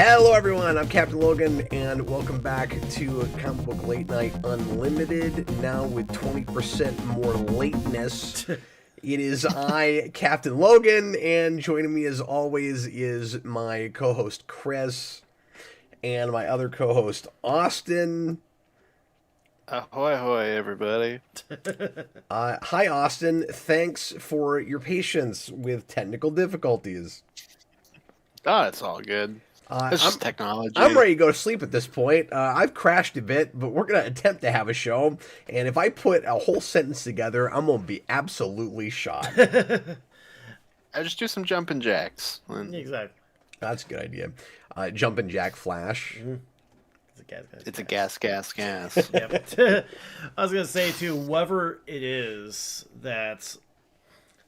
Hello everyone, I'm Captain Logan, and welcome back to Comic Book Late Night Unlimited, now with 20% more lateness. It is I, Captain Logan, and joining me as always is my co-host Chris, and my other co-host Austin. Ahoy, ahoy, everybody. Hi Austin, thanks for your patience with technical difficulties. Oh, it's all good. It's just technology. I'm ready to go to sleep at this point. I've crashed a bit, but we're going to attempt to have a show. And if I put a whole sentence together, I'm going to be absolutely shot. I just do some jumping jacks. Exactly. That's a good idea. Jumping jack flash. Mm-hmm. It's a gas. Yep. I was going to say, too, whoever it is that...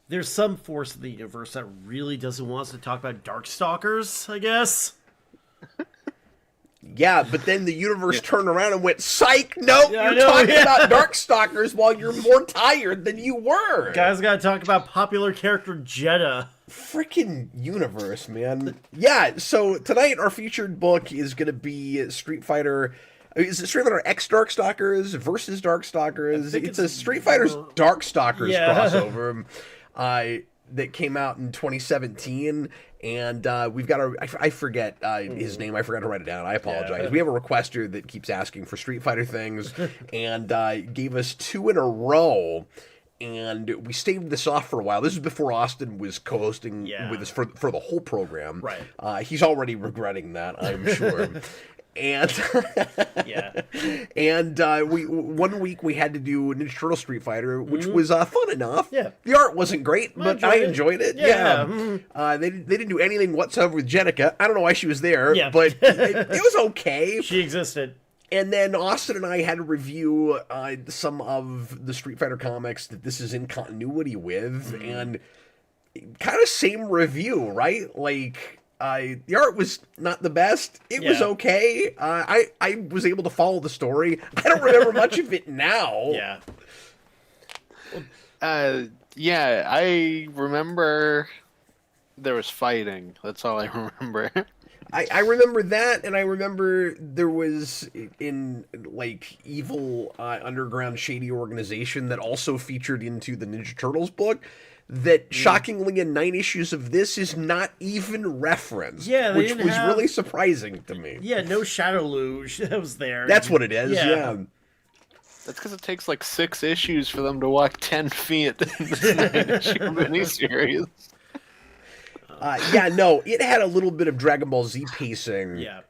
There's some force in the universe that really doesn't want us to talk about Darkstalkers, I guess. Yeah, but then the universe turned around and went, psych, nope, you're talking about Darkstalkers while you're more tired than you were. Guys gotta talk about popular character Jeddah. Freaking universe, man. Yeah, so tonight our featured book is going to be Street Fighter... Is it Street Fighter X Darkstalkers versus Darkstalkers? It's a Street Fighter's Darkstalkers crossover that came out in 2017. And we've got I forget his name. I forgot to write it down. I apologize. We have a requester that keeps asking for Street Fighter things and gave us 2 in a row. And we staved this off for a while. This is before Austin was co-hosting with us for the whole program. Right. He's already regretting that, I'm sure. And we 1 week we had to do Ninja Turtle Street Fighter, which was fun enough. Yeah, the art wasn't great, but I enjoyed it. They didn't do anything whatsoever with Jenica. I don't know why she was there, but it was okay. She existed. And then Austin and I had to review some of the Street Fighter comics that this is in continuity with, and kind of same review, right? Like. The art was not the best. It was okay. I was able to follow the story. I don't remember much of it now. I remember there was fighting. That's all I remember. I remember that, and I remember there was in like evil underground shady organization that also featured into the Ninja Turtles book. That shockingly in 9 issues of this is not even referenced, which was really surprising to me. Yeah, no Shadow Luge that was there. That's what it is, yeah. That's because it takes like 6 issues for them to walk 10 feet in this 9-issue miniseries. No, it had a little bit of Dragon Ball Z pacing. Yeah.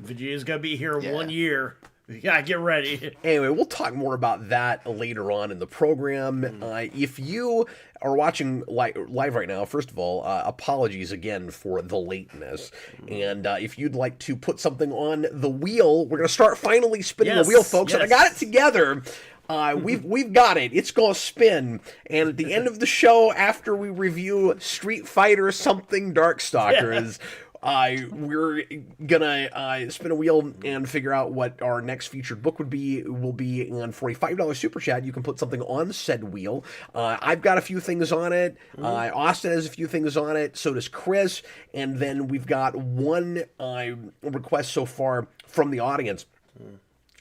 Vegeta's gonna be here in 1 year. We gotta get ready. Anyway, we'll talk more about that later on in the program. If you are watching live right now, first of all, apologies again for the lateness. And if you'd like to put something on the wheel, we're going to start finally spinning the wheel, folks. And I got it together. We've got it. It's going to spin. And at the end of the show, after we review Street Fighter something Darkstalkers... we're gonna spin a wheel and figure out what our next featured book will be, and for a $5 super chat, you can put something on said wheel. I've got a few things on it. Austin has a few things on it. So does Chris. And then we've got one request so far from the audience.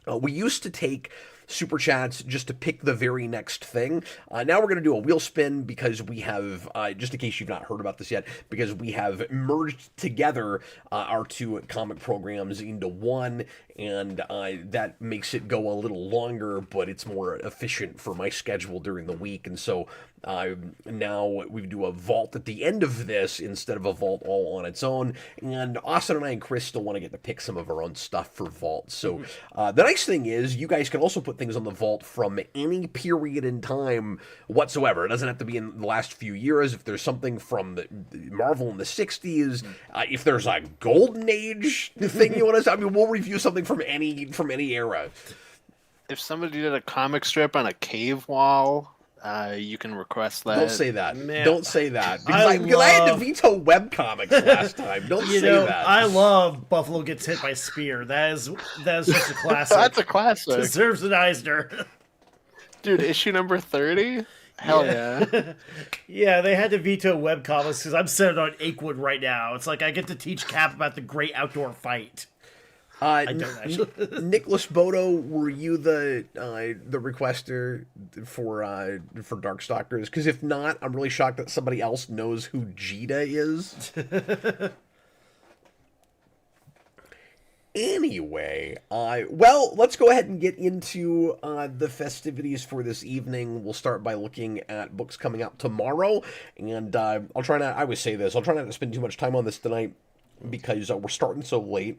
We used to take super chats just to pick the very next thing. Now we're going to do a wheel spin because we have, just in case you've not heard about this yet, because we have merged together our 2 comic programs into one, and that makes it go a little longer, but it's more efficient for my schedule during the week. And so now we do a vault at the end of this instead of a vault all on its own. And Austin and I and Chris still want to get to pick some of our own stuff for vault. So the nice thing is you guys can also put things on the vault from any period in time whatsoever. It doesn't have to be in the last few years. If there's something from the Marvel in the 60s, if there's a golden age thing you want to, we'll review something from any era. If somebody did a comic strip on a cave wall, you can request that. Don't say that. Man. Don't say that. Because I had to veto webcomics last time. Don't say that. I love Buffalo Gets Hit by Spear. That is just a classic. That's a classic. Deserves an Eisner. Dude, issue number 30? Hell yeah. Yeah, they had to veto webcomics because I'm sitting on Achewood right now. It's like I get to teach Cap about the great outdoor fight. I don't actually. Nicholas Bodo, were you the requester for Darkstalkers? Because if not, I'm really shocked that somebody else knows who Jita is. Anyway, well, let's go ahead and get into the festivities for this evening. We'll start by looking at books coming out tomorrow, and I'll try not. I always say this. I'll try not to spend too much time on this tonight because we're starting so late.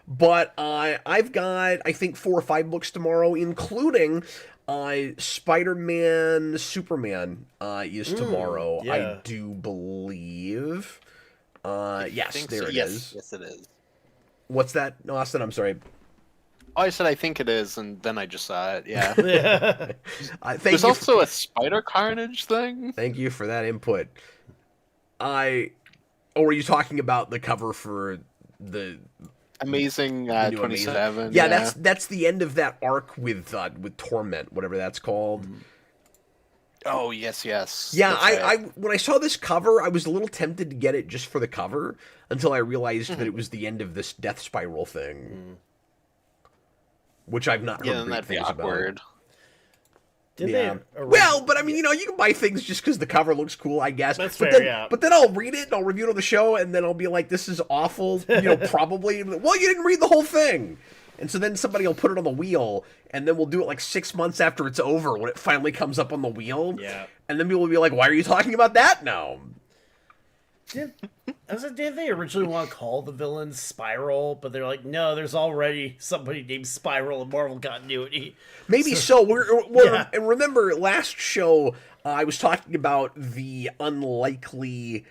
But I've got, I think, 4 or 5 books tomorrow, including Spider-Man, Superman is tomorrow. yeah. I do believe. Yes, there it is. Yes, it is. What's that, Austin? I'm sorry. Oh, I said I think it is, and then I just saw it. Yeah. There's also a Spider Carnage thing. Thank you for that input. Were you talking about the cover for the Amazing new 27? Yeah, that's the end of that arc with Torment, whatever that's called. Oh yes. Yeah, That's right. when I saw this cover, I was a little tempted to get it just for the cover until I realized that it was the end of this Death Spiral thing, which I've not heard great that'd be things awkward. Did Well, but I mean, you can buy things just because the cover looks cool, I guess. That's but fair, then, yeah. But then I'll read it and I'll review it on the show, and then I'll be like, "This is awful." Probably. Well, you didn't read the whole thing, and so then somebody will put it on the wheel, and then we'll do it like 6 months after it's over when it finally comes up on the wheel. Yeah. And then people will be like, "Why are you talking about that now?" Did they originally want to call the villain Spiral, but they're like, no, there's already somebody named Spiral in Marvel continuity. Maybe so. And remember, last show I was talking about the unlikely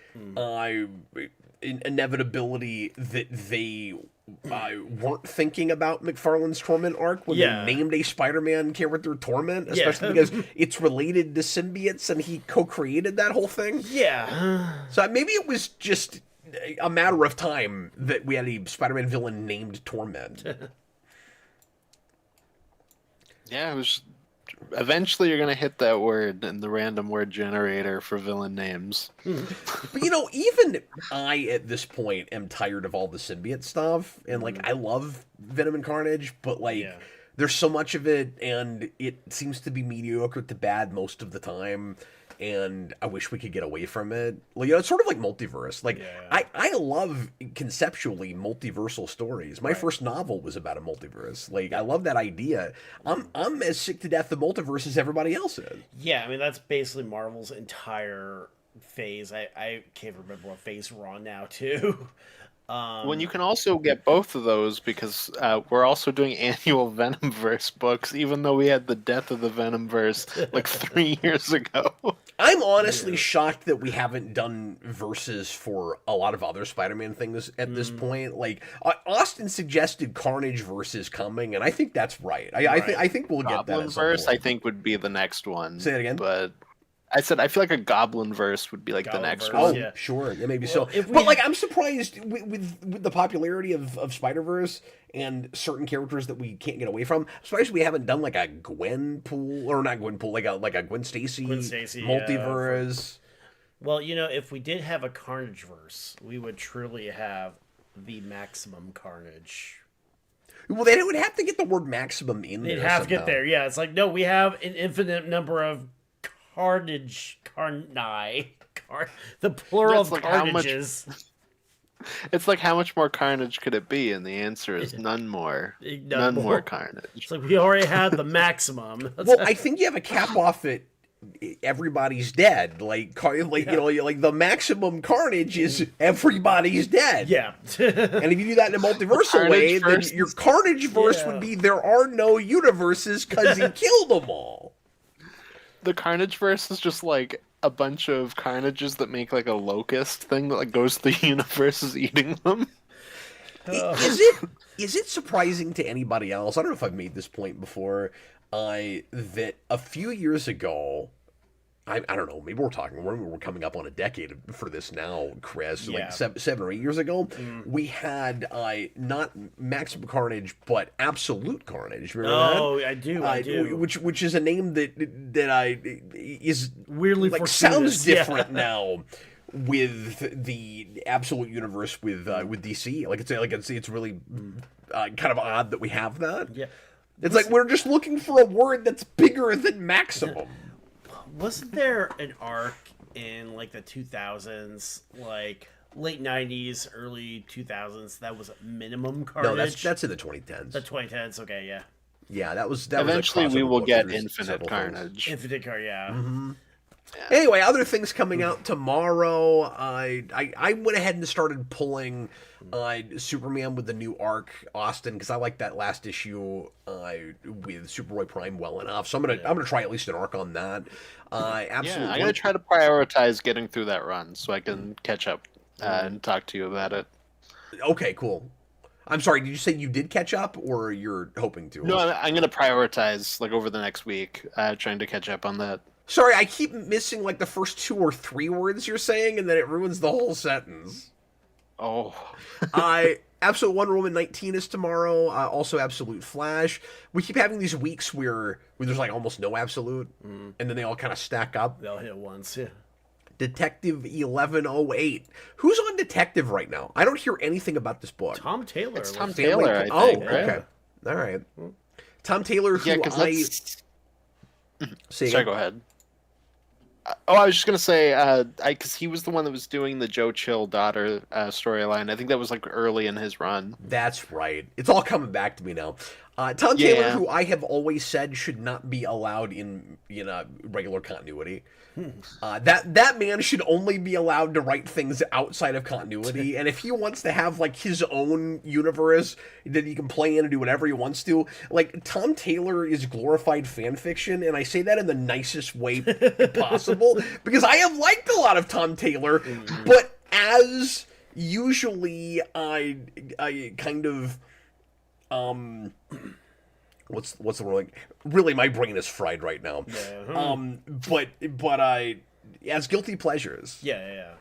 inevitability that they weren't thinking about McFarlane's Torment arc when they named a Spider-Man character Torment, especially because it's related to symbiotes and he co-created that whole thing. Yeah. So maybe it was just a matter of time that we had a Spider-Man villain named Torment. Yeah, it was. Eventually, you're gonna hit that word in the random word generator for villain names. But even I at this point am tired of all the symbiote stuff, and I love Venom and Carnage, but there's so much of it, and it seems to be mediocre to bad most of the time. And I wish we could get away from it. It's sort of like multiverse. I love conceptually multiversal stories. My first novel was about a multiverse. I love that idea. I'm as sick to death of multiverse as everybody else is. Yeah, I mean that's basically Marvel's entire phase. I can't remember what phase we're on now too. When you can also get both of those because we're also doing annual Venomverse books, even though we had the death of the Venomverse like 3 years ago. I'm honestly shocked that we haven't done verses for a lot of other Spider-Man things at this point. Austin suggested Carnage versus coming, and I think that's right. I think we'll get that. Goblinverse, I think, would be the next one. Say it again. But I said I feel like a Goblin verse would be like the next Goblinverse, one. Oh, yeah. sure, yeah, maybe so. If we But I'm surprised with the popularity of Spider-Verse and certain characters that we can't get away from. I'm surprised we haven't done a Gwenpool, or not Gwenpool, like a Gwen Stacy multiverse. Well, if we did have a Carnage verse, we would truly have the maximum Carnage. Well, they would have to get the word maximum in there. They'd have to somehow. get there. Yeah, it's no, we have an infinite number of the plural of carnages. It's like how much more carnage could it be? And the answer is none more. None more carnage. It's like we already had the maximum. Well, I think you have a cap off at everybody's dead. The maximum carnage is everybody's dead. Yeah. And if you do that in a multiversal way, then your carnage verse would be there are no universes because he killed them all. The Carnage verse is just a bunch of carnages that make a locust thing that goes through the universe eating them. Is it surprising to anybody else? I don't know if I've made this point before. That a few years ago, I don't know, maybe we're coming up on a decade for this now, Chris. Yeah. Like 7 or 8 years ago, we had not Maximum Carnage, but Absolute Carnage. Remember that? Oh, I do. Which is a name that is Weirdly like fortuitous, sounds different now with the Absolute universe with DC. It's really kind of odd that we have that. Yeah. It's like we're just looking for a word that's bigger than Maximum. Wasn't there an arc in like the 2000s, like late 90s, early 2000s that was minimum Carnage? No, that's in the 2010s. The 2010s, okay, yeah. Yeah, that was Eventually, was a we crossover will book get through Infinite several Carnage. Infinite Carnage, yeah. Mm-hmm. Yeah. Anyway, other things coming out tomorrow. I went ahead and started pulling Superman with the new arc, Austin, because I like that last issue with Superboy Prime well enough. So I'm gonna try at least an arc on that. Absolutely. Yeah, I'm gonna try to prioritize getting through that run so I can catch up and talk to you about it. Okay, cool. I'm sorry, did you say you did catch up, or you're hoping to? No, I'm gonna prioritize like over the next week, trying to catch up on that. Sorry, I keep missing like the first 2 or 3 words you're saying, and then it ruins the whole sentence. Oh. Absolute Wonder Woman 19 is tomorrow. Also, Absolute Flash. We keep having these weeks where there's like almost no Absolute, and then they all kind of stack up. They'll hit once, yeah. Detective 1108. Who's on Detective right now? I don't hear anything about this book. Tom Taylor. It's Tom Taylor, I think. Okay. All right. Tom Taylor, who Sorry, go ahead. I was just gonna say, because he was the one that was doing the Joe Chill daughter storyline. I think that was like early in his run. That's right. It's all coming back to me now. Tom Taylor, who I have always said should not be allowed in regular continuity. That man should only be allowed to write things outside of continuity, and if he wants to have like his own universe that he can play in and do whatever he wants to, like Tom Taylor is glorified fan fiction, and I say that in the nicest way possible because I have liked a lot of Tom Taylor, but as usually I kind of what's the word, like, really my brain is fried right now. But I as guilty pleasures. Yeah.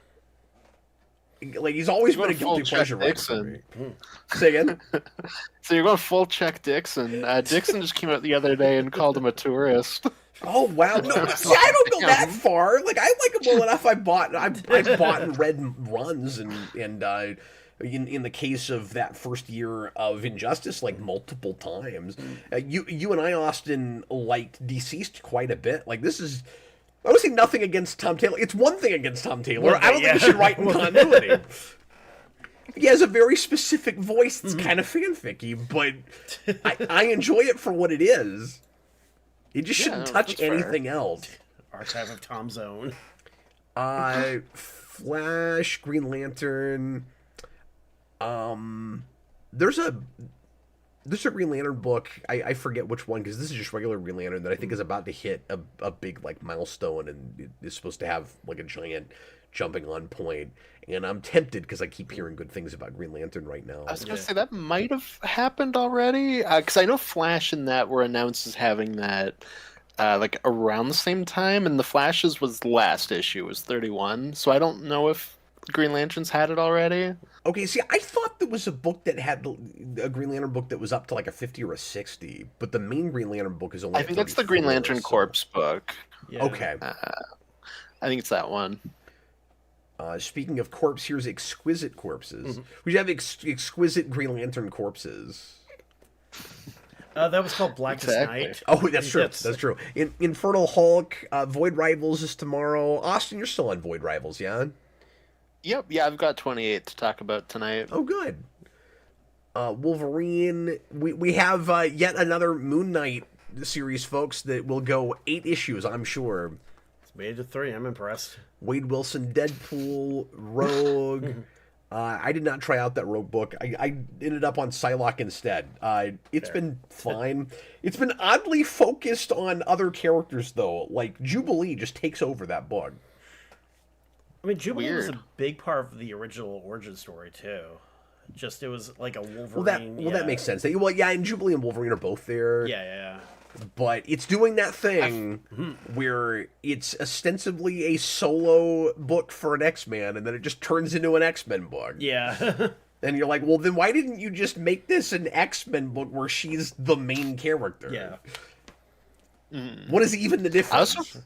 Like he's always been a guilty pleasure writer for me. Say again. So you're going full check Dixon. Dixon just came out the other day and called him a tourist. Oh wow! No, see, I don't go that far. Like I like him well enough. I've bought and read runs and in the case of that first year of Injustice, like multiple times. You and I, Austin, liked Deceased quite a bit. Like this is, I would say nothing against Tom Taylor. It's one thing against Tom Taylor. I don't think he should write in continuity. He has a very specific voice that's kind of fanficky, but I enjoy it for what it is. He just shouldn't touch anything else. Archive of Tom's Own. Flash, Green Lantern. There's a Green Lantern book. I forget which one because this is just regular Green Lantern that I think is about to hit a big like milestone and it is supposed to have like a giant jumping on point. And I'm tempted because I keep hearing good things about Green Lantern right now. I was going to say that might have happened already because I know Flash and that were announced as having that like around the same time, and the Flash's was the last issue, was 31. So I don't know if Green Lantern's had it already. Okay, see, I thought there was a book that had a Green Lantern book that was up to like a 50 or a 60, but the main Green Lantern book is only. I think that's the Green Lantern Corpse book. Yeah. Okay. I think it's that one. Speaking of corpse, here's Exquisite Corpses. We have exquisite Green Lantern corpses. That was called Blackest Night. Oh, that's true. That's true. Infernal Hulk, Void Rivals is tomorrow. Austin, you're still on Void Rivals, yeah? Yep, yeah, I've got 28 to talk about tonight. Oh, good. Wolverine. We have yet another Moon Knight series, folks, that will go 8 issues, I'm sure. It's made it to 3. I'm impressed. Wade Wilson, Deadpool, Rogue. I did not try out that Rogue book. I ended up on Psylocke instead. It's been fine. It's been oddly focused on other characters, though. Like, Jubilee just takes over that book. I mean, Jubilee was a big part of the original origin story, too. Just, it was like a Wolverine. Well, that makes sense. And Jubilee and Wolverine are both there. Yeah. But it's doing that thing where it's ostensibly a solo book for an X-Man, and then it just turns into an X-Men book. Yeah. And you're like, well, then why didn't you just make this an X-Men book where she's the main character? Yeah. What is even the difference?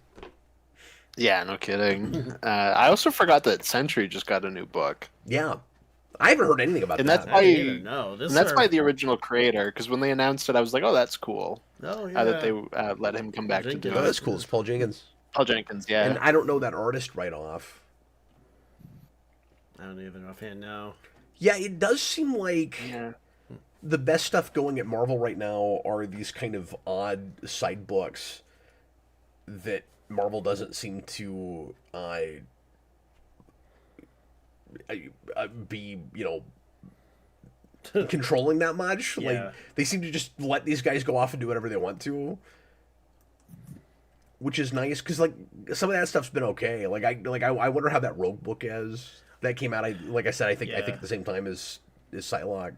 Yeah, no kidding. I also forgot that Sentry just got a new book. Yeah. I haven't heard anything about And that. that's I didn't even know. And that's by the original creator, because when they announced it, I was like, oh, that's cool. Oh, yeah. That they let him come back to do Oh, it. that's cool. It's Paul Jenkins. Paul Jenkins, yeah. And I don't know that artist right off. I don't even know offhand now. Yeah, it does seem like Yeah. the best stuff going at Marvel right now are these kind of odd side books that Marvel doesn't seem to be, controlling that much. Yeah. Like, they seem to just let these guys go off and do whatever they want to, which is nice because like some of that stuff's been okay. I wonder how that Rogue book is that came out. I think at the same time as Psylocke.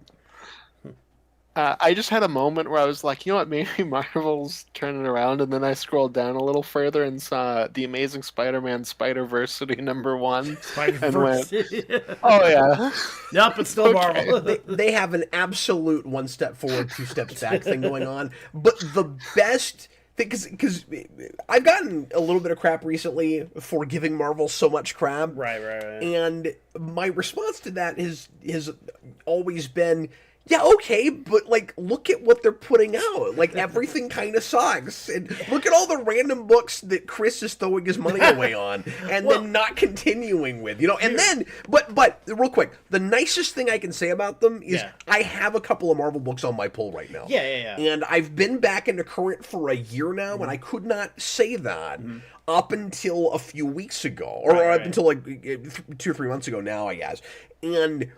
I just had a moment where I was like, you know what, maybe Marvel's turning around, and then I scrolled down a little further and saw The Amazing Spider-Man Spider-Versity #1. Spider-Versity. Oh, yeah. Yep, it's still Marvel. They have an absolute one step forward, two steps back thing going on. But the best thing, because I've gotten a little bit of crap recently for giving Marvel so much crap. Right. And my response to that has always been, yeah, okay, but, like, look at what they're putting out. Like, everything kind of sucks. And look at all the random books that Chris is throwing his money away on and then not continuing with, And then, but real quick, the nicest thing I can say about them is I have a couple of Marvel books on my pull right now. Yeah. And I've been back into current for a year now, and I could not say that up until a few weeks ago. Or up until, like, 2 or 3 months ago now, I guess. And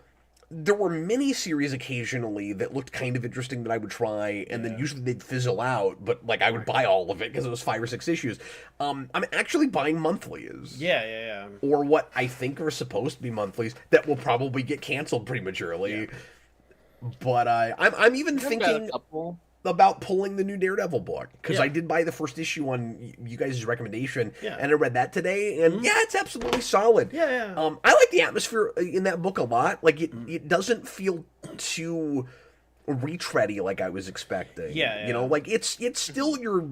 there were mini-series occasionally that looked kind of interesting that I would try, and then usually they'd fizzle out, but, like, I would buy all of it because it was 5 or 6 issues. I'm actually buying monthlies. Yeah. Or what I think are supposed to be monthlies that will probably get canceled prematurely. Yeah. But I'm even thinking about pulling the new Daredevil book, because I did buy the first issue on you guys' recommendation, and I read that today, and it's absolutely solid. Yeah. I like the atmosphere in that book a lot. Like, it doesn't feel too retready like I was expecting. Yeah. Like, it's still your,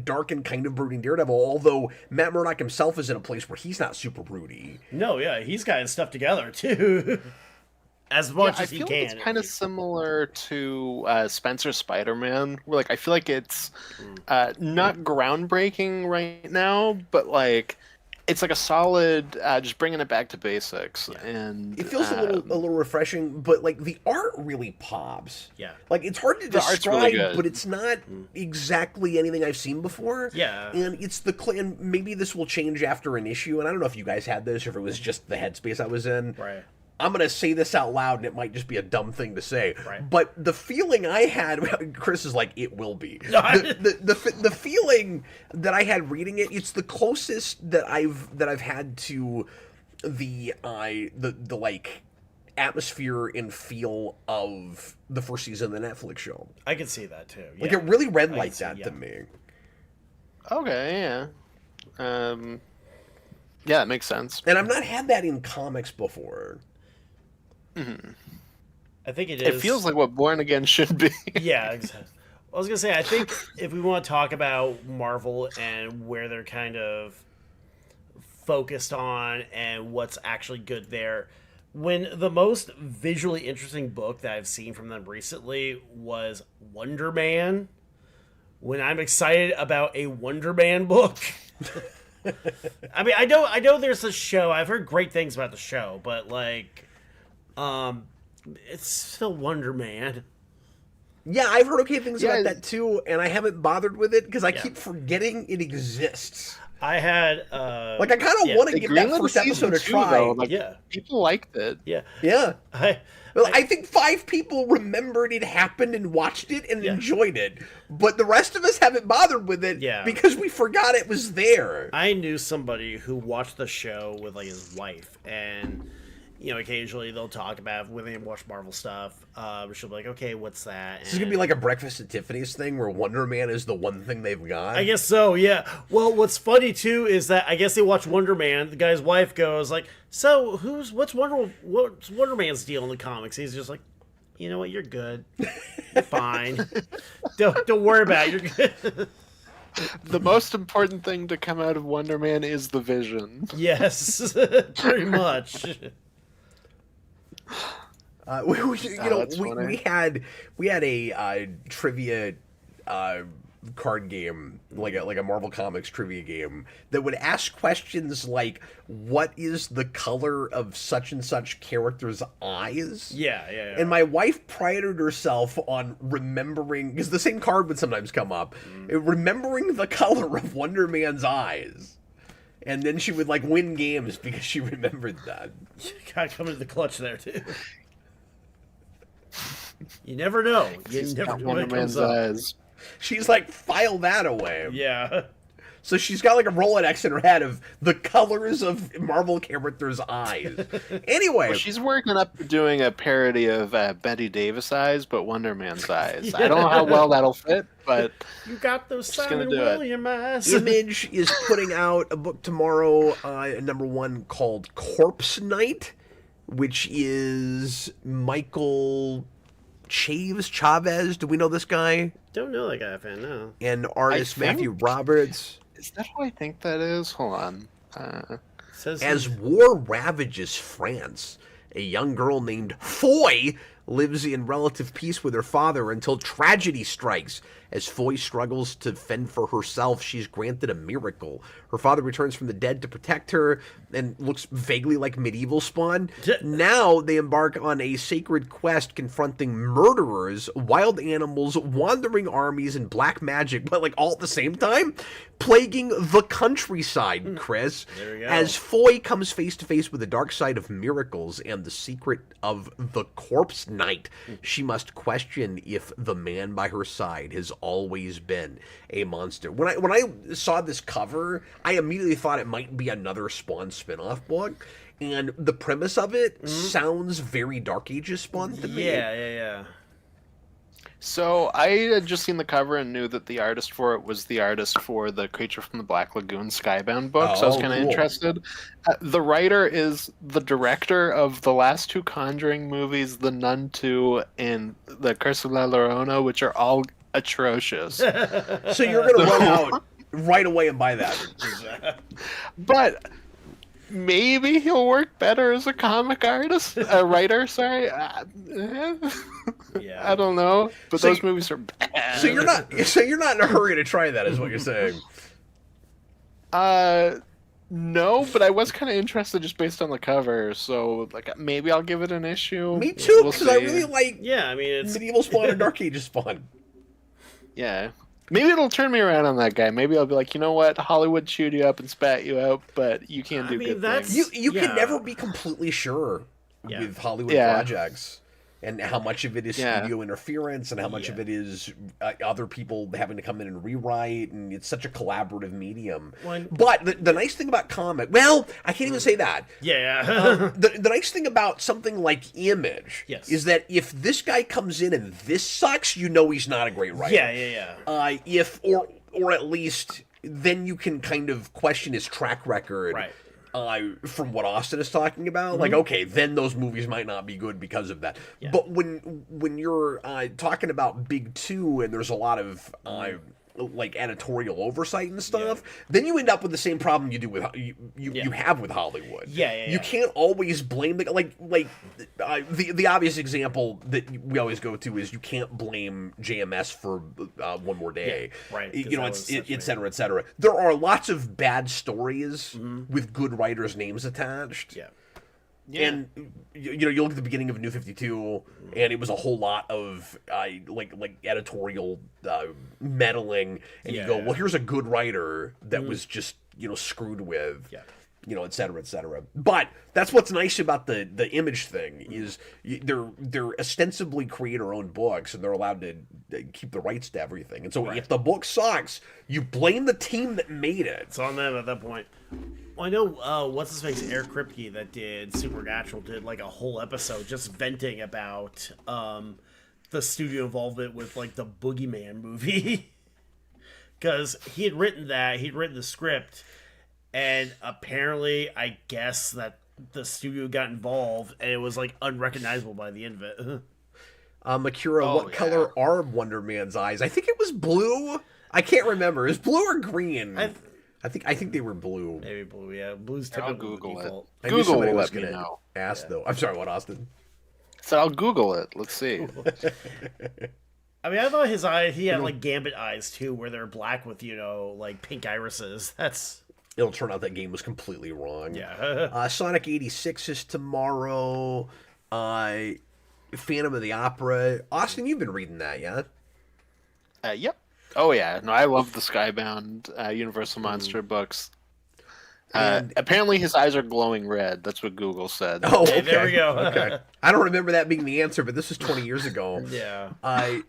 dark and kind of brooding Daredevil, although Matt Murdock himself is in a place where he's not super broody. No, yeah, he's got his stuff together, too. As much as he can. I feel like it's kind of similar to Spencer's Spider-Man, where like I feel like it's not groundbreaking right now, but like it's like a solid, just bringing it back to basics, and it feels a little refreshing. But like the art really pops. Yeah, like it's hard to describe, really but it's not exactly anything I've seen before. Yeah, and it's and maybe this will change after an issue. And I don't know if you guys had this or if it was just the headspace I was in. Right. I'm going to say this out loud, and it might just be a dumb thing to say. Right. But the feeling I had, Chris is like, it will be. The feeling that I had reading it, it's the closest that I've had to the like atmosphere and feel of the first season of the Netflix show. I can see that too. Yeah. Like it really read like that to me. Okay, yeah. Yeah, it makes sense. And I've not had that in comics before. Mm-hmm. I think it is. It feels like what Born Again should be. Yeah, exactly. I was going to say, I think if we want to talk about Marvel and where they're kind of focused on and what's actually good there, when the most visually interesting book that I've seen from them recently was Wonder Man, when I'm excited about a Wonder Man book... I mean, I know there's a show. I've heard great things about the show, but like, it's still Wonder Man. Yeah, I've heard okay things about that too, and I haven't bothered with it because I keep forgetting it exists. I had I kind of want to give that first episode a try. Though, like, people liked it. Yeah. I think 5 people remembered it happened and watched it and enjoyed it, but the rest of us haven't bothered with it because we forgot it was there. I knew somebody who watched the show with like his wife, and occasionally they'll talk about when they watch Marvel stuff. She'll be like, okay, what's that? This is gonna be like a Breakfast at Tiffany's thing where Wonder Man is the one thing they've got. I guess so, yeah. Well, what's funny too is that I guess they watch Wonder Man. The guy's wife goes like, "So what's Wonder Man's deal in the comics?" He's just like, "You know what? You're good. You're fine. Don't worry about it. You're good." The most important thing to come out of Wonder Man is the Vision. Yes, pretty much. We had a trivia card game, like a Marvel Comics trivia game that would ask questions like, "What is the color of such and such character's eyes?" Yeah. And my wife prided herself on remembering, because the same card would sometimes come up, remembering the color of Wonder Man's eyes. And then she would win games because she remembered that. Gotta come into the clutch there too. You never know. You never know when it comes up. Eyes. She's like, file that away. Yeah. So she's got like a Rolodex in her head of the colors of Marvel characters' eyes. Anyway. Well, she's working up to doing a parody of Betty Davis eyes, but Wonder Man's eyes. I don't know how well that'll fit, but you got those Simon William eyes. Image is putting out a book tomorrow, #1 called Corpse Night, which is Michael Chavez. Do we know this guy? Don't know that guy, fan, no. And artist Matthew Roberts. Is that who I think that is? Hold on. As war ravages France, a young girl named Foy lives in relative peace with her father until tragedy strikes. As Foy struggles to fend for herself, she's granted a miracle. Her father returns from the dead to protect her and looks vaguely like medieval Spawn. Now they embark on a sacred quest confronting murderers, wild animals, wandering armies, and black magic, but all at the same time, plaguing the countryside, Chris. There we go. As Foy comes face to face with the dark side of miracles and the secret of the corpse night, she must question if the man by her side has always been a monster. When I saw this cover, I immediately thought it might be another Spawn spin-off book, and the premise of it sounds very Dark Ages Spawn to me. Yeah. So I had just seen the cover and knew that the artist for it was the artist for the Creature from the Black Lagoon Skybound book, so I was kind of interested. The writer is the director of the last two Conjuring movies, The Nun 2 and The Curse of La Llorona, which are all atrocious. So you're going to run out right away and buy that. But maybe he'll work better as a comic artist, a writer. Sorry, Yeah. I don't know. But those movies are bad. So you're not in a hurry to try that, is what you're saying. No, but I was kind of interested just based on the cover. So maybe I'll give it an issue. Me too, We'll because I see. really like it's medieval Spawn and Dark Ages Spawn. Yeah. Maybe it'll turn me around on that guy. Maybe I'll be like, you know what? Hollywood chewed you up and spat you out, but you can't do good things. You can never be completely sure with Hollywood projects. And how much of it is studio interference and how much of it is other people having to come in and rewrite, and it's such a collaborative medium. But the nice thing about comic, well, I can't even say that. Yeah. The nice thing about something like Image is that if this guy comes in and this sucks, you know he's not a great writer. Yeah. Or at least then you can kind of question his track record. Right. From what Austin is talking about, okay, then those movies might not be good because of that. Yeah. But when you're talking about Big Two and there's a lot of editorial oversight and stuff, then you end up with the same problem you do with you have with Hollywood. You can't always blame the obvious example that we always go to is you can't blame JMS for One More Day. Yeah, right. Et cetera, et cetera. There are lots of bad stories with good writers' names attached. Yeah. And you look at the beginning of New 52, and it was a whole lot of editorial meddling, and you go, well, here's a good writer that was just screwed with, et cetera, et cetera. But that's what's nice about the Image thing is they're ostensibly creator-owned books, and they're allowed to keep the rights to everything. And so if the book sucks, you blame the team that made it. It's on them at that point. Well, I know what's his face, Eric Kripke, that did Supernatural, did like a whole episode just venting about the studio involvement with like the Boogeyman movie, because he'd written the script, and apparently, I guess that the studio got involved, and it was like unrecognizable by the end of it. Akira, what color are Wonder Man's eyes? I think it was blue. I can't remember. Is blue or green? I think they were blue. Maybe blue. Yeah, blue's typical. I'll Google default. it. Google will let me gonna know. Ask though. I'm sorry. What, Austin? So I'll Google it. Let's see. I mean, I thought his eye, he had like Gambit eyes too, where they're black with, like pink irises. It'll turn out that game was completely wrong. Yeah. Sonic 86 is tomorrow. Phantom of the Opera. Austin, you've been reading that, yeah? Yep. Oh yeah. No, I love the Skybound Universal Monster books. Apparently his eyes are glowing red. That's what Google said. Oh, okay. Hey, there we go. Okay. I don't remember that being the answer, but this was 20 years ago. Yeah.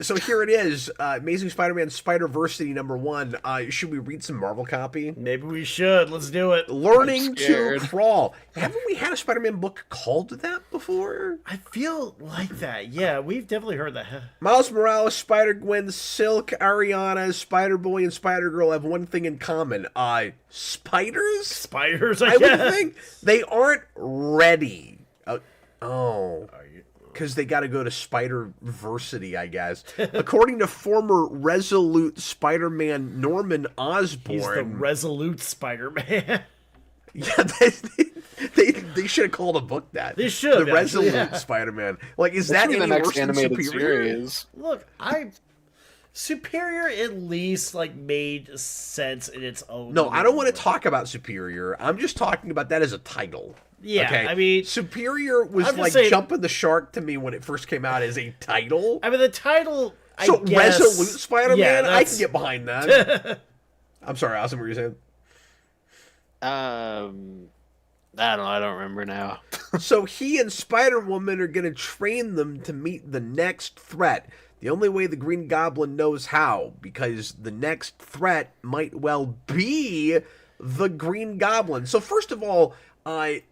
So here it is. Amazing Spider-Man Spider-Versity #1. Should we read some Marvel copy? Maybe we should. Let's do it. Learning to Crawl. Haven't we had a Spider-Man book called that before? I feel like that. Yeah, we've definitely heard that. Miles Morales, Spider-Gwen, Silk, Ariana, Spider-Boy, and Spider-Girl have one thing in common. Spiders? Spiders, I would think they aren't ready. Because they got to go to Spider-Versity, I guess. According to former Resolute Spider-Man Norman Osborn. He's the Resolute Spider-Man. Yeah, they should have called a book that. They should. The Resolute Spider-Man. Like, is that any worse than Superior? Series. Look, Superior at least like made sense in its own. No, I don't want to talk about Superior. I'm just talking about that as a title. Yeah, okay? I mean, Superior was like Jumping the Shark to me when it first came out as a title. I mean, the title. So I guess, Resolute Spider-Man, yeah, I can get behind that. I'm sorry, Austin, what were you saying? I don't know. I don't remember now. So he and Spider-Woman are going to train them to meet the next threat. The only way the Green Goblin knows how, because the next threat might well be the Green Goblin. So first of all,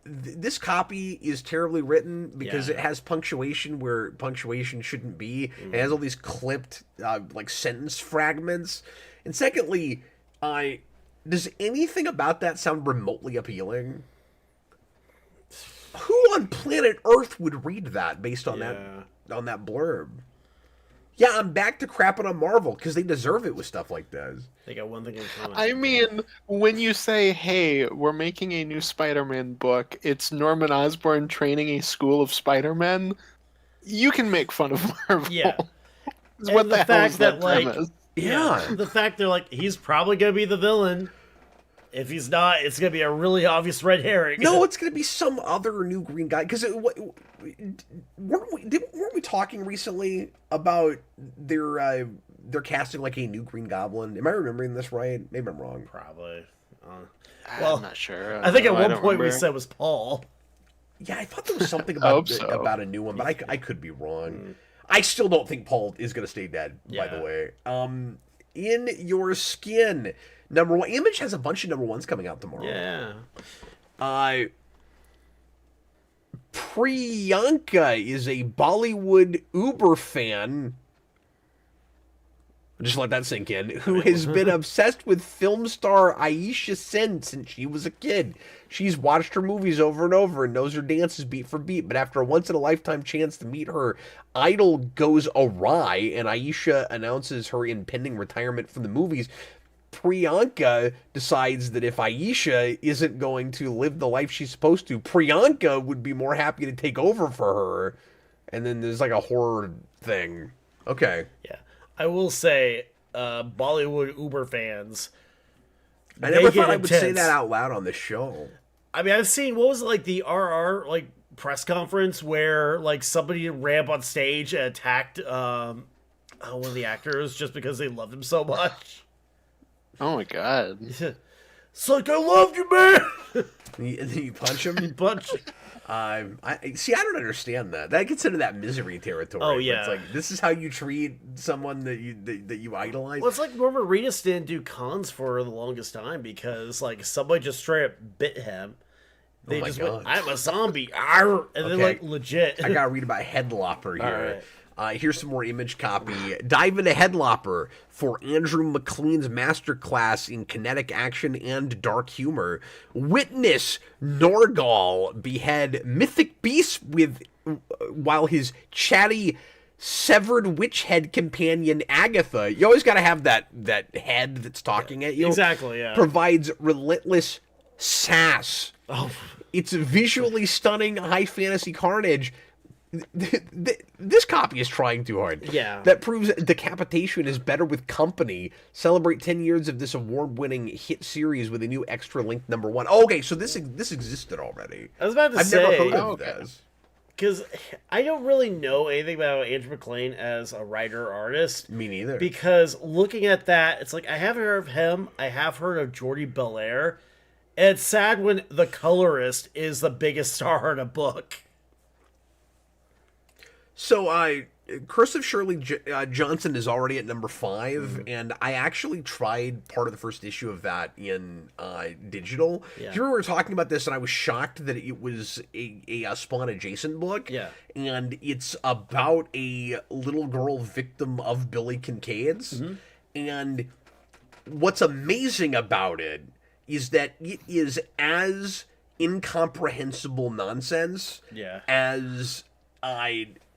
this copy is terribly written because it has punctuation where punctuation shouldn't be. It has all these clipped like sentence fragments. And secondly, does anything about that sound remotely appealing? Who on planet Earth would read that based on that blurb? Yeah, I'm back to crapping on Marvel because they deserve it with stuff like this. They got one thing in common. I mean, when you say, hey, we're making a new Spider-Man book, it's Norman Osborn training a school of Spider-Men, you can make fun of Marvel. Yeah. What the hell is that premise? Yeah. The fact they're like, he's probably going to be the villain. If he's not, it's going to be a really obvious red herring. No, it's going to be some other new green guy. Because weren't we talking recently about their casting like a new Green Goblin? Am I remembering this right? Maybe I'm wrong. Probably. Well, I'm not sure. I think at one point we said it was Paul. Yeah, I thought there was something about a new one, but I could be wrong. I still don't think Paul is going to stay dead, by the way. In Your Skin, #1. Image has a bunch of #1s coming out tomorrow. Yeah. Priyanka is a Bollywood Uber fan. Just let that sink in. Who has been obsessed with film star Aisha Sen since she was a kid. She's watched her movies over and over and knows her dances beat for beat. But after a once-in-a-lifetime chance to meet her idol goes awry and Aisha announces her impending retirement from the movies, Priyanka decides that if Aisha isn't going to live the life she's supposed to, Priyanka would be more happy to take over for her. And then there's like a horror thing. Okay. Yeah. I will say, Bollywood Uber fans. I never thought I would say that out loud on the show. I mean, I've seen, what was it, like the RR like press conference where like somebody ran up on stage and attacked one of the actors just because they loved him so much. Oh my god. It's like, I loved you, man! And then you punch him. Bunch. I see. I don't understand that. That gets into that misery territory. Oh, where yeah. It's like, this is how you treat someone that you idolize. Well, it's like Norman Reedus didn't do cons for the longest time because, like, somebody just straight up bit him. They my just God. went, I'm a zombie. Arr! And then, Okay. like, legit. I gotta read about Headlopper here. All Here's some more image copy. Dive into Headlopper for Andrew McLean's masterclass in kinetic action and dark humor. Witness Norgal behead mythic beasts while his chatty severed witch head companion Agatha. You always gotta have that head that's talking at you. Exactly, yeah. Provides relentless sass. Oh. It's visually stunning high fantasy carnage. This copy is trying too hard. Yeah. That proves decapitation is better with company. Celebrate 10 years of this award-winning hit series with a new extra link #1. Oh, okay, so this existed already. I was about to I've say. never heard of this. Because I don't really know anything about Andrew McLean as a writer-artist. Me neither. Because looking at that, it's like, I haven't heard of him. I have heard of Jordi Belair. And it's sad when the colorist is the biggest star in a book. So, Curse of Shirley Johnson is already at #5, and I actually tried part of the first issue of that in digital. Yeah. Here we were talking about this, and I was shocked that it was a Spawn adjacent book. Yeah. And it's about a little girl victim of Billy Kincaid's. Mm-hmm. And what's amazing about it is that it is as incomprehensible nonsense Yeah. as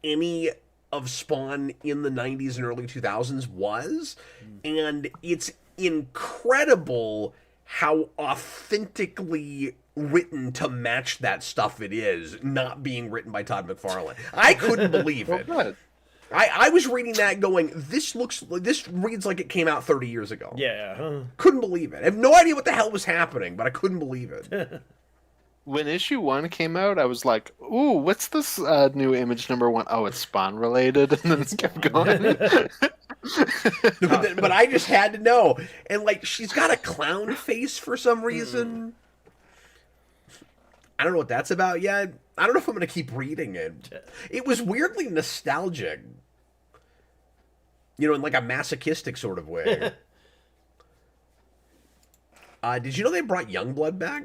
any of Spawn in the 90s and early 2000s was. And it's incredible how authentically written to match that stuff it is, not being written by Todd McFarlane. I couldn't believe it. Good. I was reading that going, this reads like it came out 30 years ago. Yeah. Huh? Couldn't believe it. I have no idea what the hell was happening, but I couldn't believe it. When issue 1 came out, I was like, "Ooh, what's this new image #1? Oh, it's Spawn related," and then it kept going. But I just had to know. And, like, she's got a clown face for some reason. I don't know what that's about yet. I don't know if I'm going to keep reading it. It was weirdly nostalgic. You know, in like a masochistic sort of way. Did you know they brought Youngblood back?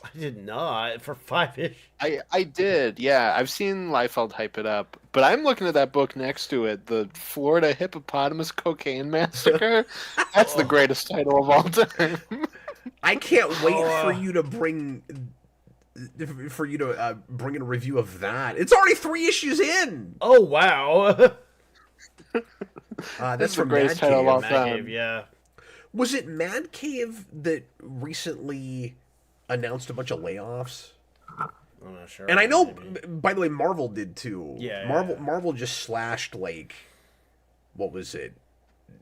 I did not for 5 I did, yeah. I've seen Liefeld hype it up, but I'm looking at that book next to it, the Florida Hippopotamus Cocaine Massacre. That's the greatest title of all time. I can't wait for you to bring in a review of that. It's already 3 issues in. Oh, wow. That's the from greatest Mad title of all Cave. Mad time. Cave, yeah. Was it Mad Cave that recently announced a bunch of layoffs? I'm not sure. And I know, Maybe. by the way, Marvel did too. Yeah, Marvel just slashed, like, what was it,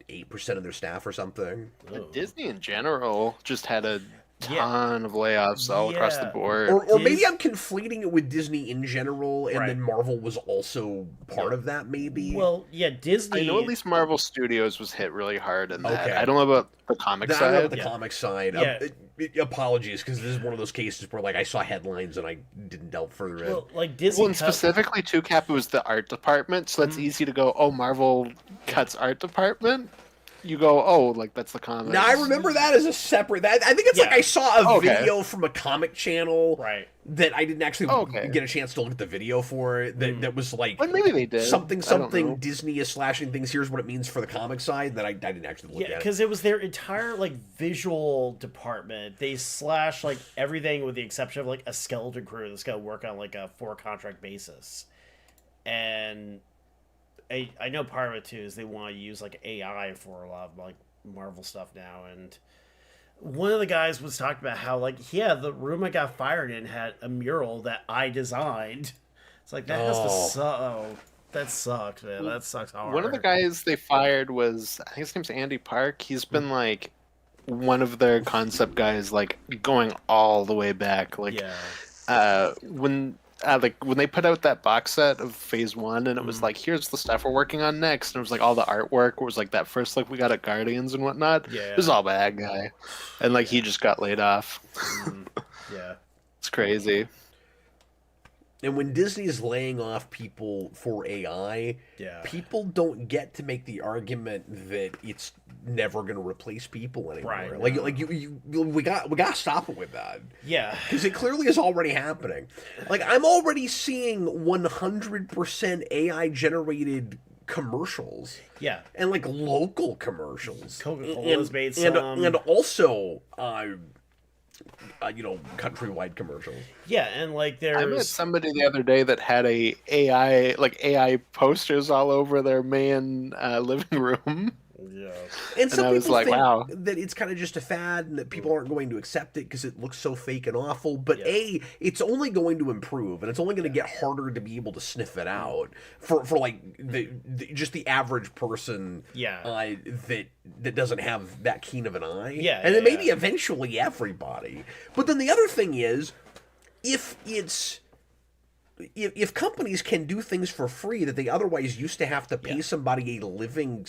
8% of their staff or something? Oh. Disney in general just had a ton of layoffs all across the Yeah. board. Or maybe I'm conflating it with Disney in general, and Right. then Marvel was also part of that, maybe? Well, yeah, Disney. I know at least Marvel Studios was hit really hard in that. Okay. I don't know about the comic I don't know side. about the comic side. Yeah. Apologies, because this is one of those cases where, like, I saw headlines and I didn't delve further in. Well, like Disney. Well, and specifically, too, Cap, it was the art department, so that's easy to go, oh, Marvel cuts art department. You go, oh, like, that's the comics. Now, I remember that as a separate... I think it's like Yeah. I saw a Okay. video from a comic channel Right. that I didn't actually Okay. get a chance to look at the video for. That was like... Well, maybe they did. Something, I don't know. Disney is slashing things. Here's what it means for the comic side that I didn't actually look Yeah, at. because it was their entire like visual department. They slashed like everything with the exception of like a skeleton crew that's gonna work on like a 4 contract basis. And I know part of it too is they want to use like AI for a lot of like Marvel stuff now. And one of the guys was talking about how like, yeah, the room I got fired in had a mural that I designed. It's like that has to suck. Oh, that sucks, man. That sucks hard. One of the guys they fired was, I think his name's Andy Park. He's been like one of their concept guys, like going all the way back. Like Yeah. when like when they put out that box set of Phase 1, and it was like, here's the stuff we're working on next, and it was like all the artwork was like that first look we got at Guardians and whatnot. Yeah. It was all bad guy, and like he just got laid off. Yeah. It's crazy. And when Disney's laying off people for AI, Yeah. people don't get to make the argument that it's never going to replace people anymore. Right, Like, no. like we got to stop it with that. Yeah. Because it clearly is already happening. Like, I'm already seeing 100% AI generated commercials. Yeah. And like local commercials. Coca-Cola's made some. And also, countrywide commercials. Yeah, and like I met there's somebody the other day that had a AI posters all over their main living room. yeah. And some I was people like, think wow. that it's kind of just a fad and that people aren't going to accept it because it looks so fake and awful. But Yeah. it's only going to improve, and it's only going to get harder to be able to sniff it out for like just the average person. Yeah. That doesn't have that keen of an eye. Yeah, and then yeah, maybe yeah. eventually everybody. But then the other thing is, if companies can do things for free that they otherwise used to have to pay somebody a living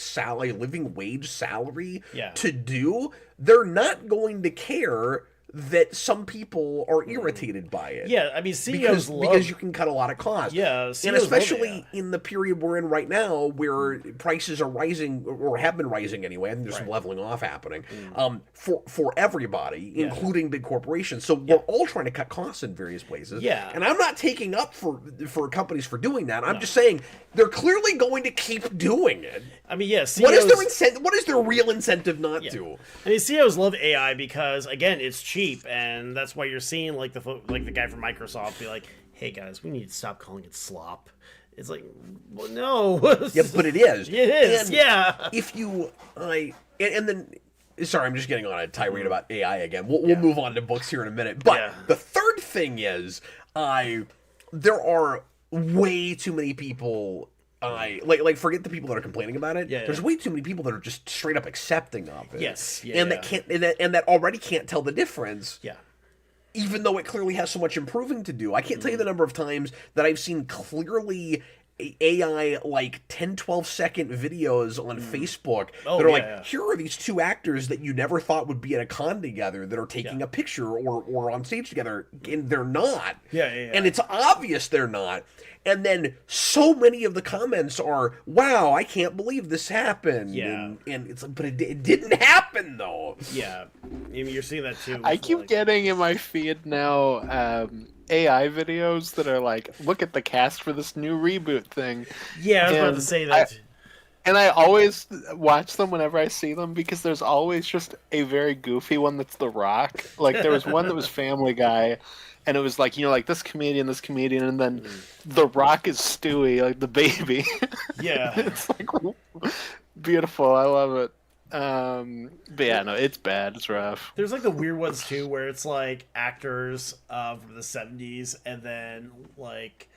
wage salary Yeah. to do, they're not going to care that some people are irritated by it. Yeah, I mean, CEOs Because you can cut a lot of costs. Yeah, and CEOs love especially it, in the period we're in right now, where prices are rising or have been rising anyway. I think there's some leveling off happening for everybody, including big corporations. So we're all trying to cut costs in various places. Yeah. and I'm not taking up for companies for doing that. I'm just saying they're clearly going to keep doing it. I mean, yeah, CEOs, What is their incentive? What is their real incentive not to? I mean, CEOs love AI because again, it's cheap, and that's why you're seeing like the guy from Microsoft be like, "Hey guys, we need to stop calling it slop." It's like, well, no. Yeah, but it is. It is. And yeah. If you, and then, sorry, I'm just getting on a tirade about AI again. We'll move on to books here in a minute. But the third thing is, there are way too many people. Forget the people that are complaining about it. Yeah, There's way too many people that are just straight up accepting of it. Yes. Yeah, and that can't, and that already can't tell the difference. Yeah. Even though it clearly has so much improving to do. I can't tell you the number of times that I've seen clearly AI like 10, 12-second videos on Facebook that are like, here are these two actors that you never thought would be at a con together that are taking a picture or on stage together, and they're not. Yeah. And it's obvious they're not. And then so many of the comments are, wow, I can't believe this happened. Yeah. And it's like, but it didn't happen, though. Yeah. I mean, you're seeing that too. I keep getting in my feed now AI videos that are like, look at the cast for this new reboot thing. Yeah, I was about And to say that. And I always watch them whenever I see them because there's always just a very goofy one that's The Rock. Like there was one that was Family Guy, and it was like, like this comedian, and then The Rock is Stewie, like the baby. Yeah. It's like beautiful. I love it. But yeah, no, it's bad. It's rough. There's like the weird ones too, where it's like actors from the 70s, and then like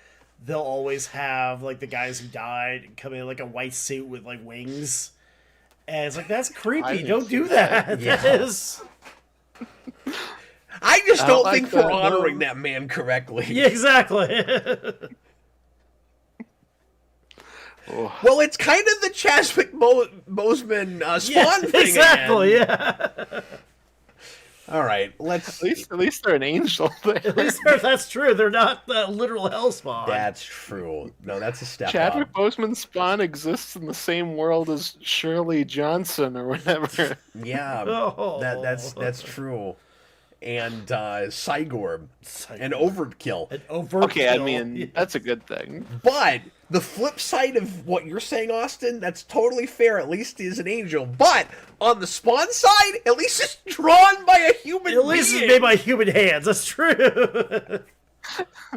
they'll always have like the guys who died come in like a white suit with like wings, and it's like, that's creepy. Don't do that. Yeah. That is. I just don't like think we're that, honoring no. that man correctly. Yeah, exactly. Well, it's kind of the Chadwick Boseman Spawn thing exactly. again. Yeah. All right, let's. At least they're an angel there. At least that's true. They're not the literal hellspawn. That's true. No, that's a step Chadwick up. Boseman's Spawn exists in the same world as Shirley Johnson or whatever. Yeah, Oh. that's true. And Cygorb and Overkill. An overkill. Okay, I mean, that's a good thing. But the flip side of what you're saying, Austin, that's totally fair. At least he's an angel. But on the Spawn side, at least it's drawn by a human being. At least it's made by human hands. That's true. That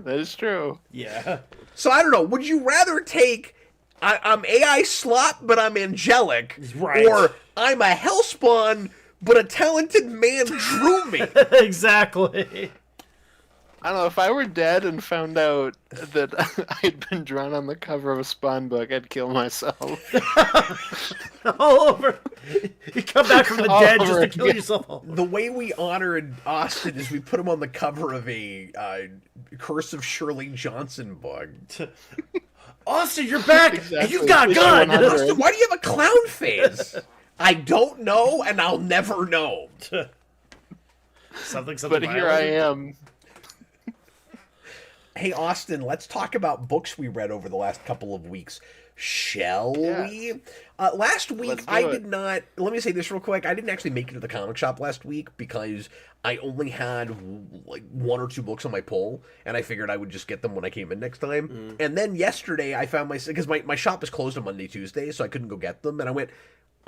is true. Yeah. So I don't know. Would you rather take I'm AI slop, but I'm angelic, Right. or I'm a hellspawn, but a talented man drew me? Exactly. I don't know, if I were dead and found out that I'd been drawn on the cover of a Spawn book, I'd kill myself. All over. You come back from the All dead just over to kill again. yourself. All The way we honored Austin is we put him on the cover of a Curse of Shirley Johnson book. Austin, you're back, and Exactly. you got Issue gun. 100. Austin, why do you have a clown face? I don't know, and I'll never know. Something. But here I am. Hey, Austin, let's talk about books we read over the last couple of weeks. Shall we? Last week, Let's do I it. did not... Let me say this real quick. I didn't actually make it to the comic shop last week because I only had like 1 or 2 books on my pull, and I figured I would just get them when I came in next time. And then yesterday, I found myself... Because my shop is closed on Monday, Tuesday, so I couldn't go get them, and I went...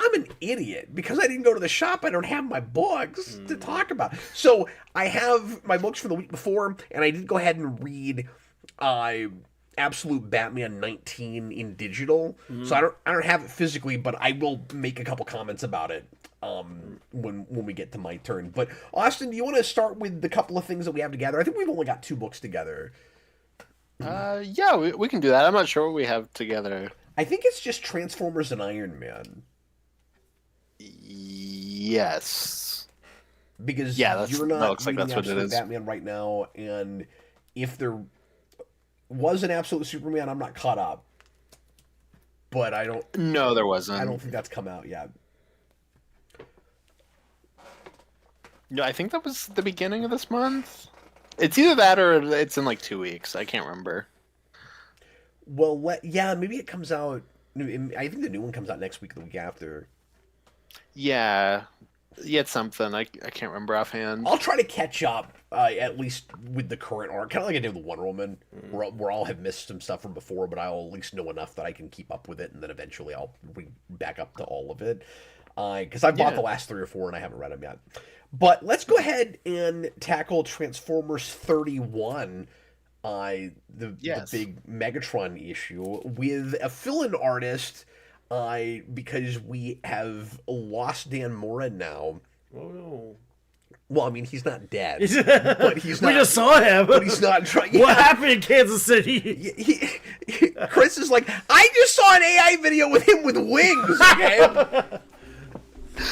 I'm an idiot. Because I didn't go to the shop, I don't have my books to talk about. So I have my books for the week before, and I did go ahead and read Absolute Batman 19 in digital. So I don't have it physically, but I will make a couple comments about it when we get to my turn. But Austin, do you want to start with the couple of things that we have together? I think we've only got 2 books together. Yeah, we can do that. I'm not sure what we have together. I think it's just Transformers and Iron Man. Yes. Because Yeah, you're that not looks like reading that's what it Absolute is. Batman right now, and if there was an Absolute Superman, I'm not caught up. But I don't No, there wasn't. think that's come out yet. No, I think that was the beginning of this month. It's either that or it's in like 2 weeks. I can't remember. Well, yeah, maybe it comes out. I think the new one comes out next week, or the week after. Yeah, it's something. I can't remember offhand. I'll try to catch up, at least with the current arc, kind of like I did with Wonder Woman, where I'll have missed some stuff from before, but I'll at least know enough that I can keep up with it, and then eventually I'll read back up to all of it. Because I bought the last 3 or 4, and I haven't read them yet. But let's go ahead and tackle Transformers 31, the big Megatron issue, with a fill-in artist, because we have lost Dan Mora now. Oh no. Well, I mean, he's not dead, but he's not. We just saw him. But he's not trying. What happened in Kansas City? Chris is like, I just saw an AI video with him with wings. Okay.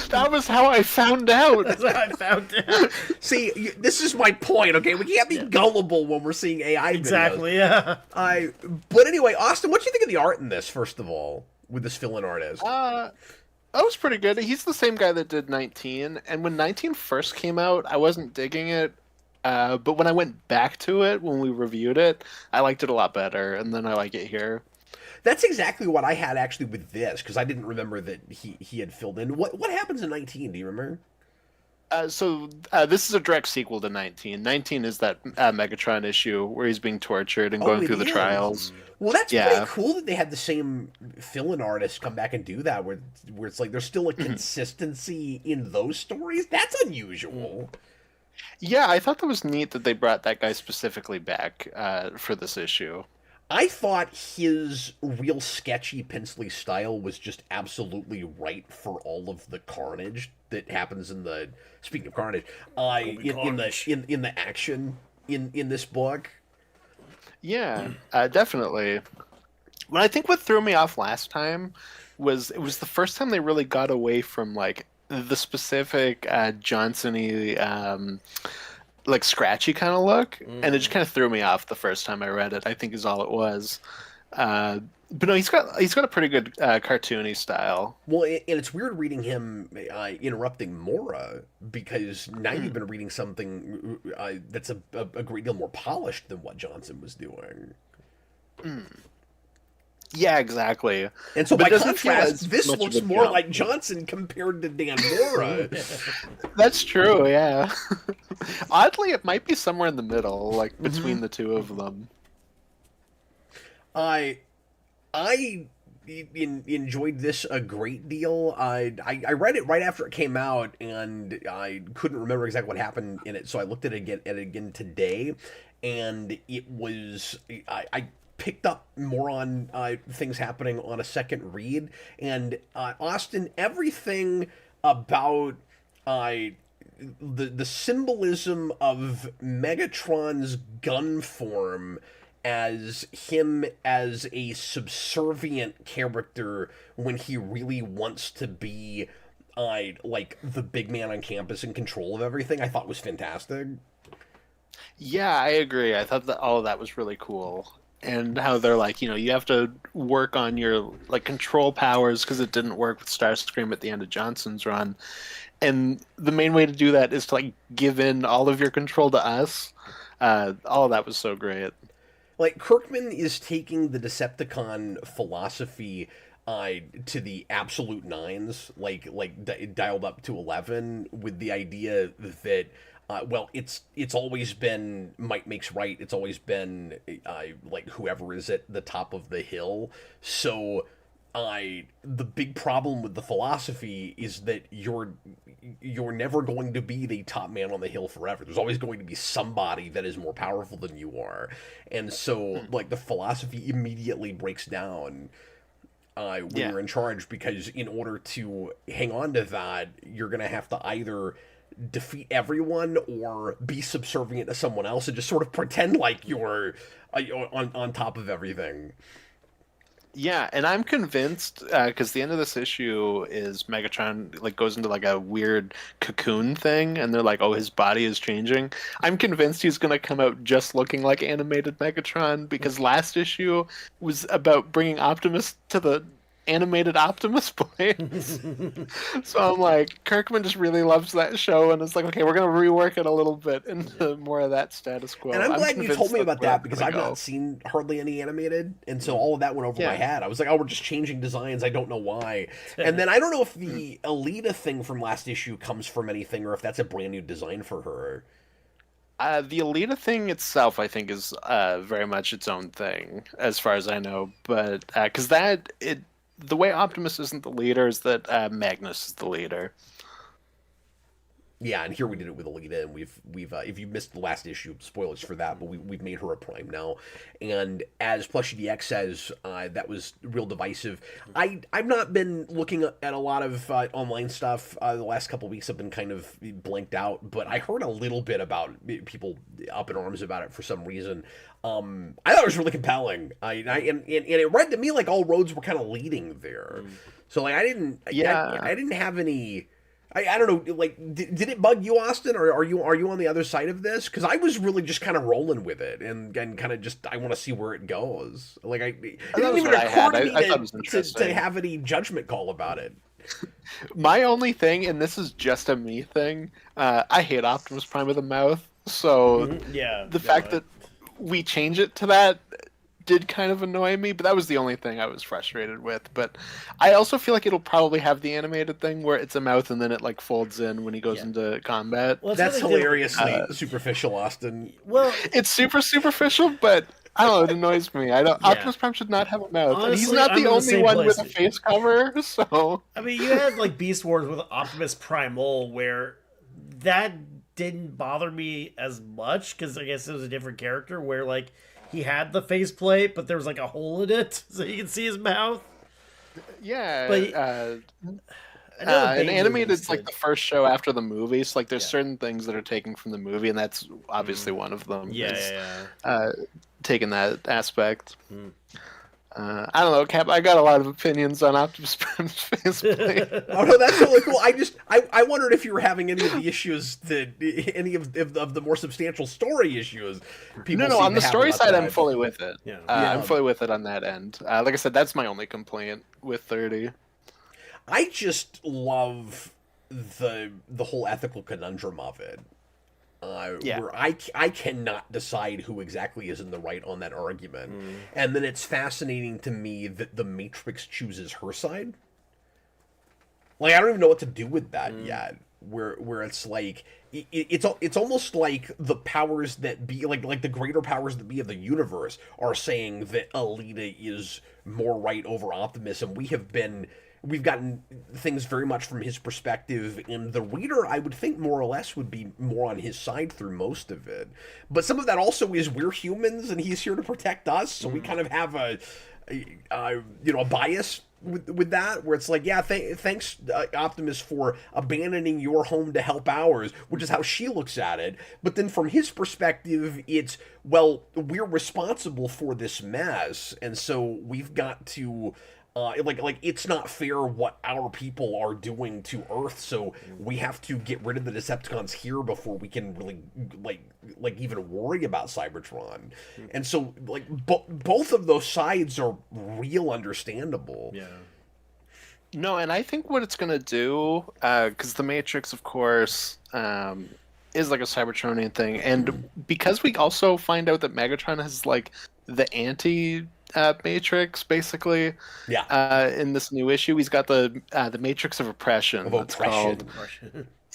That was how I found out. That's what I found out. See, this is my point. Okay, we can't be gullible when we're seeing AI videos. Exactly. Yeah. But anyway, Austin, what do you think of the art in this? First of all, with this fill-in artist. That was pretty good. He's the same guy that did 19, and when 19 first came out, I wasn't digging it. But when I went back to it, when we reviewed it, I liked it a lot better, and then I like it here. That's exactly what I had actually with this, because I didn't remember that he had filled in. What happens in 19? Do you remember? So this is a direct sequel to 19. 19 is that Megatron issue where he's being tortured and going it through the is. trials. Well, that's Yeah. pretty cool that they had the same fill-in artist come back and do that, where it's like there's still a consistency in those stories. That's unusual. Yeah, I thought that was neat that they brought that guy specifically back for this issue. I thought his real sketchy, pencily style was just absolutely right for all of the carnage that happens in the. Speaking of carnage, in the action in this book. Yeah, definitely. What I think what threw me off last time was it was the first time they really got away from like the specific Johnson-y, like scratchy kind of look, and it just kind of threw me off the first time I read it. I think is all it was. But no, he's got a pretty good cartoony style. Well, and it's weird reading him interrupting Mora, because now you've been reading something that's a great deal more polished than what Johnson was doing. Yeah, exactly. And so But by it doesn't feel contrast, as this much of looks a more jump. like Johnson compared to Dan Mora. That's true, yeah. Oddly, it might be somewhere in the middle, like between the two of them. I enjoyed this a great deal. I read it right after it came out, and I couldn't remember exactly what happened in it, so I looked at it again today, and it was I picked up more on things happening on a second read, and Austin, everything about the symbolism of Megatron's gun form as him as a subservient character when he really wants to be like the big man on campus in control of everything, I thought was fantastic. Yeah, I agree. I thought that all of that was really cool. And how they're like, you have to work on your like control powers because it didn't work with Starscream at the end of Johnson's run. And the main way to do that is to like give in all of your control to us. All of that was so great. Like, Kirkman is taking the Decepticon philosophy to the absolute nines, dialed up to 11, with the idea that, well, it's always been might makes right. It's always been like whoever is at the top of the hill. So, the big problem with the philosophy is that you're never going to be the top man on the hill forever. There's always going to be somebody that is more powerful than you are, and so like the philosophy immediately breaks down when you're in charge, because in order to hang on to that, you're gonna have to either defeat everyone or be subservient to someone else and just sort of pretend like you're on top of everything. Yeah, and I'm convinced because the end of this issue is Megatron like goes into like a weird cocoon thing, and they're like, "Oh, his body is changing." I'm convinced he's gonna come out just looking like animated Megatron, because last issue was about bringing Optimus to the animated Optimus place. So I'm like, Kirkman just really loves that show, and it's like, okay, we're gonna rework it a little bit into more of that status quo. And I'm glad you told me about that, because I've go. not seen hardly any animated, and so all of that went over my head. I was like, oh, we're just changing designs, I don't know why. And then I don't know if the Alita thing from last issue comes from anything, or if that's a brand new design for her. The Alita thing itself, I think, is very much its own thing, as far as I know. But because the way Optimus isn't the leader is that Magnus is the leader. Yeah, and here we did it with Alita, and we've if you missed the last issue, spoilers for that, but we've made her a Prime now. And as Plushie DX says, that was real divisive. I've not been looking at a lot of online stuff the last couple of weeks. I've been kind of blanked out, but I heard a little bit about people up in arms about it for some reason. I thought it was really compelling. And it read to me like all roads were kind of leading there. So like I didn't have any. I don't know, like, did it bug you, Austin, or are you on the other side of this? Because I was really just kind of rolling with it, and kind of just, I want to see where it goes. Like, it didn't even occur to me to have any judgment call about it. My only thing, and this is just a me thing, I hate Optimus Prime with a mouth, so the fact that we change it to that did kind of annoy me, but that was the only thing I was frustrated with. But I also feel like it'll probably have the animated thing where it's a mouth and then it like folds in when he goes into combat. Well, that's hilariously superficial, Austin. Well, it's super superficial, but I don't know, it annoys me. Optimus Prime should not have a mouth. Honestly, and he's not the only one with a face cover, so I mean, you had like Beast Wars with Optimus Primal, where that didn't bother me as much, because I guess it was a different character where like he had the faceplate, but there was like a hole in it, so you can see his mouth. Yeah, but and animated's like the first show after the movie, so like there's certain things that are taken from the movie, and that's obviously one of them. Taking that aspect. I don't know, Cap. I got a lot of opinions on Optimus Prime's faceplate. Oh no, that's really cool. I wondered if you were having any of the issues any of the more substantial story issues. No. On the story side, I'm fully with it. I'm fully with it on that end. Like I said, that's my only complaint with 30. I just love the whole ethical conundrum of it. Where I cannot decide who exactly is in the right on that argument. And then it's fascinating to me that the Matrix chooses her side. Like, I don't even know what to do with that yet. Where it's like, it's almost like the powers that be, like the greater powers that be of the universe are saying that Alita is more right over Optimus, and we've gotten things very much from his perspective, and the reader, I would think, more or less would be more on his side through most of it. But some of that also is we're humans, and he's here to protect us, so we kind of have a bias with that, where it's like, yeah, thanks, Optimus, for abandoning your home to help ours, which is how she looks at it. But then from his perspective, it's, well, we're responsible for this mess, and so we've got to. Like it's not fair what our people are doing to Earth, so we have to get rid of the Decepticons here before we can really like even worry about Cybertron. And so like both of those sides are real understandable. Yeah. No, and I think what it's gonna do, because the Matrix, of course, is like a Cybertronian thing, and because we also find out that Megatron has like the anti. Matrix, basically. Yeah. In this new issue, he's got the Matrix of Oppression. It's called.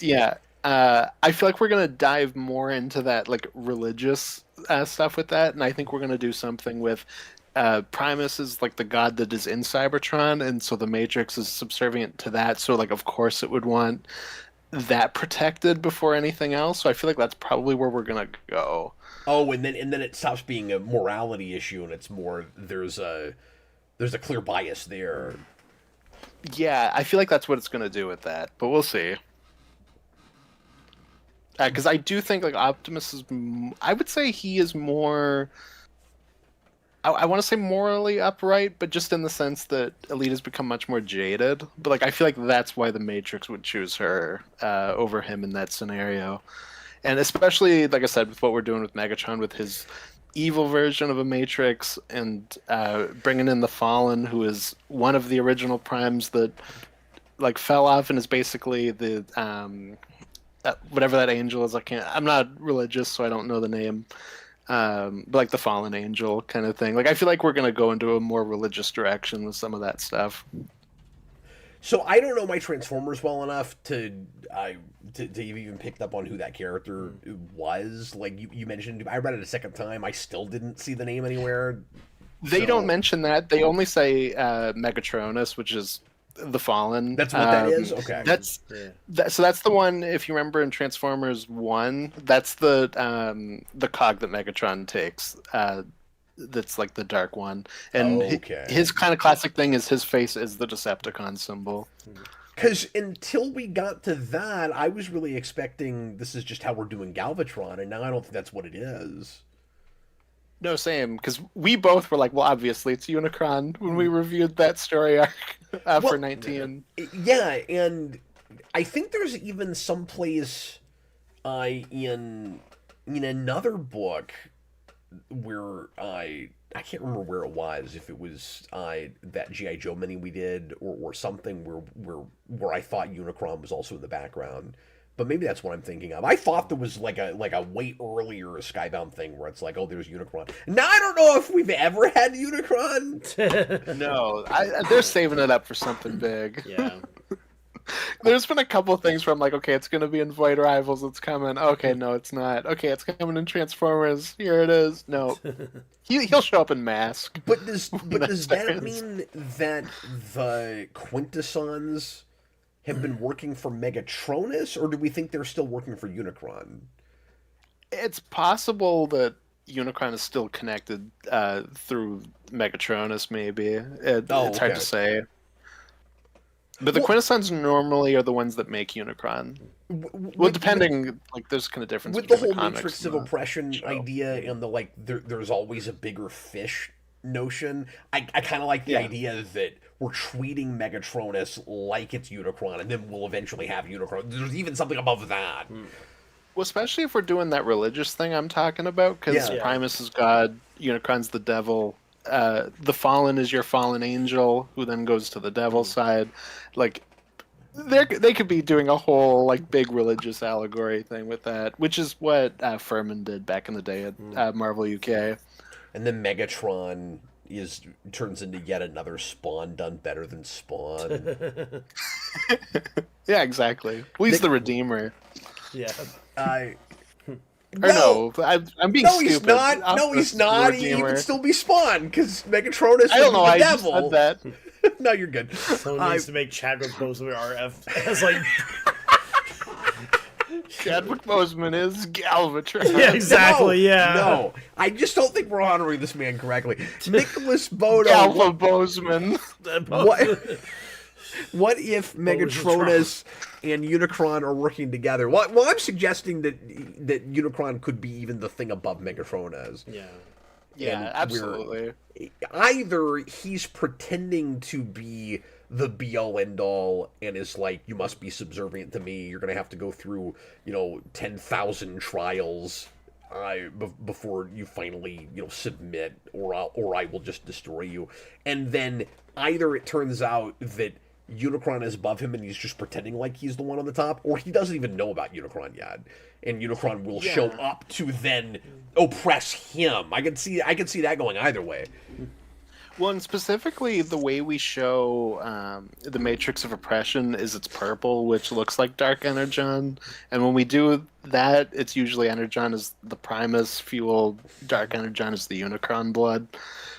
Yeah. I feel like we're gonna dive more into that like religious stuff with that, and I think we're gonna do something with Primus is like the god that is in Cybertron, and so the Matrix is subservient to that. So like, of course, it would want that protected before anything else. So I feel like that's probably where we're gonna go. Oh, and then it stops being a morality issue, and it's more there's a clear bias there. Yeah, I feel like that's what it's going to do with that, but we'll see. Because I do think like Optimus is, I would say he is more. I want to say morally upright, but just in the sense that Elite has become much more jaded. But like I feel like that's why the Matrix would choose her over him in that scenario. And especially, like I said, with what we're doing with Megatron, with his evil version of a Matrix, and bringing in the Fallen, who is one of the original Primes that like fell off and is basically the whatever that angel is. I'm not religious, so I don't know the name. But like the Fallen Angel kind of thing. Like I feel like we're gonna go into a more religious direction with some of that stuff. So I don't know my Transformers well enough to even picked up on who that character was. Like you mentioned, I read it a second time. I still didn't see the name anywhere. They don't mention that. They only say Megatronus, which is the Fallen. That's what that is? Okay. So that's the one, if you remember in Transformers 1, that's the cog that Megatron takes. That's like the dark one. And his kind of classic thing is his face is the Decepticon symbol. Because until we got to that, I was really expecting this is just how we're doing Galvatron, and now I don't think that's what it is. No, same. Because we both were like, well, obviously it's Unicron when we reviewed that story arc for 19. Yeah, and I think there's even some place in another book where I can't remember where it was, if it was that G.I. Joe mini we did or something where I thought Unicron was also in the background. But maybe that's what I'm thinking of. I thought there was like a way earlier Skybound thing where it's like, oh, there's Unicron. Now I don't know if we've ever had Unicron. No, they're saving it up for something big. Yeah. There's been a couple things where I'm like, okay, it's going to be in Void Rivals, it's coming. Okay, no, it's not. Okay, it's coming in Transformers. Here it is. No. He'll show up in Mask. But does that mean that the Quintessons have been working for Megatronus, or do we think they're still working for Unicron? It's possible that Unicron is still connected through Megatronus, maybe. It's hard to say. But the Quintessons normally are the ones that make Unicron. Well, depending, like, there's kind of difference with the whole Matrix of Oppression idea and the there's always a bigger fish notion. I kind of like the idea that we're treating Megatronus like it's Unicron, and then we'll eventually have Unicron. There's even something above that. Well, especially if we're doing that religious thing I'm talking about, because Primus is God, Unicron's the devil. The Fallen is your fallen angel, who then goes to the devil side. Like, they could be doing a whole like big religious allegory thing with that, which is what Furman did back in the day at Marvel UK. And then Megatron turns into yet another Spawn done better than Spawn. Yeah, exactly. Well, he's the Redeemer. Yeah. No, I'm being stupid. He's not. No, he's not. He would still be Spawn because Megatronus is the devil. Just said that. No, you're good. Someone needs to make Chadwick Boseman RF as like Chadwick Boseman is Galvatron. Yeah, exactly. No, I just don't think we're honoring this man correctly. Nicholas Bodo. Alpha Boseman. What if Megatronus and Unicron are working together? Well, I'm suggesting that Unicron could be even the thing above Megatronus. Yeah, absolutely. Either he's pretending to be the be-all end-all and is like, you must be subservient to me, you're going to have to go through, 10,000 trials before you finally, submit, or I will just destroy you. And then either it turns out that Unicron is above him and he's just pretending like he's the one on the top, or he doesn't even know about Unicron yet, and Unicron will show up to then oppress him. I can see that going either way. Well, and specifically, the way we show the Matrix of Oppression is it's purple, which looks like Dark Energon. And when we do that, it's usually Energon is the Primus fuel, Dark Energon is the Unicron blood.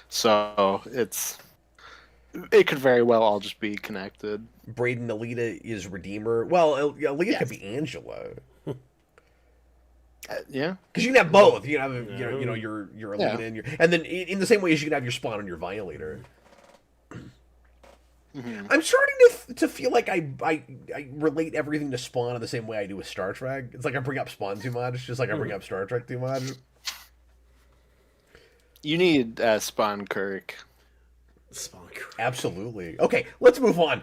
So it could very well all just be connected. Braden Alita is Redeemer. Well, Alita could be Angela. Yeah, because you can have both. You can have your Alita and then in the same way as you can have your Spawn and your Violator. Mm-hmm. I'm starting to feel like I relate everything to Spawn in the same way I do with Star Trek. It's like I bring up Spawn too much, just like I bring up Star Trek too much. You need Spawn Kirk. Absolutely. Okay, let's move on.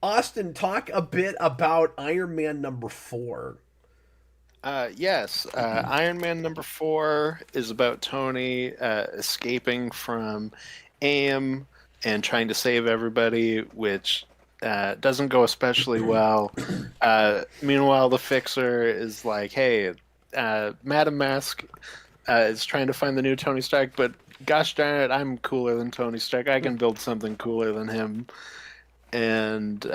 Austin, talk a bit about Iron Man number 4. Yes, Iron Man number 4 is about Tony escaping from AIM and trying to save everybody, which doesn't go especially well. Meanwhile, the Fixer is like, hey, Madam Mask is trying to find the new Tony Stark, but gosh darn it, I'm cooler than Tony Stark. I can build something cooler than him. And,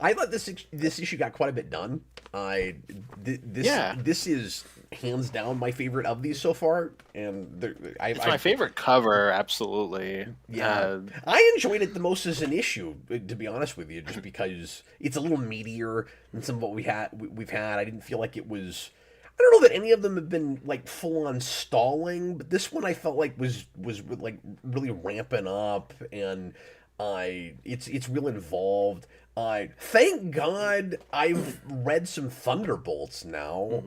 I thought this issue got quite a bit done. This is hands down my favorite of these so far, and it's my favorite cover. Absolutely, yeah. I enjoyed it the most as an issue, to be honest with you, just because it's a little meatier than some of what we've had. I didn't feel like it was. I don't know that any of them have been like full on stalling, but this one I felt like was like really ramping up, and it's real involved. Thank God I've read some Thunderbolts now.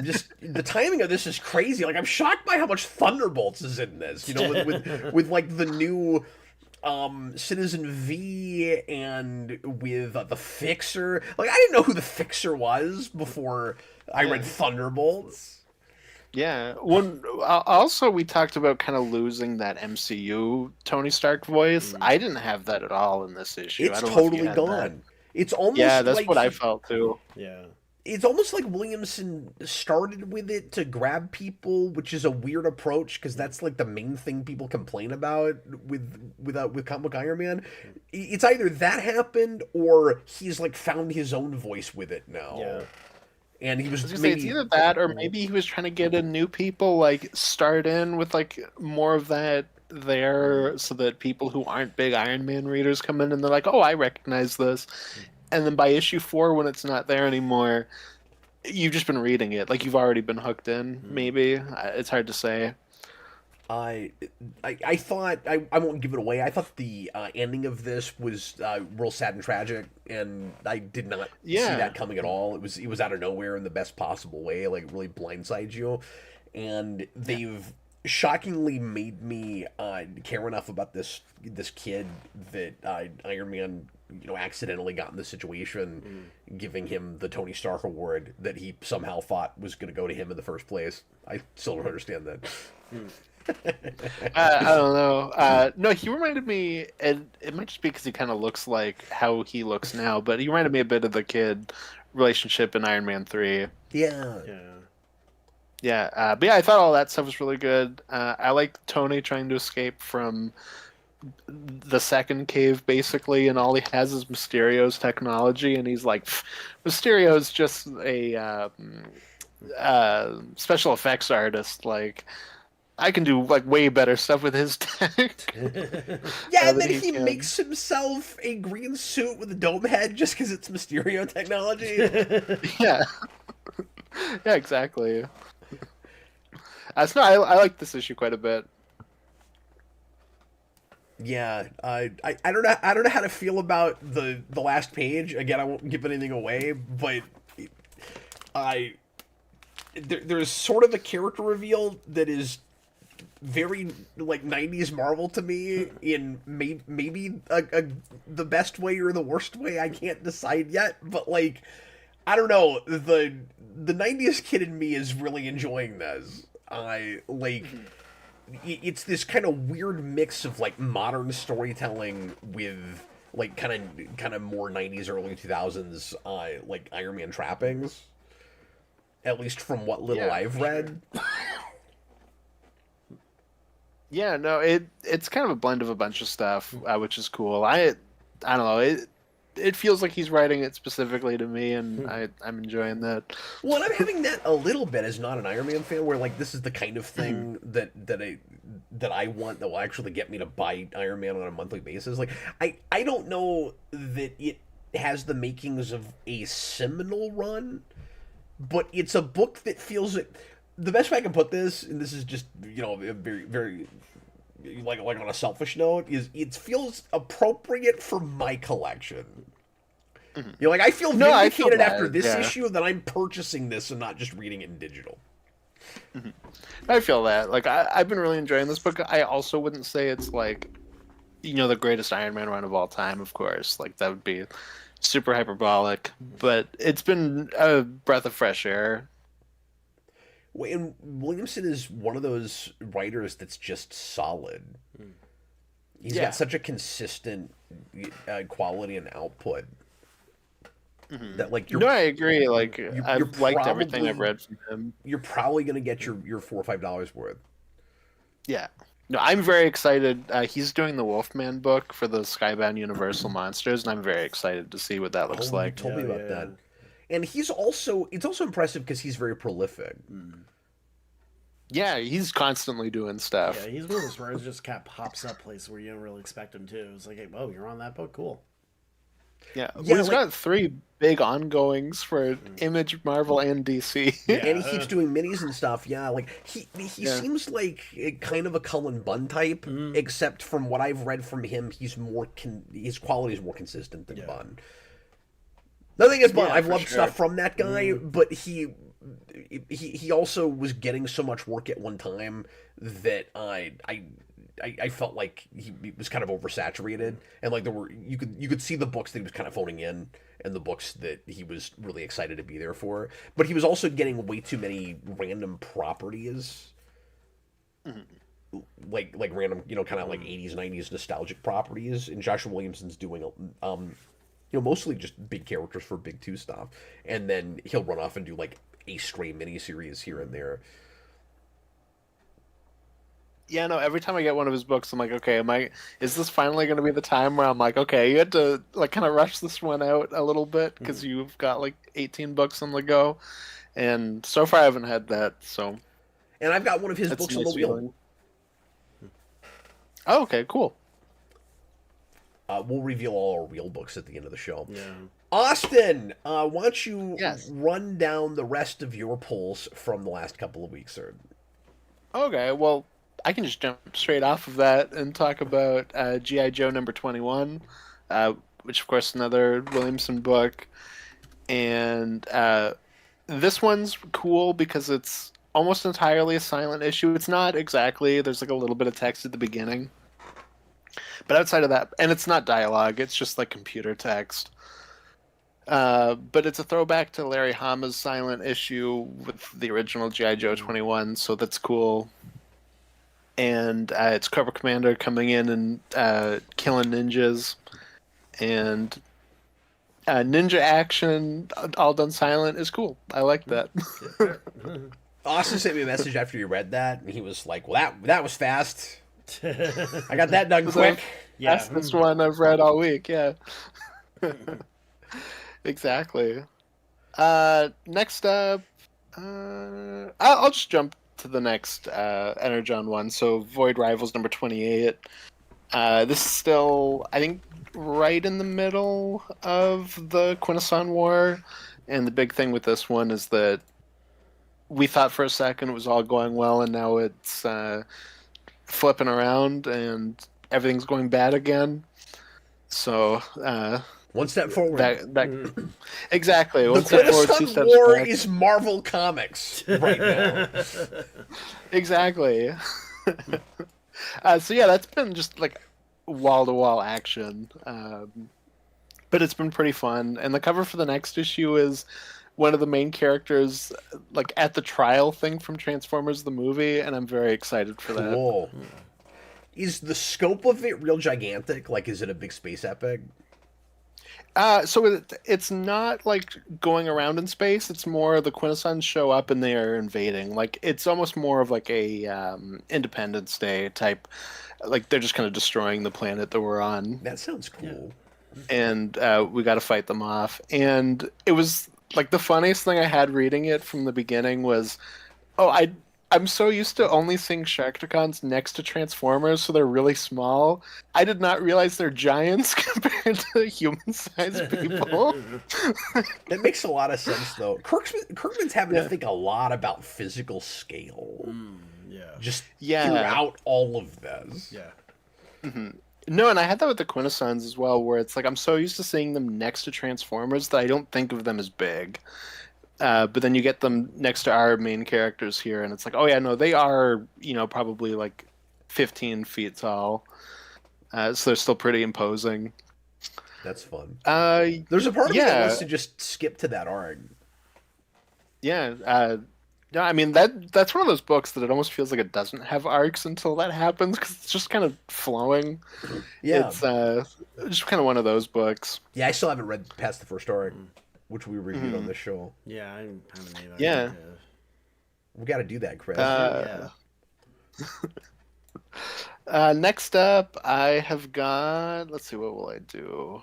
Just the timing of this is crazy. Like, I'm shocked by how much Thunderbolts is in this. With like the new Citizen V and with the Fixer. Like, I didn't know who the Fixer was before I read Thunderbolts. Yeah. Also, we talked about kind of losing that MCU Tony Stark voice. I didn't have that at all in this issue. It's totally gone. That. It's almost that's like what I felt too. Yeah. It's almost like Williamson started with it to grab people, which is a weird approach because that's like the main thing people complain about with Comic Book Iron Man. It's either that happened or he's like found his own voice with it now. Yeah. And he was maybe it's either that or maybe he was trying to get in new people, like start in with like more of that there so that people who aren't big Iron Man readers come in and they're like, oh, I recognize this. And then by issue 4, when it's not there anymore, you've just been reading it. Like you've already been hooked in, maybe. It's hard to say. I thought, I won't give it away, I thought the ending of this was real sad and tragic, and I did not see that coming at all. It was out of nowhere in the best possible way, like really blindsides you. And they've shockingly made me care enough about this kid that Iron Man accidentally got in this situation, giving him the Tony Stark award that he somehow thought was going to go to him in the first place. I still don't understand that. I don't know. No, he reminded me, and it might just be because he kind of looks like how he looks now, but he reminded me a bit of the kid relationship in Iron Man 3. Yeah. But yeah, I thought all that stuff was really good. I like Tony trying to escape from the second cave, basically, and all he has is Mysterio's technology, and he's like, Mysterio's just a special effects artist, like, I can do like way better stuff with his tech. Yeah, and than then he can. makes himself a green suit with a dome head just because it's Mysterio technology. Yeah. Yeah, exactly. So no, I like this issue quite a bit. Yeah, I don't know how to feel about the last page. Again, I won't give anything away, but there's sort of a character reveal that is very like 90s Marvel to me in maybe the best way or the worst way. I can't decide yet, but like I don't know, the 90s kid in me is really enjoying this. I like it's this kind of weird mix of like modern storytelling with like kind of more 90s early 2000s like Iron Man trappings, at least from what little I've read. Yeah, no, it's kind of a blend of a bunch of stuff, which is cool. I don't know, it feels like he's writing it specifically to me, and I'm enjoying that. Well, and I'm having that a little bit as not an Iron Man fan, where like this is the kind of thing that I want that will actually get me to buy Iron Man on a monthly basis. Like I don't know that it has the makings of a seminal run, but it's a book that feels like the best way I can put this, and this is just a very very like on a selfish note, is it feels appropriate for my collection. Like I feel vindicated after this issue that I'm purchasing this and not just reading it in digital. I feel that. Like I've been really enjoying this book. I also wouldn't say it's like the greatest Iron Man run of all time, of course. Like that would be super hyperbolic, but it's been a breath of fresh air. And Williamson is one of those writers that's just solid. He's got such a consistent quality and output that like you're. No, I agree. Like I've liked everything I've read from him. You're probably gonna get your $4 or $5 worth. Yeah. No, I'm very excited. He's doing the Wolfman book for the Skybound Universal Monsters, and I'm very excited to see what that looks like. You told me about that. And it's also impressive because he's very prolific. Yeah, he's constantly doing stuff. Yeah, he's one of those writers who just kind of pops up places where you don't really expect him to. It's like, hey, whoa, you're on that book, cool. Yeah, well, he's got 3 big ongoings for Image, Marvel, and DC. Yeah, and he keeps doing minis and stuff. Yeah, like he seems like kind of a Cullen Bunn type, except from what I've read from him, he's more his quality is more consistent than Bunn. Nothing against Bunn. I've loved stuff from that guy, but he also was getting so much work at one time that I felt like he was kind of oversaturated, and like you could see the books that he was kind of phoning in and the books that he was really excited to be there for, but he was also getting way too many random properties, like random kind of like 80s 90s nostalgic properties, and Joshua Williamson's doing mostly just big characters for Big 2 stuff, and then he'll run off and do like a stray miniseries here and there. Yeah, no, every time I get one of his books, I'm like, okay, is this finally going to be the time where I'm like, okay, you had to like kind of rush this one out a little bit because you've got like 18 books on the go, and so far I haven't had that. So, and I've got one of his books on the wheel. Oh, okay, cool. We'll reveal all our real books at the end of the show. Yeah. Austin, why don't you run down the rest of your pulls from the last couple of weeks, sir? Okay, well, I can just jump straight off of that and talk about G.I. Joe number 21, which, of course, is another Williamson book. And this one's cool because it's almost entirely a silent issue. It's not exactly. There's like a little bit of text at the beginning. But outside of that, and it's not dialogue, it's just like computer text. But it's a throwback to Larry Hama's silent issue with the original G.I. Joe 21, so that's cool. And it's Cobra Commander coming in and killing ninjas. And ninja action, all done silent, is cool. I like that. Austin sent me a message after you read that, and he was like, well, that was fast. I got that done quick. Yeah, that's this one I've read all week. Yeah, exactly. Next up, I'll just jump to the next Energon one. So Void Rivals number 28. This is still, I think, right in the middle of the Quintesson War. And the big thing with this one is that we thought for a second it was all going well, and now it's flipping around and everything's going bad again. So one step forward. that exactly. The One step forward, 2 Quintesson steps War back. is Marvel Comics right now. Exactly. So yeah, that's been just like wall-to-wall action, but it's been pretty fun. And the cover for the next issue is one of the main characters, like at the trial thing from Transformers the movie, and I'm very excited for that. Cool. Is the scope of it real gigantic? Like, is it a big space epic? So it's not like going around in space. It's more the Quintessons show up and they are invading. Like it's almost more of like a Independence Day type. Like they're just kind of destroying the planet that we're on, That sounds cool. and we got to fight them off. And it was like the funniest thing I had reading it from the beginning was, I'm so used to only seeing Sharkticons next to Transformers, so they're really small. I did not realize they're giants compared to human-sized people. That makes a lot of sense, though. Kirkman's having to think a lot about physical scale. Yeah. Just Yeah. throughout all of this. Yeah. No, and I had that with the Quintessons as well, where it's like I'm so used to seeing them next to Transformers that I don't think of them as big. But then you get them next to our main characters here, and it's like, oh yeah, no, they are, probably like 15 feet tall. So they're still pretty imposing. That's fun. There's There's a part of me that wants to just skip to that arc. Yeah. No, I mean that's one of those books that it almost feels like it doesn't have arcs until that happens because it's just kind of flowing. Yeah. It's just kind of one of those books. Yeah, I still haven't read past the first arc, which we reviewed on this show. Yeah, I haven't either. Yeah. We got to do that, Chris. Yeah. Next up, I have got. Let's see, what will I do?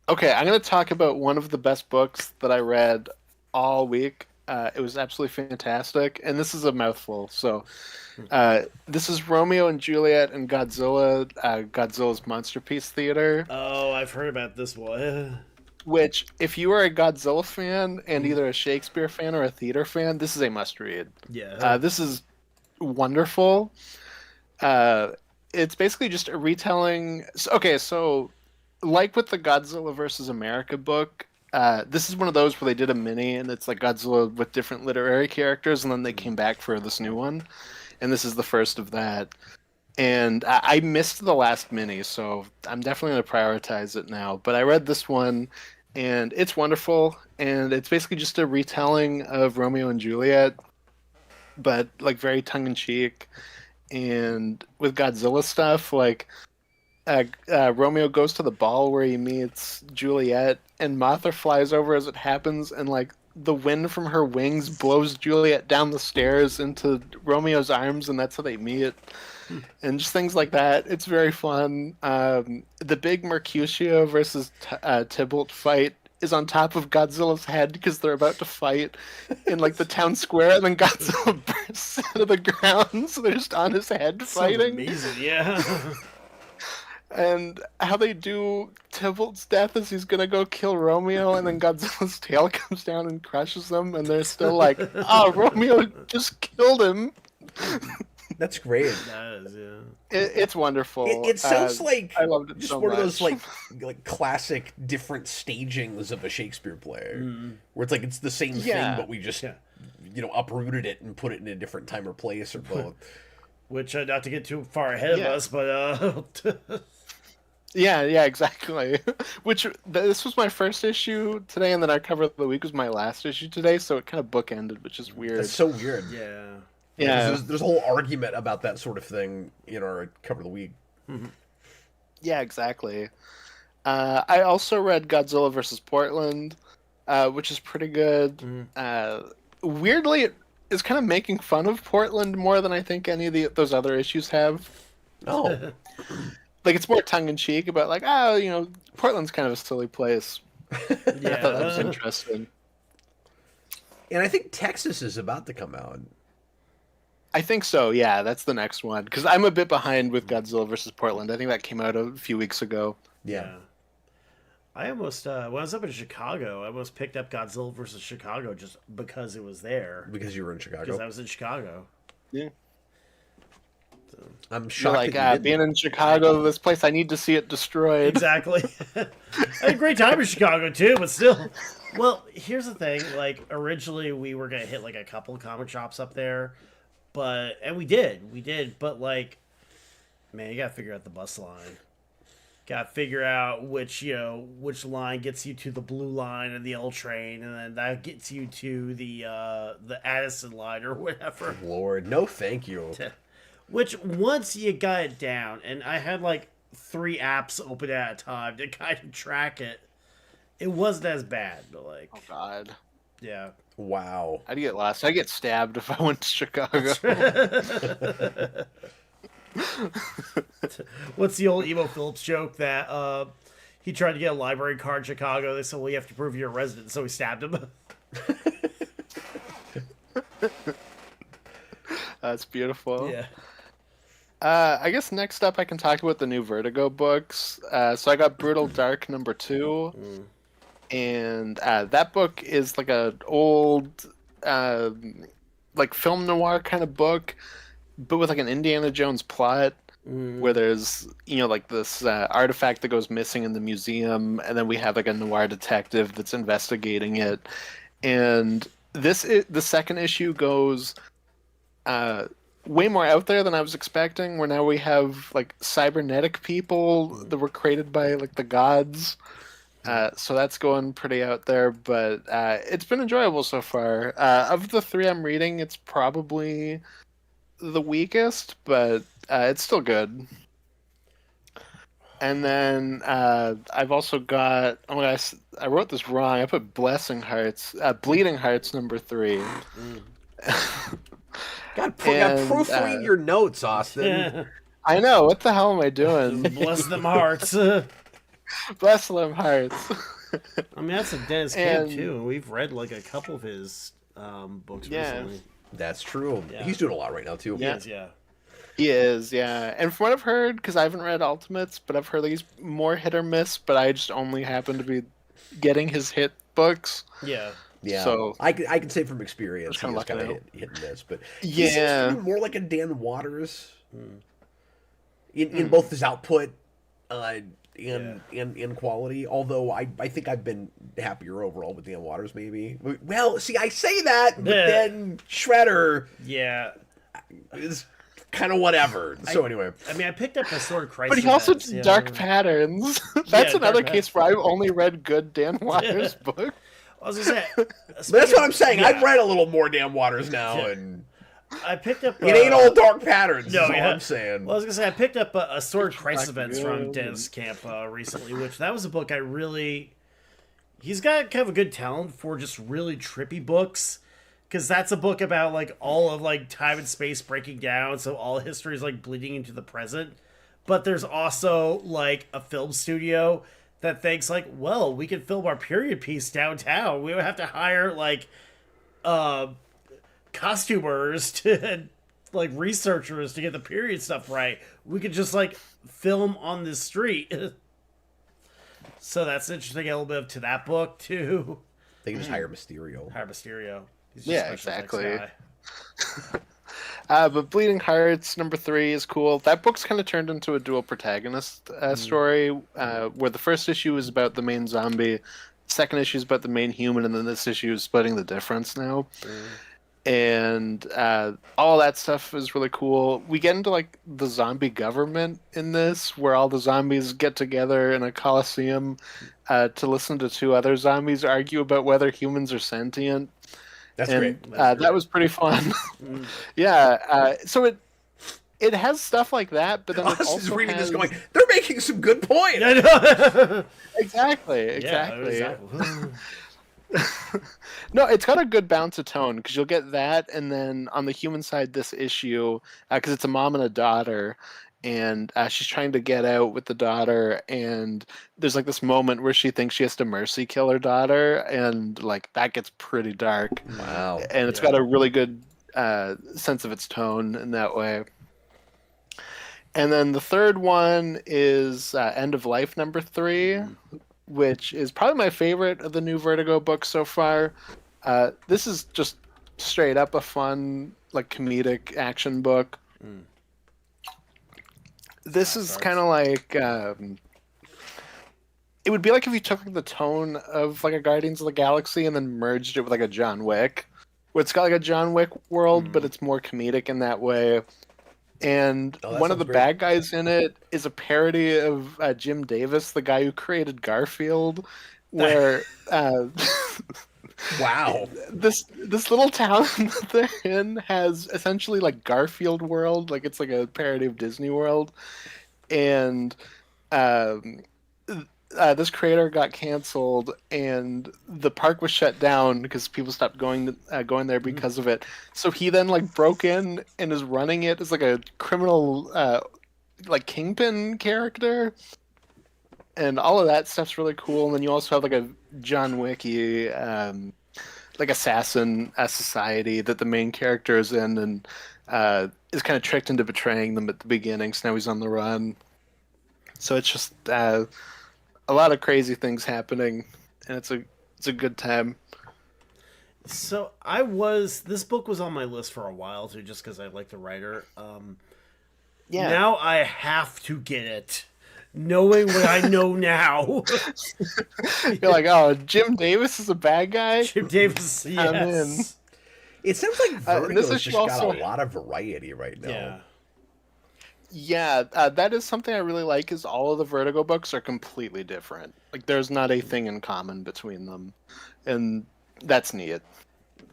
Okay, I'm going to talk about one of the best books that I read all week. It was absolutely fantastic, and this is a mouthful. So, this is Romeo and Juliet and Godzilla, Godzilla's Monsterpiece Theater. Oh, I've heard about this one. Which, if you are a Godzilla fan and either a Shakespeare fan or a theater fan, this is a must-read. Yeah. This is wonderful. It's basically just a retelling. Okay, so like with the Godzilla versus America book, this is one of those where they did a mini and it's like Godzilla with different literary characters, and then they came back for this new one, and this is the first of that. And I missed the last mini, so I'm definitely going to prioritize it now. But I read this one, and it's wonderful, and it's basically just a retelling of Romeo and Juliet, but like very tongue-in-cheek. And with Godzilla stuff, like Romeo goes to the ball where he meets Juliet, and Mothra flies over as it happens, and like the wind from her wings blows Juliet down the stairs into Romeo's arms, and that's how they meet. And just things like that. It's very fun. The big Mercutio versus Tybalt fight is on top of Godzilla's head because they're about to fight in like the town square, and then Godzilla bursts out of the ground, so they're just on his head fighting. Amazing, yeah. And how they do Tybalt's death is he's gonna go kill Romeo, and then Godzilla's tail comes down and crushes them, and they're still like, "Oh, Romeo just killed him." That's great. It does, yeah. It's wonderful. It sounds like I loved it just so one of much. those like classic different stagings of a Shakespeare play, where it's like it's the same Yeah. thing, but we just uprooted it and put it in a different time or place or both. Which, not to get too far ahead of us, but Yeah, exactly. This was my first issue today, and then our cover of the week was my last issue today, so it kind of bookended, which is weird. That's so weird. yeah. Yeah, There's a whole argument about that sort of thing in our cover of the week. yeah, exactly. I also read Godzilla versus Portland, which is pretty good. Weirdly, it is kind of making fun of Portland more than I think any of those other issues have. Oh, Like, it's more tongue-in-cheek about, like, Portland's kind of a silly place. I thought that was interesting. and I think Texas is about to come out. I think so. Yeah, that's the next one because I'm a bit behind with Godzilla versus Portland. I think that came out a few weeks ago. Yeah. I almost when I was up in Chicago, I almost picked up Godzilla versus Chicago just because it was there. Because you were in Chicago. Because I was in Chicago. Yeah. I'm You're shocked like, that you didn't. being in Chicago, this place, I need to see it destroyed. Exactly. I had a great time in Chicago too, but still. Well, here's the thing. Like, originally we were gonna hit like a couple of comic shops up there, and we did. But like, man, you gotta figure out the bus line. Gotta figure out which line gets you to the blue line and the L train, and then that gets you to the Addison line or whatever. Lord, no, thank you. Which once you got it down, and I had like 3 apps open at a time to kind of track it, it wasn't as bad. But like, Oh God, yeah. Wow. I'd get lost. I'd get stabbed if I went to Chicago. What's the old Emo Phillips joke that he tried to get a library card in Chicago? They said, "Well, you have to prove you're a resident," so he stabbed him. That's beautiful. Yeah. I guess next up I can talk about the new Vertigo books. So I got Brutal Dark #2, and that book is like an old, like film noir kind of book, but with like an Indiana Jones plot, where there's like this artifact that goes missing in the museum, and then we have like a noir detective that's investigating it, and the second issue goes way more out there than I was expecting, where now we have like cybernetic people that were created by like the gods. So that's going pretty out there, but it's been enjoyable so far. Of the 3 I'm reading, it's probably the weakest, but it's still good. And then I've also got, oh my gosh, I wrote this wrong. I put Bleeding Hearts #3. God, proofread your notes, Austin. Yeah. I know. What the hell am I doing? Bless them hearts. Bless them hearts. I mean, that's a Dennis Camp And- too. We've read like a couple of his books Yeah. recently. That's true. Yeah. He's doing a lot right now, too. Yes, yeah. He is, yeah. And from what I've heard, because I haven't read Ultimates, but I've heard that he's more hit or miss, but I just only happen to be getting his hit books. Yeah. Yeah, So- I can say from experience, Just kinda he's kind of lucky hit and miss, but he seems Yeah. to be more like a Dan Waters in both his output and quality. Although I think I've been happier overall with Dan Waters, maybe. Well, see, I say that, but Yeah. then Shredder Yeah. is kind of whatever. So anyway, I mean, I picked up a Sword Crisis. But he also events, did Dark Patterns. That's Yeah, another Dark case where I've only read good Dan Waters books. I was gonna say, but that's what I'm saying. Yeah. I've read a little more Dan Waters now, Yeah. and I picked up. it ain't all Dark Patterns. No, is all yeah. I'm saying. Well, I was gonna say I picked up a Sword Crisis Black events from Widow. Dennis Camp recently, which that was a book I really. He's got kind of a good talent for just really trippy books, because that's a book about like all of like time and space breaking down, so all history is like bleeding into the present. But there's also like a film studio that thinks like, well, we can film our period piece downtown. We don't have to hire like costumers to like researchers to get the period stuff right. We could just like film on the street. So that's interesting element to that book too. They can just hire Mysterio. Hire Mysterio. He's Yeah, a special effects exactly. guy. But Bleeding Hearts #3 is cool. That book's kind of turned into a dual protagonist story, where the first issue is about the main zombie, second issue is about the main human, and then this issue is splitting the difference now. And all that stuff is really cool. We get into like the zombie government in this, where all the zombies get together in a coliseum to listen to 2 other zombies argue about whether humans are sentient. That's And great. that was pretty fun. Yeah. So it has stuff like that, but then it Austin's also reading has... this going, they're making some good points. I know. Exactly. Yeah, exactly. No, it's got a good bounce of tone, because you'll get that, and then on the human side, this issue, because it's a mom and a daughter, and she's trying to get out with the daughter, and there's like this moment where she thinks she has to mercy kill her daughter, and like that gets pretty dark. Wow. And it's got a really good sense of its tone in that way. And then the third one is End of Life number 3, which is probably my favorite of the new Vertigo books so far. This is just straight up a fun, like, comedic action book. This is kind of like it would be like if you took the tone of like a Guardians of the Galaxy and then merged it with like a John Wick, where it's got like a John Wick world, but it's more comedic in that way. And one of the bad guys in it is a parody of Jim Davis, the guy who created Garfield, where wow, this little town that they're in has essentially like Garfield World, like it's like a parody of Disney World, and this creator got canceled, and the park was shut down because people stopped going there because of it. So he then like broke in and is running it as like a criminal, like kingpin character, and all of that stuff's really cool. And then you also have like a John Wicky, like assassin society that the main character is in, and is kind of tricked into betraying them at the beginning. So now he's on the run. So it's just a lot of crazy things happening, and it's a good time. So this book was on my list for a while too, just because I like the writer. Yeah. Now I have to get it, knowing what I know now. You're like, oh, Jim Davis is a bad guy. Jim Davis, yes. It sounds like Vertigo's just got also a lot of variety right now. Yeah. Yeah, that is something I really like, is all of the Vertigo books are completely different. Like, there's not a thing in common between them, and that's neat.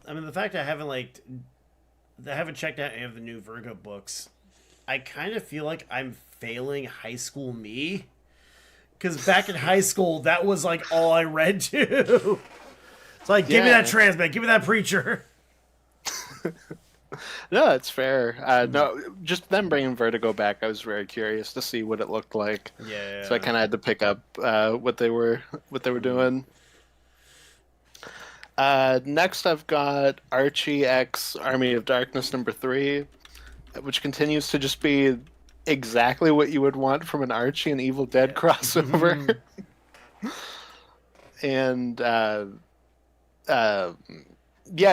I mean, the fact I haven't checked out any of the new Vertigo books, I kind of feel like I'm failing high school me. Because back in high school, that was like all I read too. It's like, give me that Transmet, give me that Preacher. No, it's fair. No, just them bringing Vertigo back, I was very curious to see what it looked like. Yeah. So I kind of had to pick up what they were doing. Next, I've got Archie X Army of Darkness number 3, which continues to just be exactly what you would want from an Archie and Evil Dead crossover. And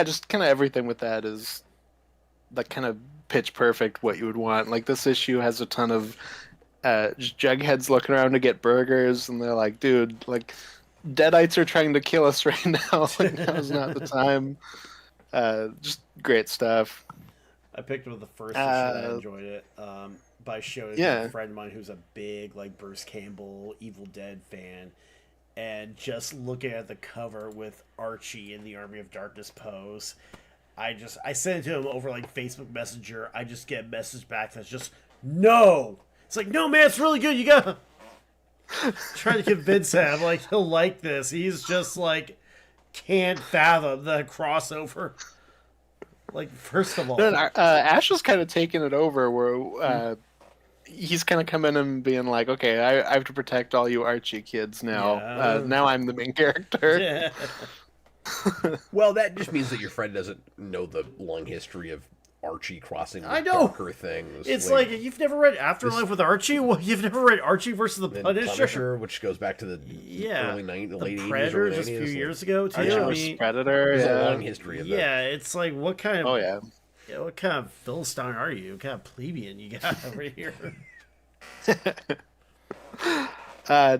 just kind of everything with that is like kind of pitch perfect what you would want. Like, this issue has a ton of just jugheads looking around to get burgers, and they're like, dude, like, Deadites are trying to kill us right now. Like, now's not the time. Just great stuff. I picked up the first issue and I enjoyed it by showing it to a friend of mine who's a big like Bruce Campbell Evil Dead fan, and just looking at the cover with Archie in the Army of Darkness pose, I sent it to him over like Facebook Messenger. I just get a message back that's just no. It's like, no man, it's really good. You gotta trying to convince him like he'll like this. He's just like can't fathom the crossover. Like, first of all, then Ash is kind of taking it over, where he's kind of coming in and being like, okay, I have to protect all you Archie kids now. Yeah. Now I'm the main character. Yeah. Well, that just means that your friend doesn't know the long history of Archie crossing with I know. darker things. It's like you've never read Afterlife with Archie? Well, you've never read Archie versus the Punisher, which goes back to the early late 80s. Predator just a few years ago, too. Archie versus Predator. There's a long history of that. Yeah, it's like, what kind of... Oh, yeah. What kind of Philistine are you? What kind of plebeian you got over here?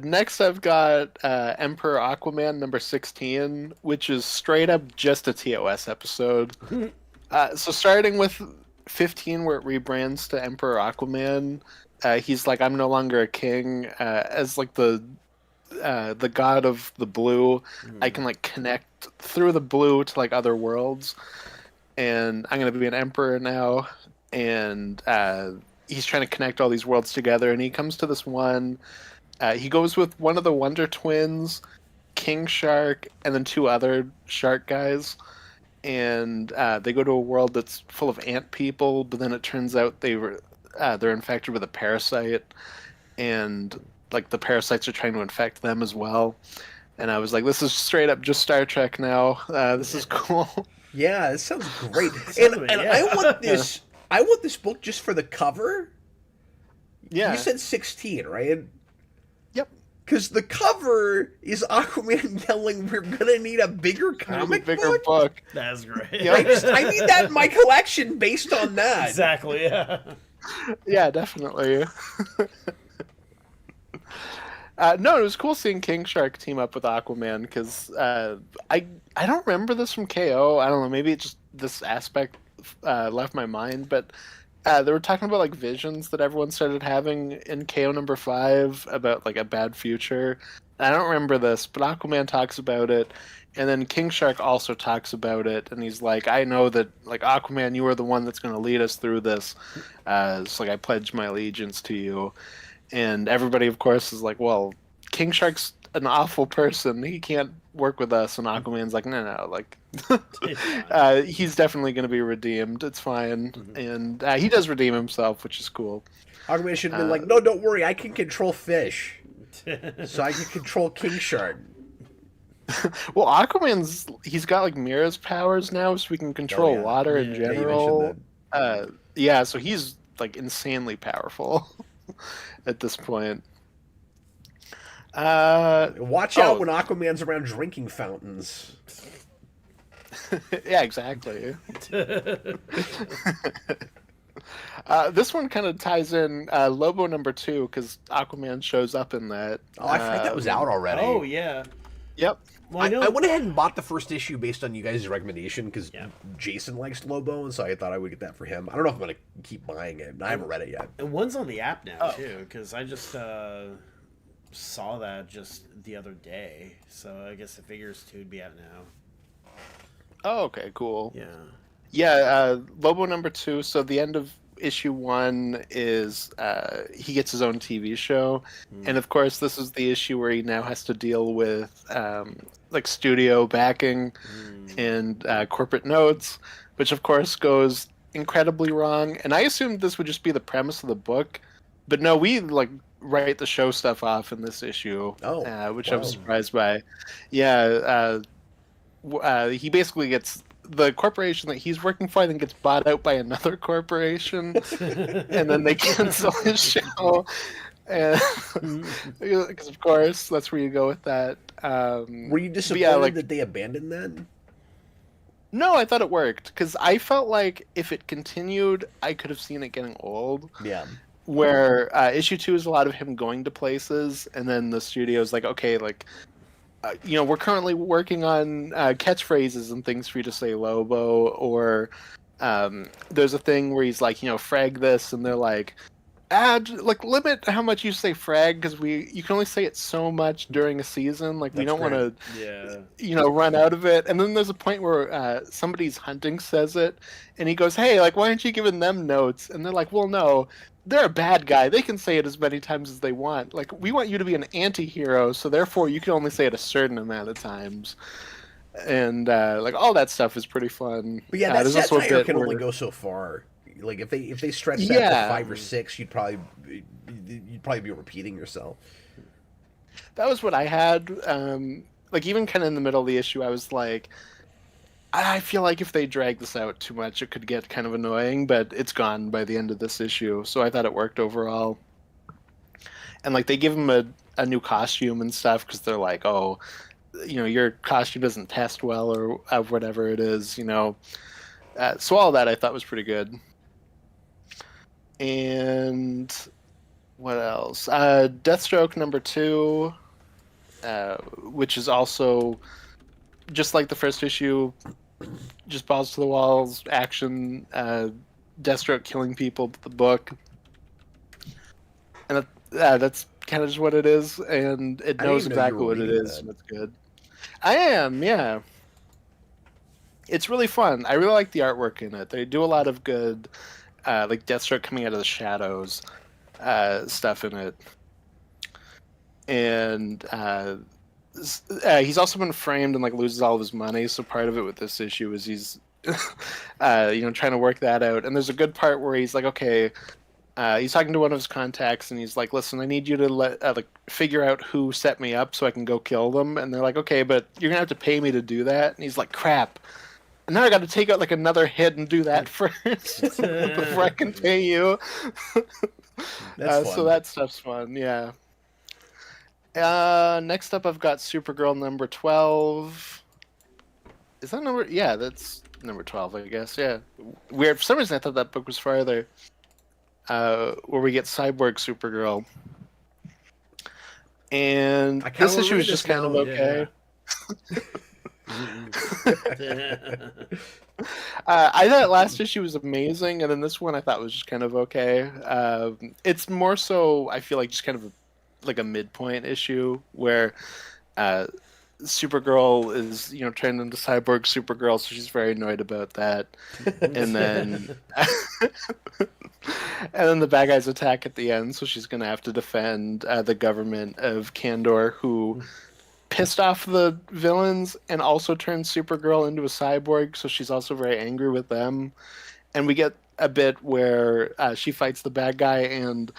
Next, I've got Emperor Aquaman number 16, which is straight up just a TOS episode. So starting with 15, where it rebrands to Emperor Aquaman, he's like, I'm no longer a king. As like the god of the blue, I can like connect through the blue to like other worlds, and I'm gonna be an emperor now. And he's trying to connect all these worlds together, and he comes to this one. He goes with one of the Wonder Twins, King Shark, and then 2 other shark guys. And they go to a world that's full of ant people, but then it turns out they're infected with a parasite, and like the parasites are trying to infect them as well. and I was like, this is straight up just Star Trek now. This is cool. Yeah, it sounds great. Sounds and yeah. I want this. I want this book just for the cover. Yeah. You said 16, right? Yep. Because the cover is Aquaman yelling, "We're gonna need a bigger comic bigger book." That's great. Yeah. I need that in my collection based on that. Exactly. Yeah. Yeah, definitely. No, it was cool seeing King Shark team up with Aquaman because I don't remember this from KO. I don't know, maybe it just this aspect left my mind, but they were talking about like visions that everyone started having in KO number 5 about like a bad future. I don't remember this, but Aquaman talks about it, and then King Shark also talks about it, and he's like, "I know that like Aquaman, you are the one that's going to lead us through this. It's like I pledge my allegiance to you." And everybody, of course, is like, well, King Shark's an awful person. He can't work with us. And Aquaman's like, no, like, he's definitely going to be redeemed. It's fine. And he does redeem himself, which is cool. Aquaman should have been like, "No, don't worry. I can control fish, so I can control King Shark." Well, he's got like Mira's powers now, so we can control yeah. water in Yeah, you general. mentioned Yeah, so he's like insanely powerful at this point. Watch out when Aquaman's around drinking fountains. Yeah, exactly. This one kind of ties in Lobo number 2 because Aquaman shows up in that. Oh, I forgot that was out already. Oh yeah. Yep. Well, I know. I went ahead and bought the first issue based on you guys' recommendation because Yeah. Jason likes Lobo, and so I thought I would get that for him. I don't know if I'm going to keep buying it. I haven't read it yet. And one's on the app now too, because I just saw that just the other day. So I guess the figures 2 would be out now. Oh, okay, cool. Yeah. Yeah, Lobo number 2. So the end of issue 1 is he gets his own TV show, and of course this is the issue where he now has to deal with like studio backing and corporate notes, which of course goes incredibly wrong. And I assumed this would just be the premise of the book, but no, we like write the show stuff off in this issue, which I was surprised by. Yeah, he basically gets the corporation that he's working for, I think, gets bought out by another corporation, and then they cancel his show. And because of course that's where you go with that. Were you disappointed that they abandoned that? No, I thought it worked because I felt like if it continued, I could have seen it getting old. Yeah. Where issue 2 is a lot of him going to places, and then the studio's like, okay, like. We're currently working on catchphrases and things for you to say Lobo, or there's a thing where he's like, frag this, and they're like, like limit how much you say frag because you can only say it so much during a season. Like we don't want to, run out of it. And then there's a point where somebody's hunting says it, and he goes, hey, like why aren't you giving them notes? And they're like, well, no. They're a bad guy. They can say it as many times as they want. Like, we want you to be an anti-hero, so therefore you can only say it a certain amount of times. And, like, all that stuff is pretty fun. But yeah, that satire can only go so far. Like, if they stretch that to 5 or 6, you'd probably be repeating yourself. That was what I had. Like, even kind of in the middle of the issue, I was like, I feel like if they drag this out too much, it could get kind of annoying, but it's gone by the end of this issue, so I thought it worked overall. And, like, they give him a new costume and stuff, because they're like, oh, your costume doesn't test well, or whatever it is, So all that I thought was pretty good. And what else? Deathstroke number 2, which is also... just like the first issue, just balls to the walls, action, Deathstroke killing people with the book. And that's kind of just what it is, and it knows exactly what it is, and it's good. I am, yeah. It's really fun. I really like the artwork in it. They do a lot of good, like Deathstroke coming out of the shadows stuff in it. And... he's also been framed and like loses all of his money, so part of it with this issue is he's trying to work that out. And there's a good part where he's like, okay, he's talking to one of his contacts, and he's like, "Listen, I need you to figure out who set me up so I can go kill them." And they're like, "Okay, but you're gonna have to pay me to do that." And he's like, "Crap! And now I got to take out like another hit and do that first before I can pay you." That's fun. So that stuff's fun. Yeah. Next up, I've got Supergirl number 12. Is that number? Yeah, that's number 12, I guess. Yeah. Weird. For some reason, I thought that book was farther. Where we get Cyborg Supergirl. And this issue is just kind of okay. I thought last issue was amazing, and then this one I thought was just kind of okay. It's more so, I feel like, just kind of like a midpoint issue where Supergirl is, turned into Cyborg Supergirl, so she's very annoyed about that. And then and then the bad guys attack at the end, so she's going to have to defend the government of Kandor, who pissed off the villains and also turned Supergirl into a cyborg, so she's also very angry with them. And we get a bit where she fights the bad guy, and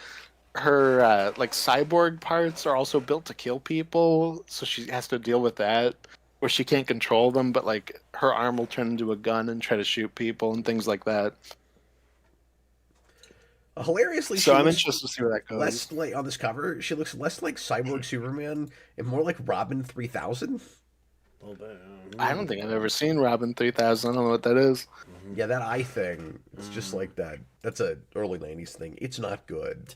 her cyborg parts are also built to kill people, so she has to deal with that, where she can't control them, but like her arm will turn into a gun and try to shoot people and things like that. Hilariously, so I'm interested to see where that goes. Less like on this cover, she looks less like Cyborg Superman and more like Robin 3000. I don't think I've ever seen Robin 3000. I don't know what that is. Yeah, that eye thing. It's just like that. That's a early 90s thing. It's not good.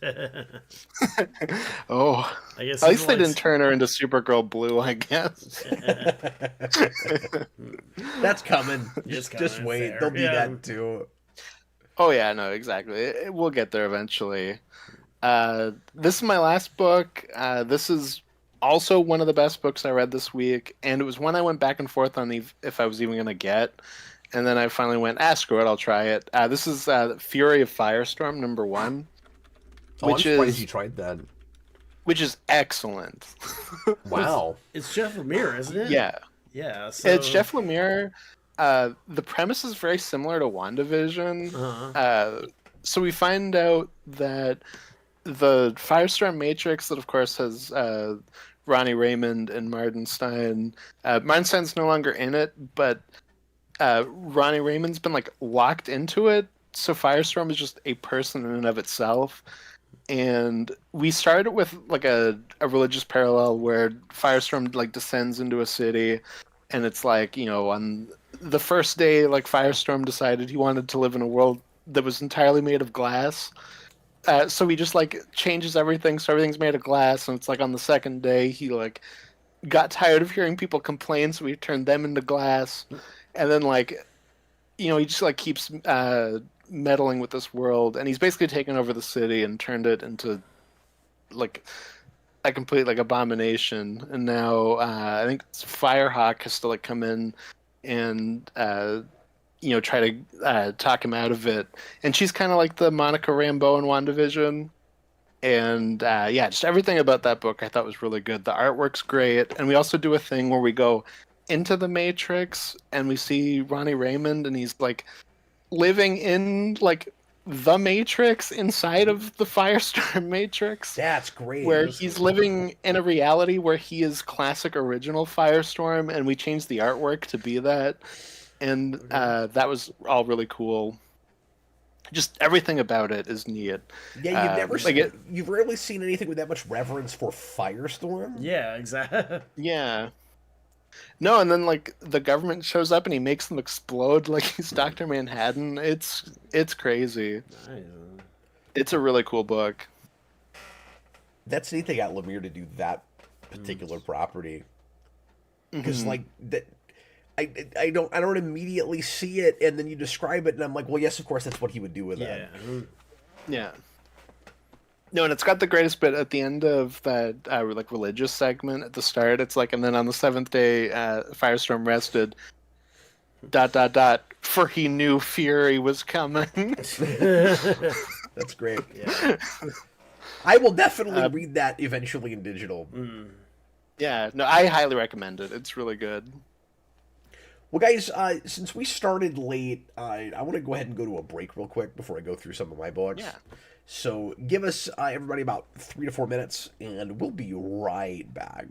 Oh. I guess at least they didn't turn her into Supergirl Blue, I guess. That's coming. Just wait. Fair. They'll do that too. Oh, yeah, no, exactly. We'll get there eventually. This is my last book. This is also one of the best books I read this week, and it was one I went back and forth on if I was even going to get. And then I finally went, screw it, I'll try it. This is Fury of Firestorm, number 1. I'm surprised you tried that. Which is excellent. Wow. It's Jeff Lemire, isn't it? Yeah. Yeah. So... It's Jeff Lemire. The premise is very similar to WandaVision. Uh-huh. So we find out that the Firestorm Matrix, that of course has Ronnie Raymond and Martin Stein. Martin Stein's no longer in it, but Ronnie Raymond's been like locked into it. So Firestorm is just a person in and of itself. And we started with like a religious parallel where Firestorm like descends into a city, and it's like, on the first day, like Firestorm decided he wanted to live in a world that was entirely made of glass. So he just like changes everything, so everything's made of glass. And it's like on the second day, he like got tired of hearing people complain, so he turned them into glass. And then like, he just like keeps meddling with this world, and he's basically taken over the city and turned it into like a complete like abomination. And now I think Firehawk has to like come in and try to talk him out of it. And she's kind of like the Monica Rambeau in WandaVision. And just everything about that book I thought was really good. The artwork's great, and we also do a thing where we go into the Matrix and we see Ronnie Raymond, and he's like living in like the Matrix inside of the Firestorm Matrix. That's great. Where he's living in a reality where he is classic original Firestorm, and we changed the artwork to be that. And that was all really cool. Just everything about it is neat. Yeah, you've rarely seen anything with that much reverence for Firestorm. Yeah, exactly. Yeah. No, and then like the government shows up and he makes them explode like he's Dr. Manhattan. It's crazy. Nice. It's a really cool book. That's neat they got Lemire to do that particular property. Because like that, I don't immediately see it, and then you describe it, and I'm like, well, yes, of course, that's what he would do with that. Yeah. No, and it's got the greatest bit at the end of that like religious segment at the start. It's like, and then on the 7th day, Firestorm rested. ... For he knew Fury was coming. That's great. Yeah. I will definitely read that eventually in digital. Yeah, no, I highly recommend it. It's really good. Well, guys, since we started late, I want to go ahead and go to a break real quick before I go through some of my books. Yeah. So give us, everybody, about 3 to 4 minutes, and we'll be right back.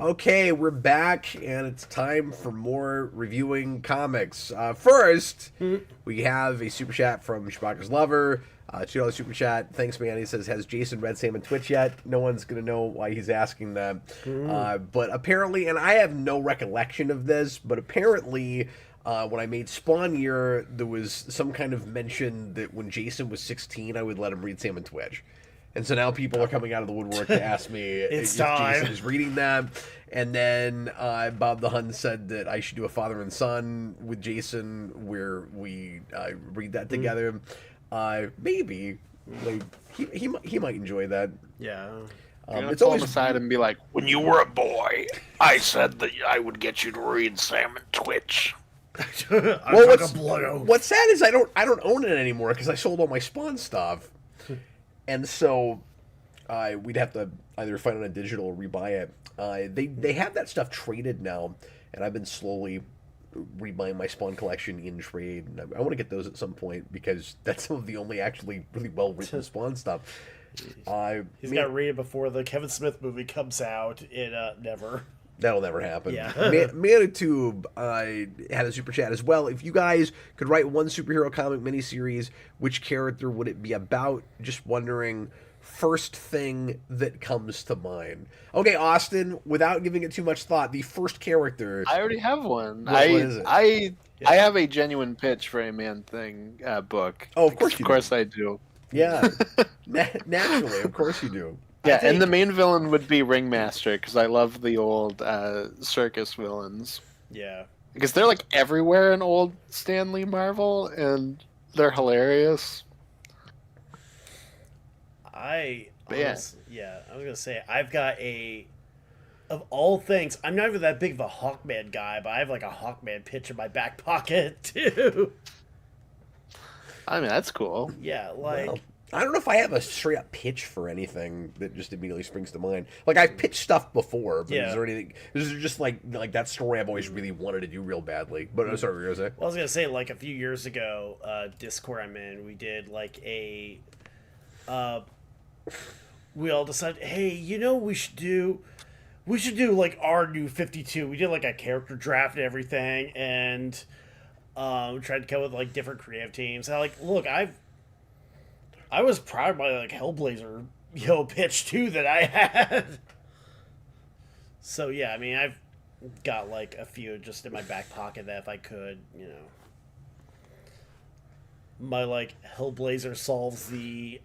Okay, we're back, and it's time for more reviewing comics. First, we have a super chat from Shabaka's Lover. $2 super chat. Thanks, man. He says, has Jason read Sam and Twitch yet? No one's going to know why he's asking that. But apparently, and I have no recollection of this, but apparently, when I made Spawn Year, there was some kind of mention that when Jason was 16, I would let him read Sam and Twitch. And so now people are coming out of the woodwork to ask me if Jason is reading that. And then Bob the Hun said that I should do a father and son with Jason where we read that together. Maybe. Like, he might enjoy that. Yeah. It's always aside and be like, when you were a boy, I said that I would get you to read Sam and Twitch. Well, what's sad is I don't own it anymore because I sold all my Spawn stuff. And so we'd have to either find it on a digital or rebuy it. They have that stuff traded now, and I've been slowly rebuying my Spawn collection in trade. And I want to get those at some point because that's some of the only actually really well-written Spawn stuff. He's got to read it before the Kevin Smith movie comes out. Never. That'll never happen. Yeah. Manitube had a super chat as well. If you guys could write one superhero comic miniseries, which character would it be about? Just wondering. First thing that comes to mind. Okay, Austin, without giving it too much thought, the first character. I already have one. What is it? I have a genuine pitch for a Man-Thing book. Oh, of course you do. Of course I do. Yeah. Naturally, of course you do. Yeah, and the main villain would be Ringmaster, because I love the old circus villains. Yeah. Because they're, like, everywhere in old Stan Lee Marvel, and they're hilarious. I was gonna say I've got of all things, I'm not even that big of a Hawkman guy, but I have like a Hawkman pitch in my back pocket too. I mean, that's cool. Yeah, like well, I don't know if I have a straight up pitch for anything that just immediately springs to mind. Like I've pitched stuff before, but is there anything? Is there just like that story I've always really wanted to do real badly? But sorry, what were you gonna say? Well, I was gonna say like a few years ago, Discord I'm in, we did like we all decided, hey, we should do like our new 52. We did like a character draft and everything, and we tried to come up with like different creative teams. And look, I was proud of my like Hellblazer pitch too that I had. So yeah, I mean I've got like a few just in my back pocket that if I could, my like Hellblazer solves the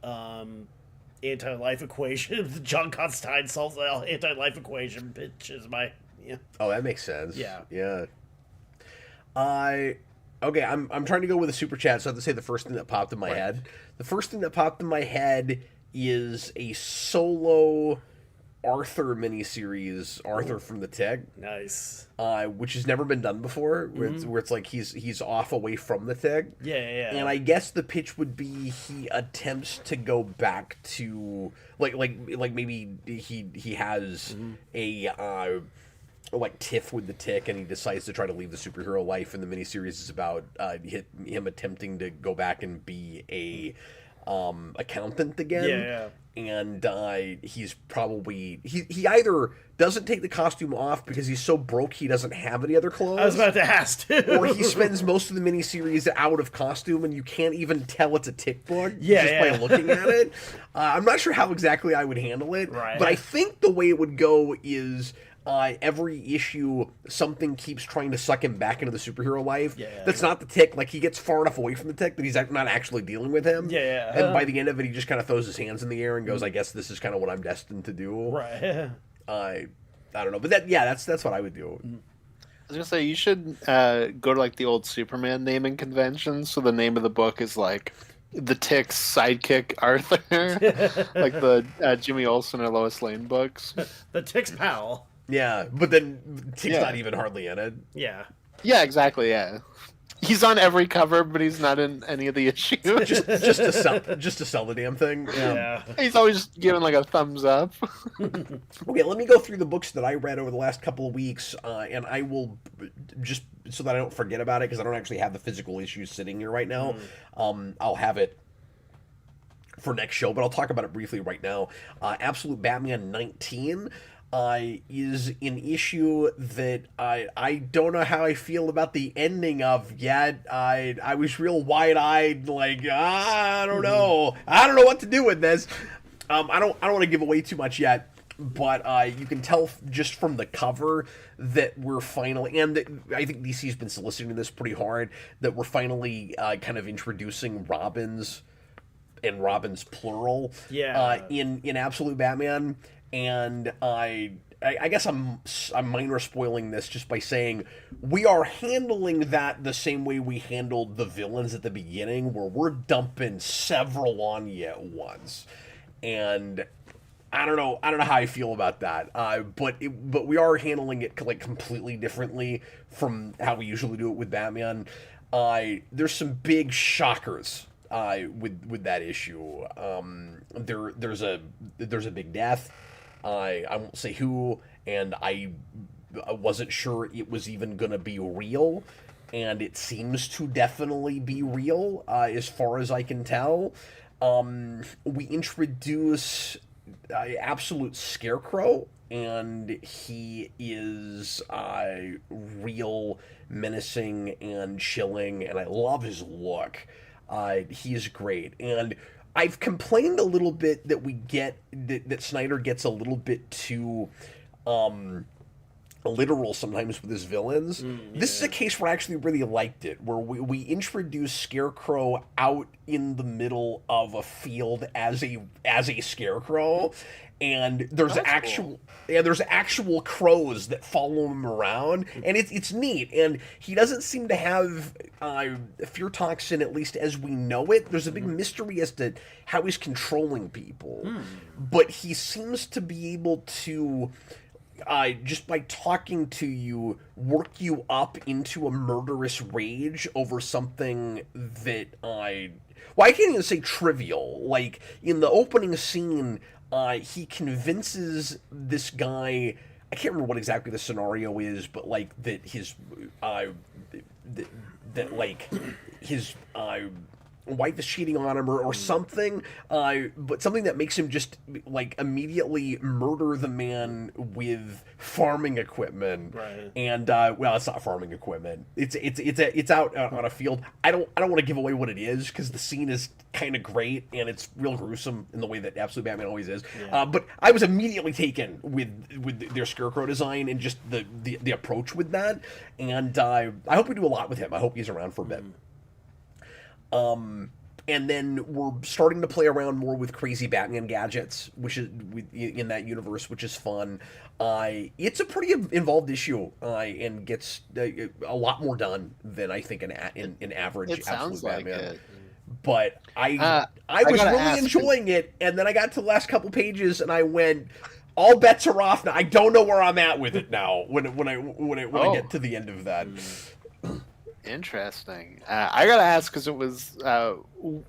anti-life equation. John Constantine solves the anti-life equation. Bitch is my Oh, that makes sense. Yeah. Okay, I'm trying to go with a super chat, so I have to say the first thing that popped in my head. The first thing that popped in my head is a solo Arthur miniseries, Arthur from the Tick. Nice. Which has never been done before, where it's like he's off away from the Tick. Yeah. And I guess the pitch would be he attempts to go back to like maybe he has a like tiff with the Tick, and he decides to try to leave the superhero life, and the miniseries is about him attempting to go back and be a accountant again. Yeah. And he's probably he either doesn't take the costume off because he's so broke he doesn't have any other clothes. I was about to ask too. Or he spends most of the miniseries out of costume and you can't even tell it's a Tick book by looking at it. I'm not sure how exactly I would handle it, but I think the way it would go is every issue something keeps trying to suck him back into the superhero life. That's not the Tick. Like he gets far enough away from the Tick that he's not actually dealing with him. And by the end of it, he just kind of throws his hands in the air and goes, "I guess this is kind of what I'm destined to do." Right. I don't know, but that's what I would do. I was gonna say you should go to like the old Superman naming conventions. So the name of the book is like the Tick's sidekick Arthur, like the Jimmy Olsen or Lois Lane books. The Tick's pal. Yeah, but then Tick's not even hardly in it. Yeah. Yeah, exactly. Yeah, he's on every cover, but he's not in any of the issues. just to sell the damn thing. Yeah. He's always giving like a thumbs up. Okay, let me go through the books that I read over the last couple of weeks, and I will just so that I don't forget about it because I don't actually have the physical issues sitting here right now. I'll have it for next show, but I'll talk about it briefly right now. Absolute Batman 19. is an issue that I don't know how I feel about the ending of yet. I was real wide-eyed, like, I don't know. I don't know what to do with this. I don't want to give away too much yet, but you can tell just from the cover that we're finally, and I think DC's been soliciting this pretty hard, that we're finally kind of introducing Robins, and Robins plural, in Absolute Batman. And I guess I'm minor spoiling this just by saying we are handling that the same way we handled the villains at the beginning, where we're dumping several on you at once. And I don't know how I feel about that. But we are handling it like completely differently from how we usually do it with Batman. There's some big shockers with that issue. There's a big death. I won't say who, and I wasn't sure it was even going to be real, and it seems to definitely be real, as far as I can tell. We introduce Absolute Scarecrow, and he is real menacing and chilling, and I love his look. He is great, and I've complained a little bit that we get that Snyder gets a little bit too literal sometimes with his villains. This is a case where I actually really liked it, where we introduce Scarecrow out in the middle of a field as a scarecrow, and there's actual crows that follow him around, and it's neat. And he doesn't seem to have fear toxin, at least as we know it. There's a big mystery as to how he's controlling people, but he seems to be able to, just by talking to you, work you up into a murderous rage over something that I can't even say trivial. Like, in the opening scene, he convinces this guy, I can't remember what exactly the scenario is, but like that his wife is cheating on him or something, but something that makes him just like immediately murder the man with farming equipment. Right. And well, it's not farming equipment. It's out on a field. I don't want to give away what it is because the scene is kind of great and it's real gruesome in the way that Absolute Batman always is. Yeah. But I was immediately taken with their Scarecrow design and just the approach with that. And I hope we do a lot with him. I hope he's around for a bit. And then we're starting to play around more with crazy Batman gadgets, which is in that universe, which is fun. It's a pretty involved issue, and gets a lot more done than I think an average It sounds Absolute like Batman. it. But I was gotta really ask, enjoying it, and then I got to the last couple pages, and I went, all bets are off now. I don't know where I'm at with it now. When I get to the end of that. Interesting. I gotta ask because it was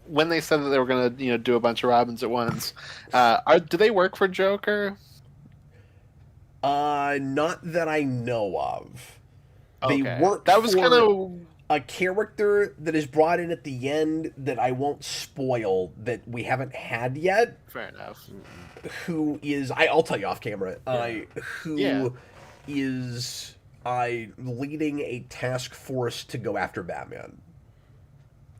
when they said that they were gonna do a bunch of Robins at once. Do they work for Joker? Not that I know of. They Okay. work That was for kind of a character that is brought in at the end that I won't spoil, that we haven't had yet. fair enough. Who is I'll tell you off camera. Yeah. Is leading a task force to go after Batman.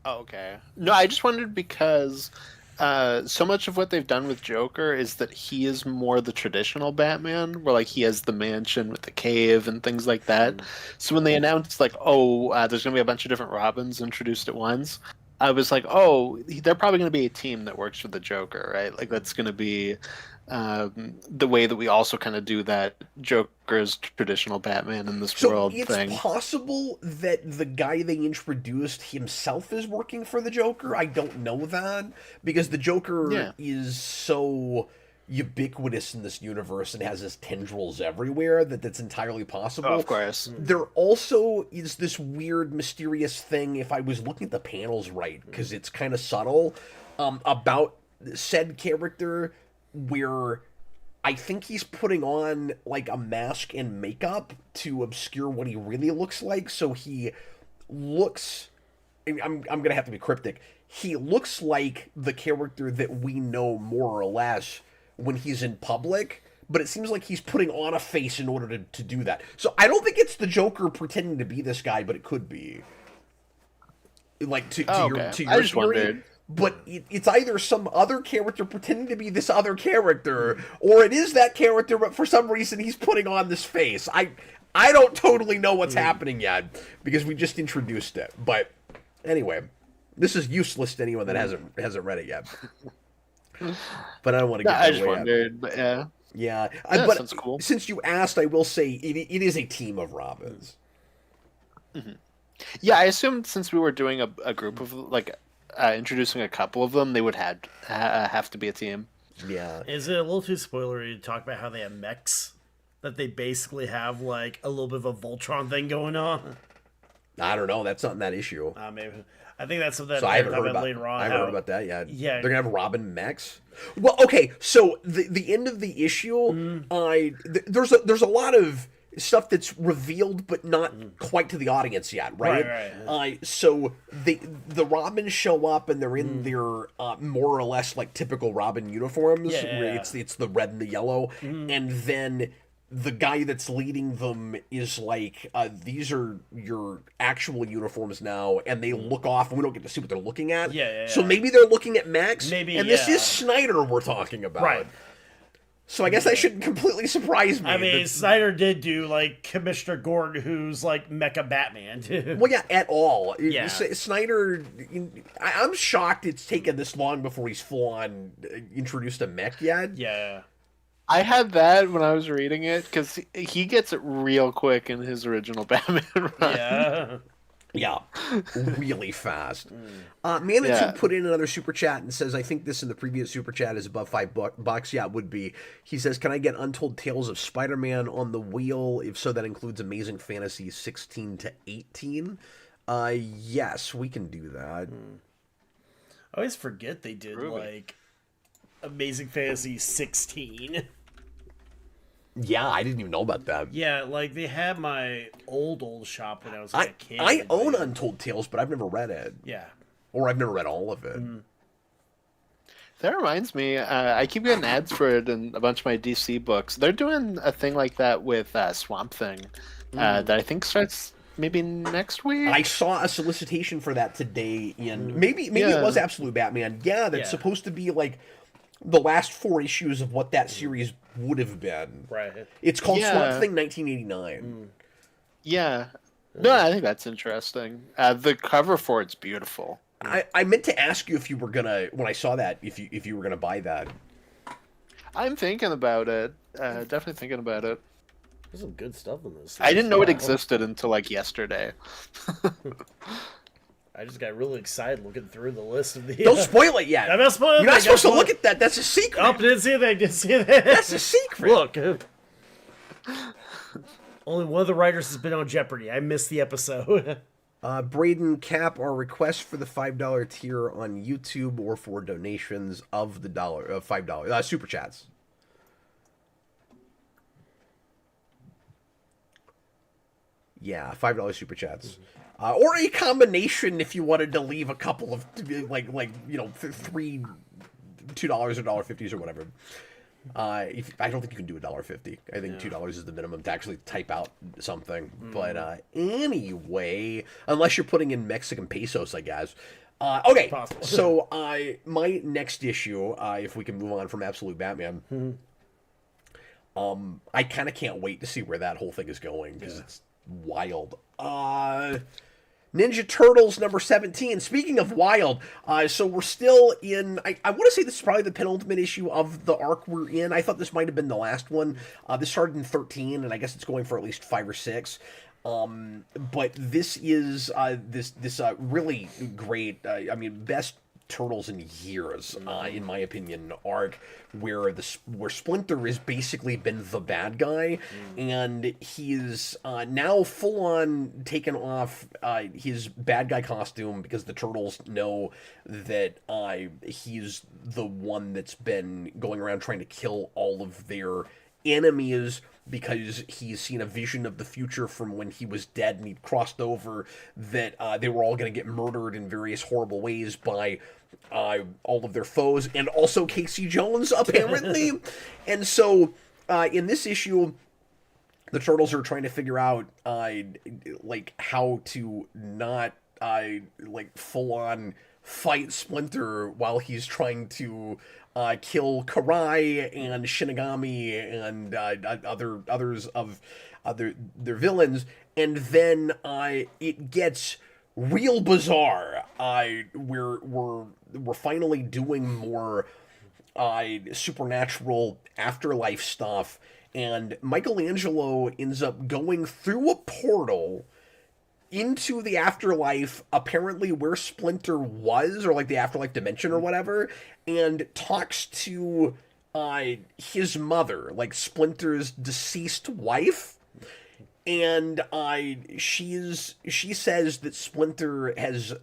Oh, okay. No, I just wondered because so much of what they've done with Joker is that he is more the traditional Batman, where like he has the mansion with the cave and things like that. So when they announced like, there's gonna be a bunch of different Robins introduced at once, I was like, they're probably gonna be a team that works for the Joker, right? Like that's gonna be the way that we also kind of do that Joker's traditional Batman in this world thing. It's possible that the guy they introduced himself is working for the Joker. I don't know that because the Joker is so ubiquitous in this universe and has his tendrils everywhere that's entirely possible. Oh, of course. There also is this weird, mysterious thing, if I was looking at the panels right, because it's kind of subtle, about said character where I think he's putting on like a mask and makeup to obscure what he really looks like. So he looks, I'm gonna have to be cryptic. He looks like the character that we know more or less when he's in public, but it seems like he's putting on a face in order to do that. So I don't think it's the Joker pretending to be this guy, but it could be. Like to your I just theory. wondered. But it's either some other character pretending to be this other character, or it is that character, but for some reason he's putting on this face. I don't totally know what's happening yet, because we just introduced it. But anyway, this is useless to anyone that hasn't read it yet. But I don't want to get I just wondered, but yeah. Yeah, That but sounds cool. since you asked, I will say it is a team of Robins. Yeah, I assumed since we were doing a group of, like, introducing a couple of them, they would have to be a team. Yeah. Is it a little too spoilery to talk about how they have mechs? That they basically have, like, a little bit of a Voltron thing going on? I don't know. That's not in that issue. Maybe. I think that's something that So I haven't heard about later on. I haven't heard about that yet. Yeah. They're gonna have Robin mechs. Well, okay. So the end of the issue, there's a lot of stuff that's revealed but not quite to the audience yet, right? Right. So the Robins show up and they're in their more or less like typical Robin uniforms. Yeah. It's the red and the yellow, and then the guy that's leading them is like, these are your actual uniforms now, and they look off, and we don't get to see what they're looking at. Yeah. So maybe they're looking at Max. Maybe, and this yeah. is Snyder we're talking about. Right. So I guess that shouldn't completely surprise me. I mean, Snyder did do, like, Commissioner Gordon, who's, like, Mecha Batman, too. Well, yeah, at all. Yeah. Snyder, I'm shocked it's taken this long before he's full-on introduced a mech yet. Yeah. I had that when I was reading it, because he gets it real quick in his original Batman run. Yeah. Yeah, really fast. Manitou put in another super chat and says, I think this in the previous super chat is above $5. Yeah, it would be. He says, can I get Untold Tales of Spider-Man on the wheel? If so, that includes Amazing Fantasy 16 to 18. Yes, we can do that. I always forget they did, like, Amazing Fantasy 16. Yeah, I didn't even know about that. Yeah, like, they had my old shop when I was like, a kid. I own Untold Tales, but I've never read it. Yeah. Or I've never read all of it. That reminds me, I keep getting ads for it in a bunch of my DC books. They're doing a thing like that with Swamp Thing that I think starts maybe next week. I saw a solicitation for that today in maybe it was Absolute Batman. Yeah, that's supposed to be like the last 4 issues of what that series would have been. Right. It's called Swamp Thing 1989. Yeah. No, I think that's interesting. The cover for it's beautiful. I meant to ask you if you were gonna, when I saw that, if you were gonna buy that. I'm thinking about it. Definitely thinking about it. There's some good stuff in this. I didn't know it existed until like yesterday. I just got really excited looking through the list of the. Don't spoil it yet. I'm not spoiling. You're not supposed to look at that. That's a secret. Oh, didn't see that. Didn't see that. That's a secret. Look. Only one of the writers has been on Jeopardy. I missed the episode. Braden, Cap, our request for the $5 tier on YouTube or for donations of the $5 super chats. Yeah, $5 super chats. Or a combination if you wanted to leave a couple of, like $3, $2 or $1.50s or whatever. I don't think you can do $1.50. I think $2 is the minimum to actually type out something. But anyway, unless you're putting in Mexican pesos, I guess. Okay, so my next issue, if we can move on from Absolute Batman, I kind of can't wait to see where that whole thing is going because it's wild. Ninja Turtles number 17. Speaking of wild, so we're still in, I want to say this is probably the penultimate issue of the arc we're in. I thought this might have been the last one. This started in 13, and I guess it's going for at least 5 or 6. But this is this really great, best Turtles in years, in my opinion, arc where Splinter has basically been the bad guy, and he's now full on taken off his bad guy costume because the Turtles know that he's the one that's been going around trying to kill all of their enemies because he's seen a vision of the future from when he was dead and he'd crossed over that they were all going to get murdered in various horrible ways by all of their foes and also Casey Jones apparently. And so in this issue, the Turtles are trying to figure out, like, how to not, like, full-on fight Splinter while he's trying to kill Karai and Shinigami and others of their villains, and then it gets real bizarre. We're finally doing more supernatural afterlife stuff, and Michelangelo ends up going through a portal into the afterlife, apparently where Splinter was, or like the afterlife dimension or whatever, and talks to his mother, like Splinter's deceased wife. And she says that Splinter has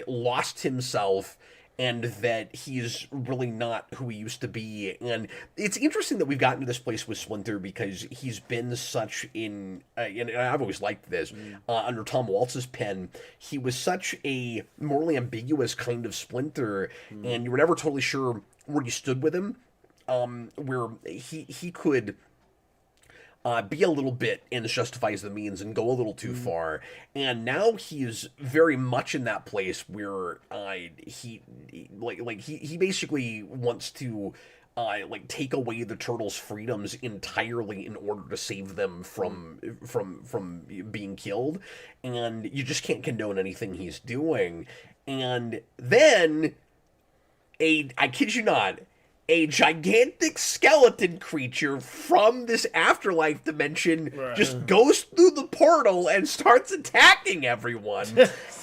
lost himself, and that he's really not who he used to be. And it's interesting that we've gotten to this place with Splinter, because he's been such and I've always liked this, under Tom Waltz's pen, he was such a morally ambiguous kind of Splinter, and you were never totally sure where you stood with him, where he could be a little bit ends justifies the means and go a little too far, and now he's very much in that place where he basically wants to like take away the Turtles' freedoms entirely in order to save them from being killed, and you just can't condone anything he's doing. And then I kid you not, a gigantic skeleton creature from this afterlife dimension just goes through the portal and starts attacking everyone.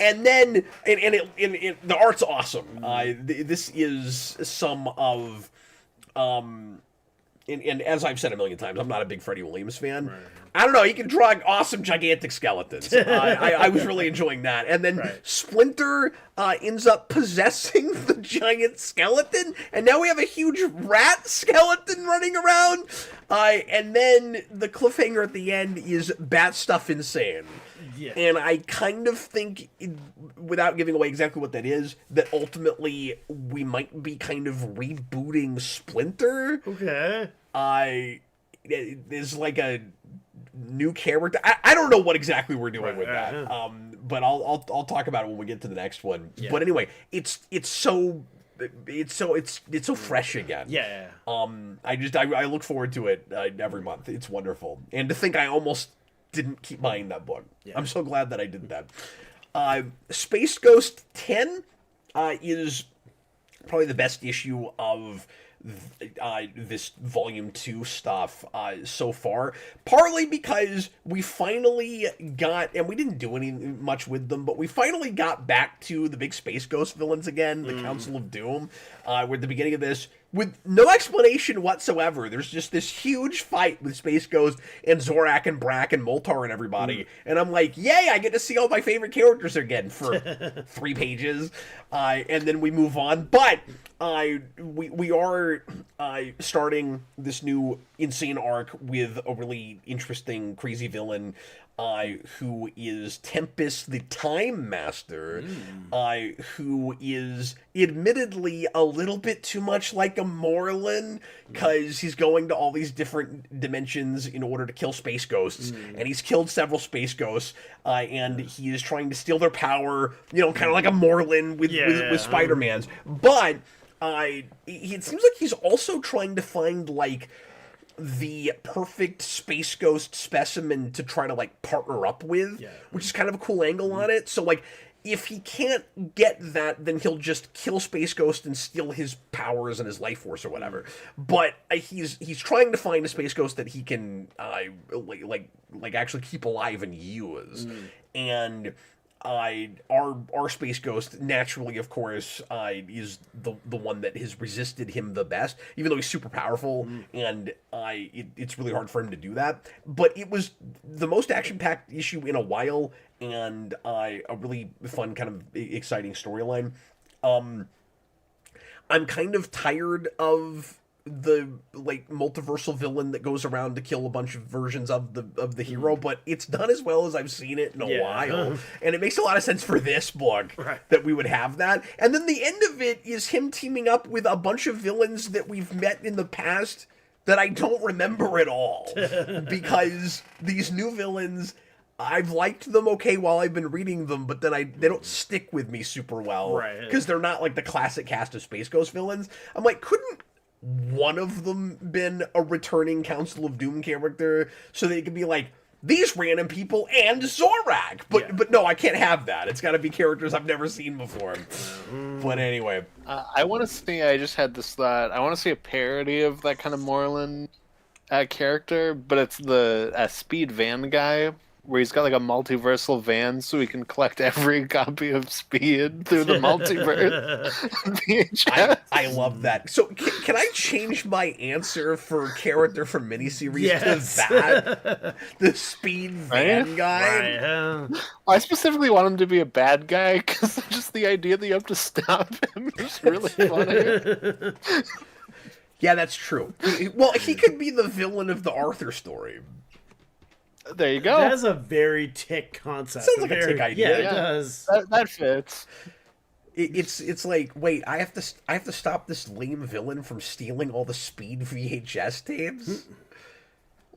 And then, the art's awesome. This is some of, and as I've said a million times, I'm not a big Freddie Williams fan. I don't know, he can draw awesome gigantic skeletons. I was really enjoying that. And then Splinter ends up possessing the giant skeleton, and now we have a huge rat skeleton running around. And then the cliffhanger at the end is Bat Stuff Insane. Yeah. And I kind of think, without giving away exactly what that is, that ultimately we might be kind of rebooting Splinter. Okay. There's like a new character. I don't know what exactly we're doing with that. But I'll talk about it when we get to the next one. Yeah. But anyway, it's so fresh again. Yeah. I look forward to it every month. It's wonderful. And to think I almost didn't keep buying that book. Yeah. I'm so glad that I did that. Space Ghost 10 is probably the best issue of this volume 2 stuff so far, partly because we finally got, and we didn't do any much with them, but we finally got back to the big Space Ghost villains again, the Council of Doom. We're at the beginning of this with no explanation whatsoever. There's just this huge fight with Space Ghost and Zorak and Brack and Moltar and everybody, and I'm like, yay, I get to see all my favorite characters again for 3 pages, and then we move on. But we are starting this new insane arc with a really interesting, crazy villain who is Tempest the Time Master, who is admittedly a little bit too much like a Morlun, because he's going to all these different dimensions in order to kill space ghosts, and he's killed several space ghosts, and he is trying to steal their power, kind of like a Morlun with Spider-Man's. But it seems like he's also trying to find, like, the perfect Space Ghost specimen to try to, like, partner up with, which is kind of a cool angle on it. So, like, if he can't get that, then he'll just kill Space Ghost and steal his powers and his life force or whatever. But he's trying to find a Space Ghost that he can, like actually keep alive and use. And our Space Ghost, naturally, of course, is the one that has resisted him the best, even though he's super powerful, and it's really hard for him to do that. But it was the most action-packed issue in a while, and a really fun, kind of exciting storyline. I'm kind of tired of the, like, multiversal villain that goes around to kill a bunch of versions of the hero, but it's done as well as I've seen it in a while, and it makes a lot of sense for this book that we would have that. And then the end of it is him teaming up with a bunch of villains that we've met in the past that I don't remember at all. Because these new villains, I've liked them okay while I've been reading them, but then they don't stick with me super well. Right. Because they're not like the classic cast of Space Ghost villains. I'm like, couldn't one of them been a returning Council of Doom character so they could be like, these random people and Zorak? But no, I can't have that. It's got to be characters I've never seen before. But anyway. I want to see, I just had this thought, I want to see a parody of that kind of Moreland character, but it's the Speed Van guy, where he's got like a multiversal van so he can collect every copy of Speed through the multiverse. VHS. I love that. So can I change my answer for character from miniseries to that? The Speed Van guy? Right. I specifically want him to be a bad guy because just the idea that you have to stop him is really funny. Yeah, that's true. Well, he could be the villain of the Arthur story. There you go. That's a very Tick concept. Sounds like a Tick idea. Yeah, it does. That fits. It's like, wait, I have to stop this lame villain from stealing all the Speed VHS tapes?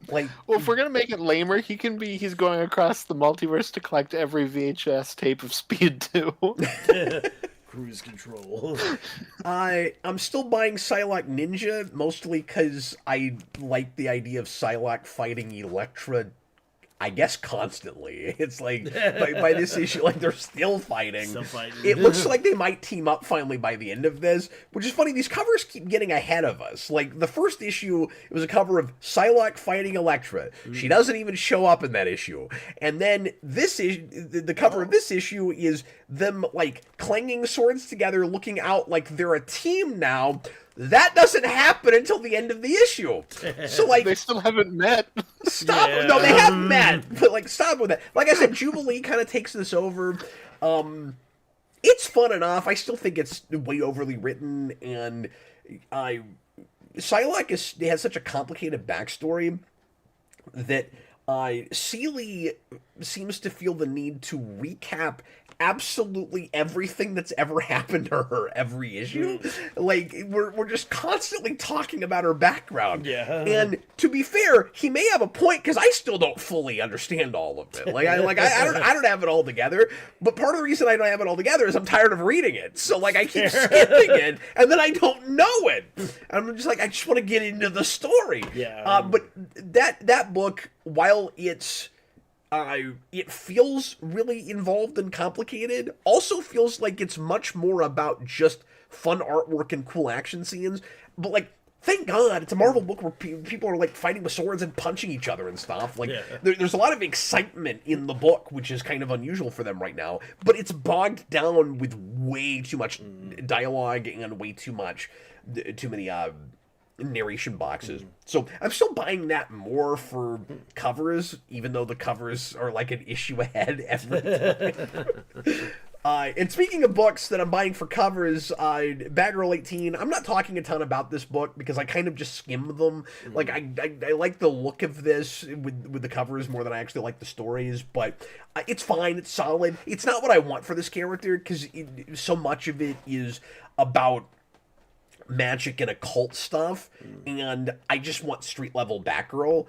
Like, well, if we're gonna make it lamer, he's going across the multiverse to collect every VHS tape of Speed 2. Cruise control. I'm still buying Psylocke Ninja, mostly because I like the idea of Psylocke fighting Elektra, I guess, constantly. It's like, by this issue, like, they're still fighting. It looks like they might team up finally by the end of this, which is funny. These covers keep getting ahead of us. Like, the first issue, it was a cover of Psylocke fighting Elektra. She doesn't even show up in that issue. And then this issue, the cover of this issue is them, like, clanging swords together, looking out like they're a team now. That doesn't happen until the end of the issue. So, like, they still haven't met. Stop. Yeah. No, they haven't met. But, like, stop with that. Like I said, Jubilee kind of takes this over. It's fun enough. I still think it's way overly written, and Psylocke has such a complicated backstory that Seeley seems to feel the need to recap absolutely everything that's ever happened to her every issue. Like, we're just constantly talking about her background. Yeah. And to be fair, he may have a point, because I still don't fully understand all of it. I don't have it all together. But part of the reason I don't have it all together is I'm tired of reading it. So, like, I keep skipping it, and then I don't know it. And I'm just like, I just want to get into the story. Yeah. But that book, while it feels really involved and complicated, also feels like it's much more about just fun artwork and cool action scenes. But, like, thank God it's a Marvel book where people are, like, fighting with swords and punching each other and stuff. Like, there's a lot of excitement in the book, which is kind of unusual for them right now. But it's bogged down with way too much dialogue and way too many narration boxes. So I'm still buying that more for covers, even though the covers are like an issue ahead every time. And speaking of books that I'm buying for covers, Batgirl 18, I'm not talking a ton about this book because I kind of just skim them. Like, I like the look of this with the covers more than I actually like the stories, but it's fine, it's solid. It's not what I want for this character, because so much of it is about magic and occult stuff, and I just want street level Batgirl.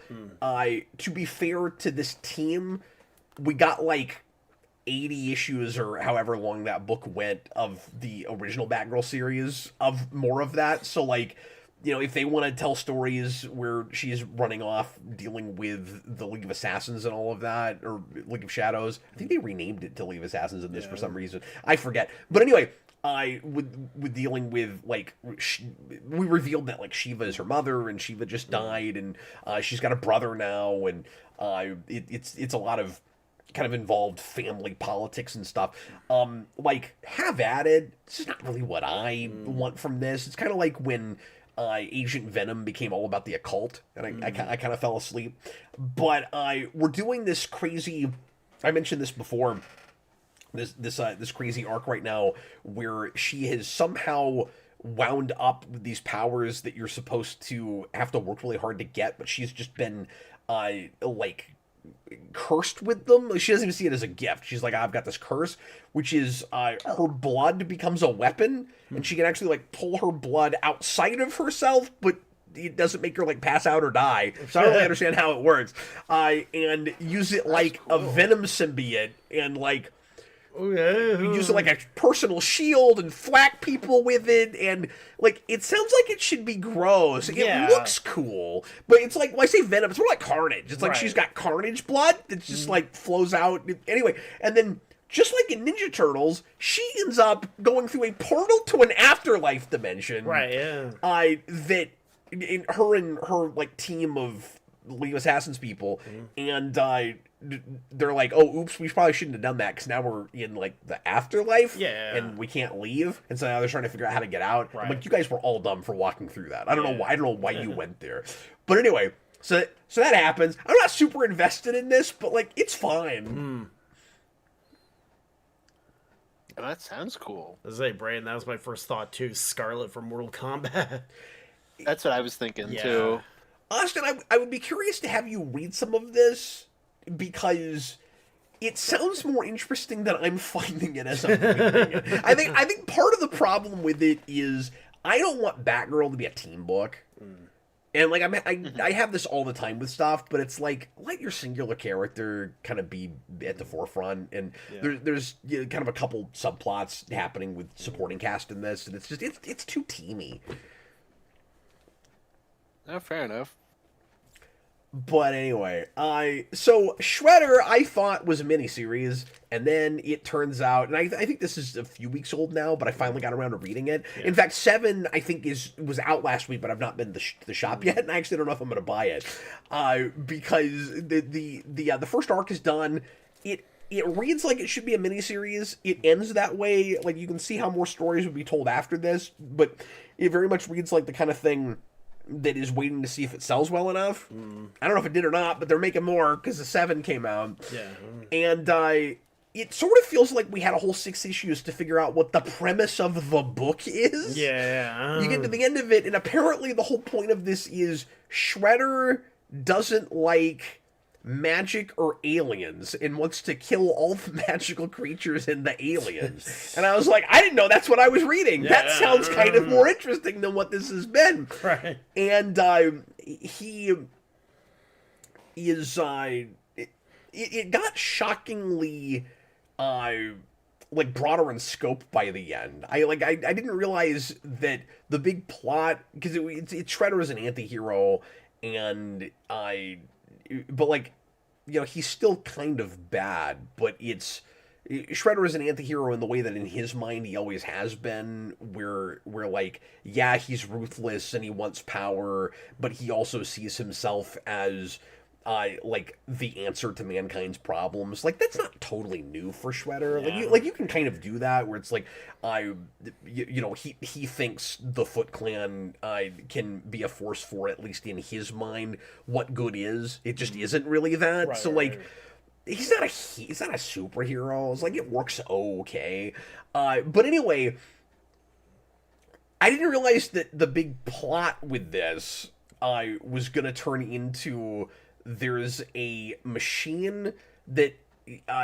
To be fair to this team, we got like 80 issues or however long that book went of the original Batgirl series of more of that. So, like, you know, if they want to tell stories where she's running off dealing with the League of Assassins and all of that, or League of Shadows, I think they renamed it to League of Assassins in this for some reason. I forget. But anyway, with dealing with, like, we revealed that, like, Shiva is her mother, and Shiva just died, and she's got a brother now, and it's a lot of kind of involved family politics and stuff. Like, have at it. This is not really what I want from this. It's kind of like when Agent Venom became all about the occult, and I kind of fell asleep. But we're doing this crazy, I mentioned this before, this crazy arc right now where she has somehow wound up with these powers that you're supposed to have to work really hard to get, but she's just been like cursed with them. She doesn't even see it as a gift. She's like, I've got this curse, which is her blood becomes a weapon, and she can actually, like, pull her blood outside of herself, but it doesn't make her like pass out or die. So I don't really understand how it works. And use it like a Venom symbiote and like. Use it like a personal shield and thwack people with it, and like it sounds like it should be gross. It looks cool, but it's like when I say Venom, it's more like Carnage. It's like she's got Carnage blood that just like flows out. Anyway, and then just like in Ninja Turtles, she ends up going through a portal to an afterlife dimension. Right. Yeah. That in her like team of League of Assassins people, and they're like, oh, oops, we probably shouldn't have done that because now we're in like the afterlife, and we can't leave, and so now they're trying to figure out how to get out. I'm like, you guys were all dumb for walking through that. I don't know why you went there, but anyway, so that happens. I'm not super invested in this, but like it's fine. That sounds cool. I say, Brayden, that was my first thought too. Scarlet from Mortal Kombat. That's what I was thinking too. Austin, I would be curious to have you read some of this, because it sounds more interesting than I'm finding it as I'm reading it. I think part of the problem with it is I don't want Batgirl to be a team book. And like I have this all the time with stuff, but it's like let your singular character kind of be at the forefront, and there's kind of a couple subplots happening with supporting cast in this, and it's just it's too teamy. Oh, fair enough. But anyway, so Shredder I thought was a miniseries, and then it turns out, and I think this is a few weeks old now, but I finally got around to reading it. In fact, 7 I think was out last week, but I've not been to the shop yet, and I actually don't know if I'm going to buy it, because the first arc is done. It reads like it should be a miniseries. It ends that way. Like you can see how more stories would be told after this, but it very much reads like the kind of thing that is waiting to see if it sells well enough. I don't know if it did or not, but they're making more because the 7 came out. And it sort of feels like we had a whole 6 issues to figure out what the premise of the book is. You get to the end of it, and apparently the whole point of this is Shredder doesn't like magic or aliens and wants to kill all the magical creatures and the aliens. And I was like, I didn't know that's what I was reading. That sounds kind of more interesting than what this has been. Right. And he is it got shockingly like broader in scope by the end. I didn't realize that the big plot, because it's Shredder as an anti-hero, and but like, you know, he's still kind of bad, but it's Shredder is an anti-hero in the way that in his mind he always has been, where like, yeah, he's ruthless and he wants power, but he also sees himself as like the answer to mankind's problems. Like that's not totally new for Shredder. Like you can kind of do that where it's like you know, he thinks the Foot Clan can be a force for, at least in his mind, what good is. It just isn't really that. So like he's not a superhero. It's like it works okay. But anyway, I didn't realize that the big plot with this was gonna turn into there's a machine that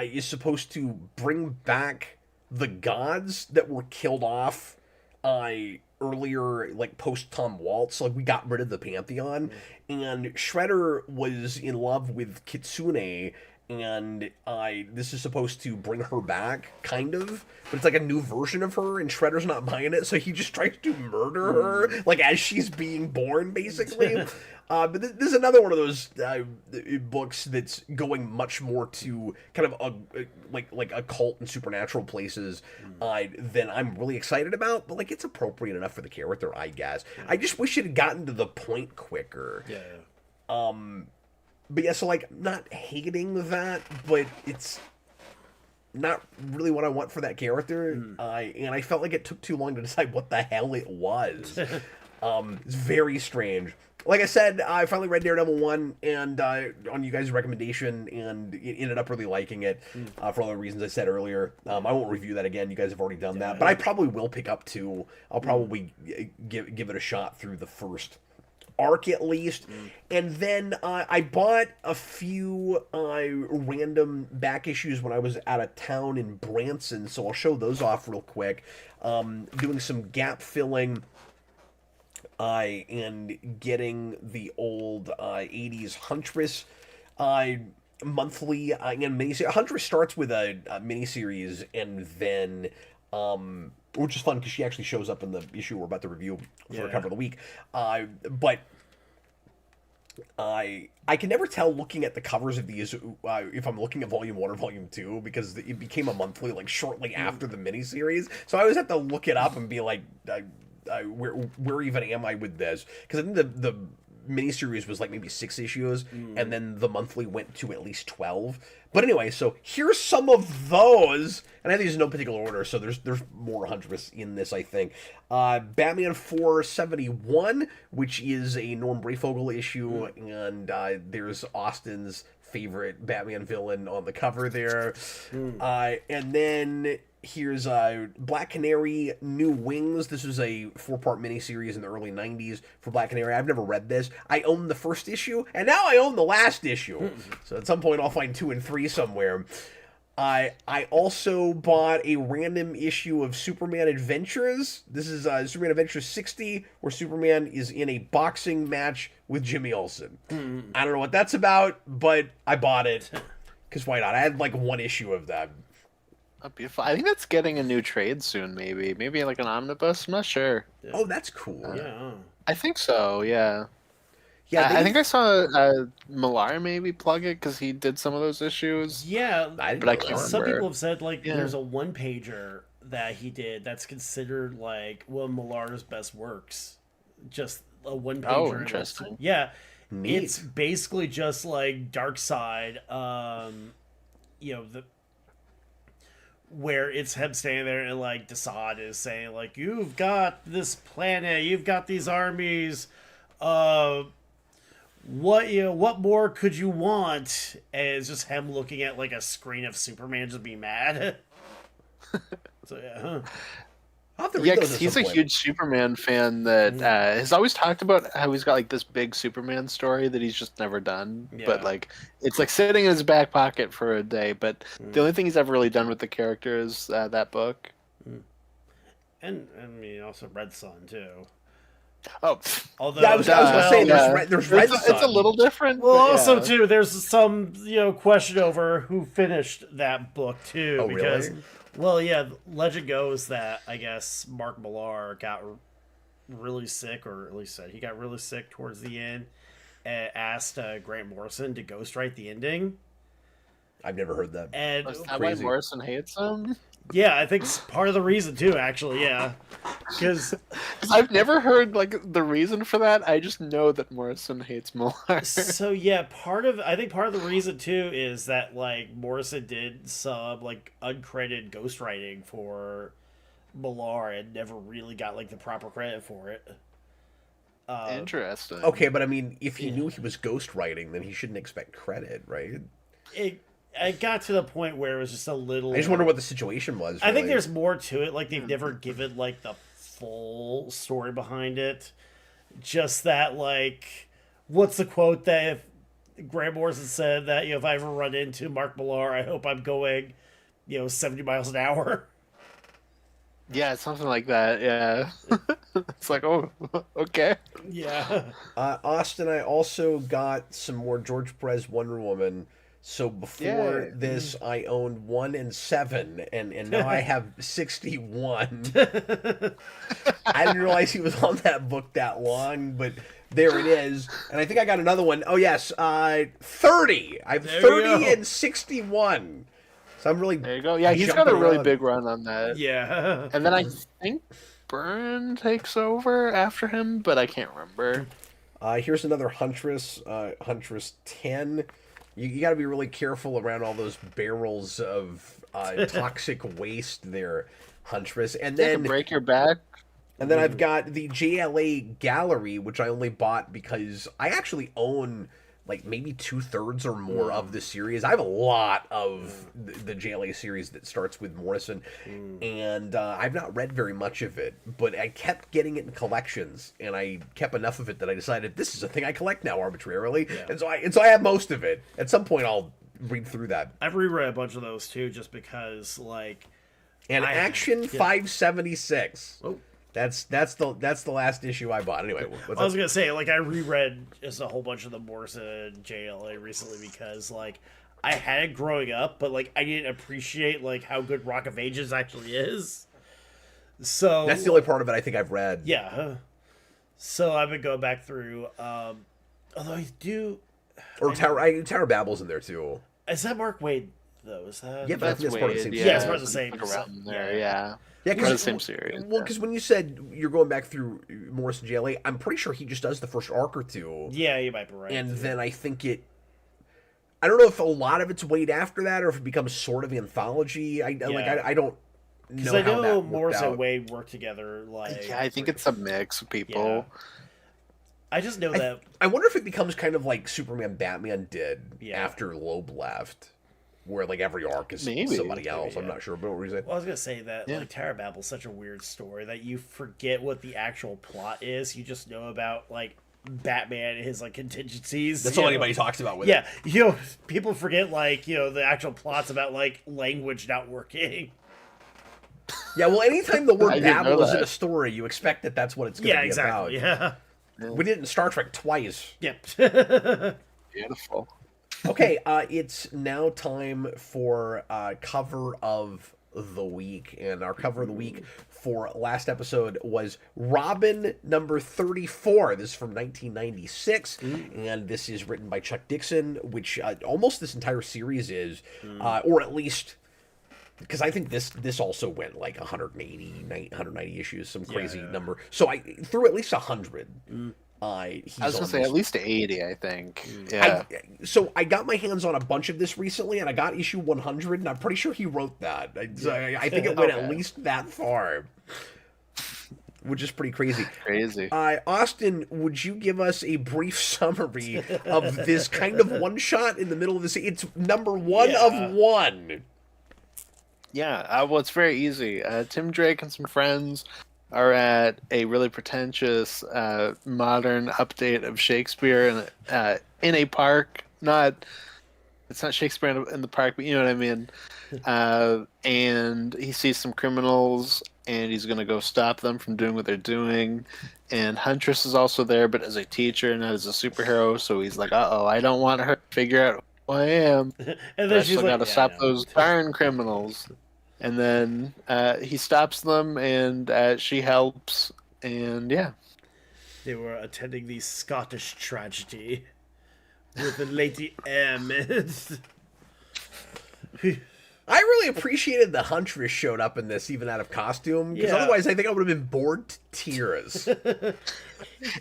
is supposed to bring back the gods that were killed off earlier, like post Tom Waltz. Like we got rid of the Pantheon, and Shredder was in love with Kitsune, and this is supposed to bring her back, kind of, but it's like a new version of her, and Shredder's not buying it, so he just tries to murder her, like as she's being born, basically. But this is another one of those books that's going much more to kind of like occult and supernatural places than I'm really excited about. But like it's appropriate enough for the character, I guess. I just wish it had gotten to the point quicker. But yeah, so like not hating that, but it's not really what I want for that character. And I felt like it took too long to decide what the hell it was. It's very strange. Like I said, I finally read Daredevil 1 and on you guys' recommendation, and ended up really liking it for all the reasons I said earlier. I won't review that again. You guys have already done that. But I probably will pick up 2. I'll probably give it a shot through the first arc at least. And then I bought a few random back issues when I was out of town in Branson, so I'll show those off real quick. Doing some gap filling and getting the old 80s Huntress monthly and miniseries. Huntress starts with a miniseries, and then which is fun because she actually shows up in the issue we're about to review for Cover of the Week. But I can never tell looking at the covers of these if I'm looking at Volume 1 or Volume 2, because it became a monthly like shortly after the miniseries. So I always have to look it up and be like, where even am I with this? Because I think the miniseries was like maybe 6 issues, and then the monthly went to at least 12. But anyway, so here's some of those, and I think there's no particular order, so there's more Huntress in this, I think. Batman 471, which is a Norm Brayfogle issue, and there's Austin's favorite Batman villain on the cover there. And then here's Black Canary New Wings. This was a 4-part miniseries in the early 90s for Black Canary. I've never read this. I own the first issue, and now I own the last issue. So at some point I'll find 2 and 3 somewhere. I also bought a random issue of Superman Adventures. This is Superman Adventures 60, where Superman is in a boxing match with Jimmy Olsen. I don't know what that's about, but I bought it. Because why not? I had like 1 issue of that. Beautiful. I think that's getting a new trade soon, maybe like an omnibus. I'm not sure. Yeah. Oh, that's cool. Yeah. I think so. Yeah. Yeah, I think I saw Millar maybe plug it because he did some of those issues. Yeah, but I can't remember. Some people have said like there's a 1-pager that he did that's considered like one of Millar's best works. Just a 1-pager. Oh, interesting. Yeah. Neat. It's basically just like Darkseid, where it's him standing there and like Desaad is saying like, you've got this planet, you've got these armies, what more could you want? And it's just him looking at like a screen of Superman just being mad. So yeah. I'll have to read those at he's some a point. huge Superman fan that has always talked about how he's got like this big Superman story that he's just never done. Yeah. But like it's like sitting in his back pocket for a day. But the only thing he's ever really done with the character is that book. And I mean also Red Sun too. Oh, Although Yeah, I was gonna say there's Red Sun. It's a little different. well, but also yeah. too, there's some question over who finished that book too, Oh, because really? well, yeah, legend goes that I guess Mark Millar got really sick, or at least said he got really sick towards the end, and asked Grant Morrison to ghostwrite the ending. I've never heard that. And Is that why Crazy. Morrison hates him? yeah, I think it's part of the reason too. Actually, yeah, because I've never heard like the reason for that. I just know that Morrison hates Millar. so yeah, I think part of the reason too is that like Morrison did some like uncredited ghostwriting for Millar and never really got like the proper credit for it. Interesting. Okay, but I mean, if he knew he was ghostwriting, then he shouldn't expect credit, right? It got to the point where it was just a little. I just wonder what the situation was. I think really. there's more to it. Like they've never given like the full story behind it. Just that like, what's the quote that if Grant Morrison said that if I ever run into Mark Millar, I hope I'm going, 70 miles an hour. Yeah, it's something like that. Yeah. It's like, oh, okay. Yeah. Austin, I also got some more George Perez Wonder Woman. So before this, I owned 1 and 7, and now I have 61. I didn't realize he was on that book that long, but there it is. And I think I got another one. Oh, yes, 30. I have There you 30 go. and 61. So I'm really There you go. Yeah, he's got a jumping really around. big run on that. Yeah. And then I think Byrne takes over after him, but I can't remember. Here's another Huntress, Huntress 10. You got to be really careful around all those barrels of toxic waste there, Huntress. And They then can break your back. And then I've got the JLA Gallery, which I only bought because I actually own like maybe 2/3 or more of the series. I have a lot of the JLA series that starts with Morrison, and I've not read very much of it, but I kept getting it in collections, and I kept enough of it that I decided this is a thing I collect now arbitrarily, and so I have most of it. At some point, I'll read through that. I've reread a bunch of those too, just because like. And Action 576. Oh. That's the last issue I bought. Anyway, what's I was up? gonna say, like, I reread just a whole bunch of the Morsa JLA recently because, like, I had it growing up, but like I didn't appreciate like how good Rock of Ages actually is. So That's the only part of it I think I've read. yeah. So I've been going back through. Although I do. Or Tower Babel's in there too. Is that Mark Wade though? Is that? Yeah, but I think that's part of the same. Wade, Yeah, it's part of the same. Like around there, yeah. yeah. Yeah, Part of the because same series. Well, because when you said you're going back through Morrison JLA, I'm pretty sure he just does the first arc or two. Yeah, you might be right. And then I think I don't know if a lot of it's Wade after that, or if it becomes sort of anthology. I don't know. Because I know how that Morris worked and out. Wade work together. Like, Yeah, I think it's a mix of people. Yeah. I just know that. I wonder if it becomes kind of like Superman Batman did Yeah. after Loeb left, where like every arc is Maybe. somebody else. Maybe, I'm yeah. not sure, but what were you saying? Well, I was gonna say that Yeah. like Tower Babel's such a weird story that you forget what the actual plot is. You just know about like Batman and his like contingencies. That's you all know? anybody talks about with Yeah, you know, people forget like the actual plots about like language not working. it. Yeah, well, anytime the I word didn't know Babel is in that. a story, you expect that that's what it's going to Yeah, be exactly. about. Yeah. We did it in Star Trek twice. Yep. Beautiful. Okay, it's now time for cover of the week, and our cover of the week for last episode was Robin number 34. This is from 1996, and this is written by Chuck Dixon, which almost this entire series is, or at least, because I think this also went like 190 issues, some crazy yeah. number. So I threw at least 100. He's I was on gonna say this. at least 80, I think. Yeah. So I got my hands on a bunch of this recently, and I got issue 100, and I'm pretty sure he wrote that. I think it went at Okay. least that far, which is pretty crazy. Crazy. Austin, would you give us a brief summary of this kind of one-shot in the middle of this? It's number one Yeah. of one. Yeah, well, it's very easy. Tim Drake and some friends are at a really pretentious modern update of Shakespeare in a park. It's not Shakespeare in the park, but you know what I mean. And he sees some criminals, and he's going to go stop them from doing what they're doing. And Huntress is also there, but as a teacher, not as a superhero. So he's like, "Uh-oh, I don't want her to figure out who I am. and I then she's still like, got to "Yeah, stop I know." those darn criminals." And then he stops them, and she helps, and yeah. They were attending the Scottish tragedy with the Lady M. I really appreciated the Huntress showed up in this, even out of costume, because Yeah. otherwise I think I would have been bored to tears.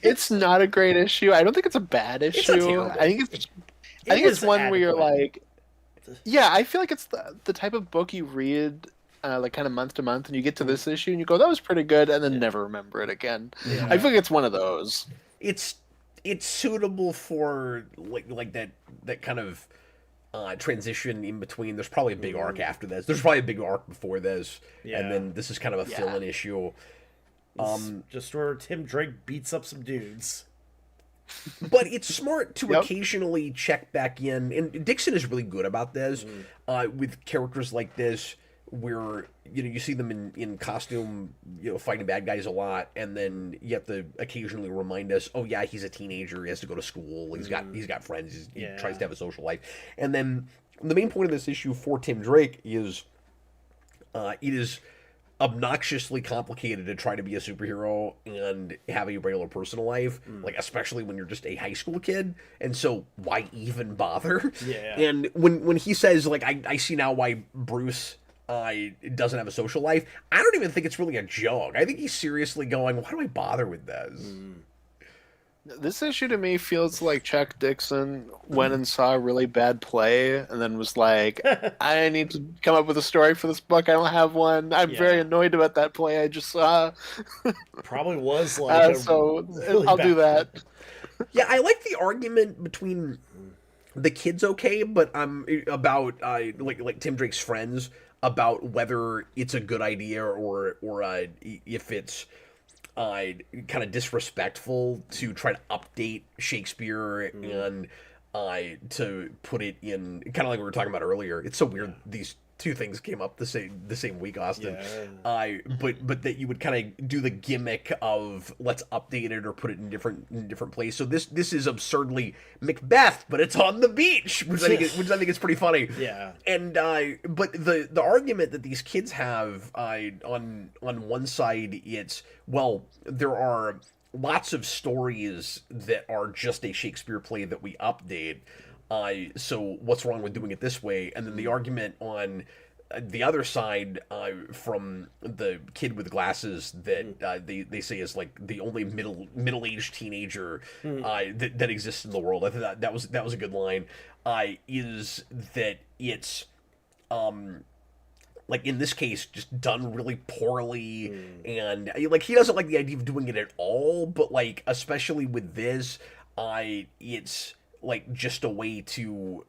It's not a great issue. I don't think it's a bad issue. not terrible. I think it's is one where you're adequate. like, yeah, I feel like it's the type of book you read like kind of month to month, and you get to this issue and you go, that was pretty good, and then never remember it again. Yeah. I feel like it's one of those. It's suitable for like that kind of transition in between. There's probably a big arc after this. There's probably a big arc before this, Yeah. and then this is kind of a Yeah. fill-in issue. Just where Tim Drake beats up some dudes. But it's smart to Yep. occasionally check back in, and Dixon is really good about this with characters like this, where you see them in costume, fighting bad guys a lot, and then you have to occasionally remind us, oh yeah, he's a teenager, he has to go to school, he's got friends, he Yeah. tries to have a social life, and then the main point of this issue for Tim Drake is, it is obnoxiously complicated to try to be a superhero and have a regular personal life, like especially when you're just a high school kid, and so why even bother? Yeah. And when he says like I see now why Bruce doesn't have a social life, I don't even think it's really a joke. I think he's seriously going, why do I bother with this? This issue to me feels like Chuck Dixon went and saw a really bad play and then was like, I need to come up with a story for this book. I don't have one. I'm Yeah. very annoyed about that play I just saw. Probably was like a So really I'll do bad- that. Yeah, I like the argument between the kids okay, but about like Tim Drake's friends about whether it's a good idea or if it's kind of disrespectful to try to update Shakespeare and to put it in kind of like we were talking about earlier. It's so weird these two things came up the same week, Austin. Yeah. But that you would kind of do the gimmick of let's update it or put it in different place. So this is absurdly Macbeth, but it's on the beach, which I think is pretty funny. Yeah. And but the argument that these kids have on one side, it's well, there are lots of stories that are just a Shakespeare play that we update. So what's wrong with doing it this way? And then the argument on the other side from the kid with glasses that they say is like the only middle-aged teenager that exists in the world. I thought that was a good line. Is that it's like in this case just done really poorly, and like he doesn't like the idea of doing it at all, but like especially with this, it's like just a way to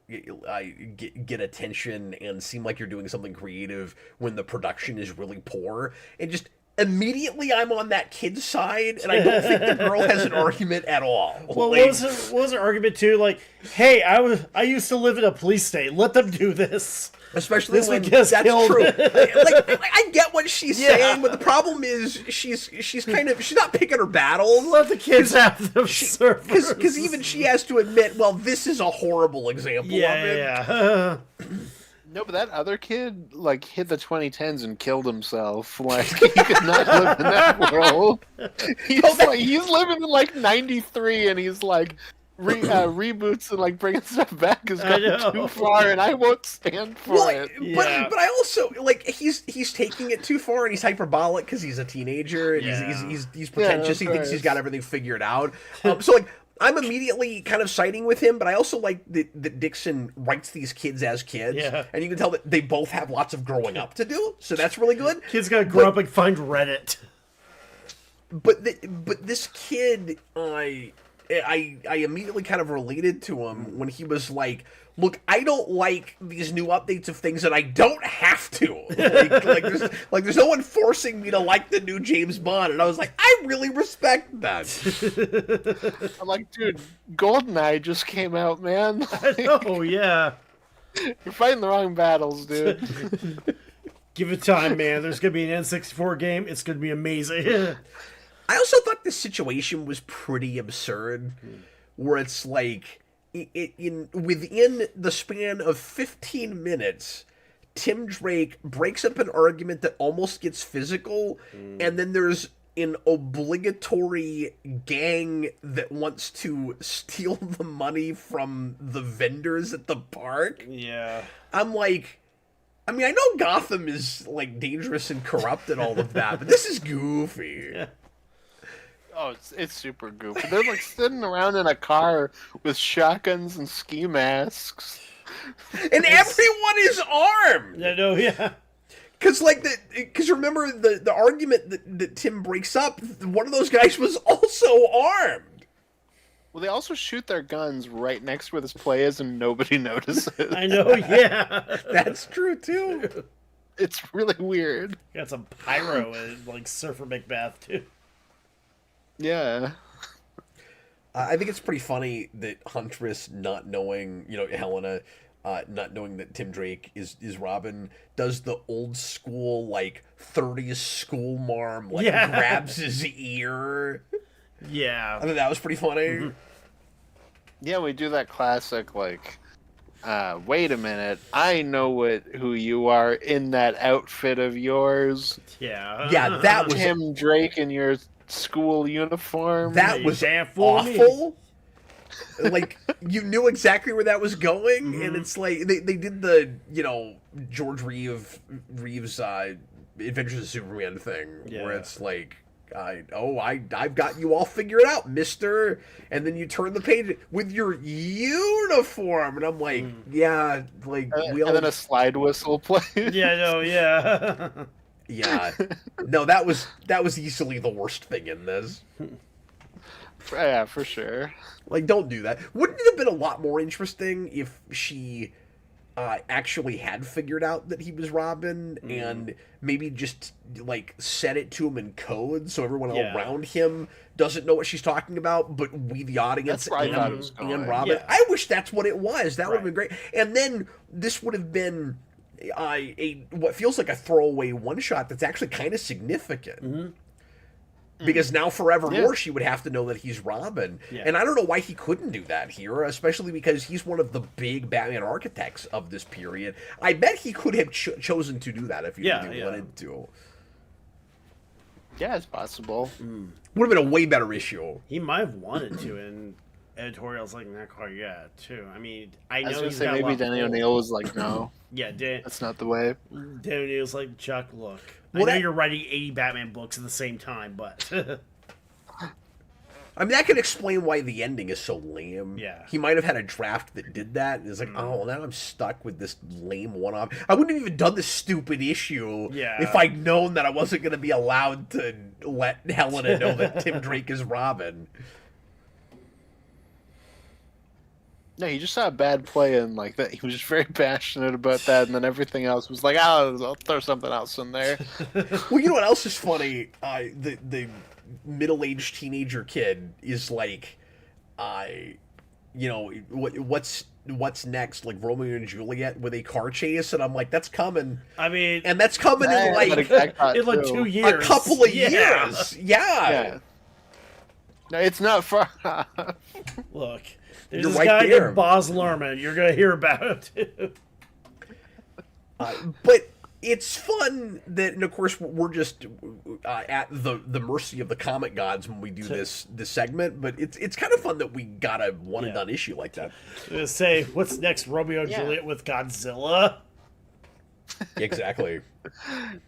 get attention and seem like you're doing something creative when the production is really poor. And just immediately I'm on that kid's side, and I don't think the girl has an argument at all. Well, like, what was her argument too? Like, hey, I used to live in a police state. Let them do this. especially this when would get that's killed. true. I get what she's saying, but the problem is she's not picking her battles. Let the kids have them servers. Because even she has to admit, well, this is a horrible example of it. Yeah. No, but that other kid, like, hit the 2010s and killed himself. Like, he could not live in that world. He's living in, like, 93, and he's, like, reboots and, like, bringing stuff back has gone too far, and I won't stand for it. But I also, like, he's taking it too far, and he's hyperbolic because he's a teenager, and he's pretentious. He thinks he's got everything figured out. So, like, I'm immediately kind of siding with him, but I also like that Dixon writes these kids as kids, and you can tell that they both have lots of growing up to do, so that's really good. Kids gotta grow up and find Reddit. But this kid, I immediately kind of related to him when he was like, look, I don't like these new updates of things that I don't have to. There's no one forcing me to like the new James Bond. And I was like, I really respect that. I'm like, dude, GoldenEye just came out, man. Oh, yeah. You're fighting the wrong battles, dude. Give it time, man. There's going to be an N64 game. It's going to be amazing. I also thought this situation was pretty absurd, where it's like, within the span of 15 minutes, Tim Drake breaks up an argument that almost gets physical, and then there's an obligatory gang that wants to steal the money from the vendors at the park. Yeah. I'm like, I mean, I know Gotham is, like, dangerous and corrupt and all of that, but this is goofy. Yeah. Oh, it's super goofy. They're like sitting around in a car with shotguns and ski masks. And everyone is armed! Yeah. Because remember, the argument that Tim breaks up, one of those guys was also armed. Well, they also shoot their guns right next where this play is and nobody notices. I know, yeah. That's true, too. It's really weird. Got some pyro and, like, Surfer Macbeth, too. Yeah. I think it's pretty funny that Huntress, not knowing, Helena, not knowing that Tim Drake is Robin, does the old school, like, 30s school marm, like, grabs his ear. Yeah. I think that was pretty funny. Mm-hmm. Yeah, we do that classic, like, wait a minute, I know who you are in that outfit of yours. Yeah. Yeah, that was... Tim Drake in your school uniform. That was awful. Like, you knew exactly where that was going, and it's like they did the George Reeves Adventures of Superman thing, where it's like, I've got you all figured out, mister, and then you turn the page with your uniform, and I'm like, yeah, like and then a slide whistle plays. Yeah. Yeah, no, that was easily the worst thing in this. Yeah, for sure. Like, don't do that. Wouldn't it have been a lot more interesting if she actually had figured out that he was Robin and maybe just, like, said it to him in code so everyone around him doesn't know what she's talking about, but we, the audience, and Robin. Yeah. I wish that's what it was. That would have been great. And then this would have been what feels like a throwaway one shot that's actually kind of significant. Because now forevermore she would have to know that he's Robin. Yeah. And I don't know why he couldn't do that here, especially because he's one of the big Batman architects of this period. I bet he could have chosen to do that if he really wanted to. Yeah, it's possible. Would have been a way better issue. He might have wanted to, and editorials like not quite yet too. I mean, I know I was gonna he's say got a maybe lot Danny of O'Neill was like, no, Yeah, that's not the way. Danny O'Neill's like, Chuck, look, Well, I know that- you're writing 80 Batman books at the same time, but I mean, that could explain why the ending is so lame. Yeah. He might have had a draft that did that, and it's like, oh, well, now I'm stuck with this lame one-off. I wouldn't have even done this stupid issue if I'd known that I wasn't going to be allowed to let Helena know that Tim Drake is Robin. No, he just saw a bad play and like that. He was just very passionate about that, and then everything else was like, oh, I'll throw something else in there. Well, you know what else is funny? The middle-aged teenager kid is like, what's next? Like Romeo and Juliet with a car chase, and I'm like, that's coming. I mean, And that's coming in like in like 2 years, a couple of years. Yeah. No, it's not far off. Look, there's You're this right guy there. named Boz Lerman. You're gonna hear about it. But it's fun that, and of course, we're just at the mercy of the comic gods when we do this segment. But it's kind of fun that we got a one and done issue like that. I was gonna say, what's next? Romeo and Juliet with Godzilla? Exactly.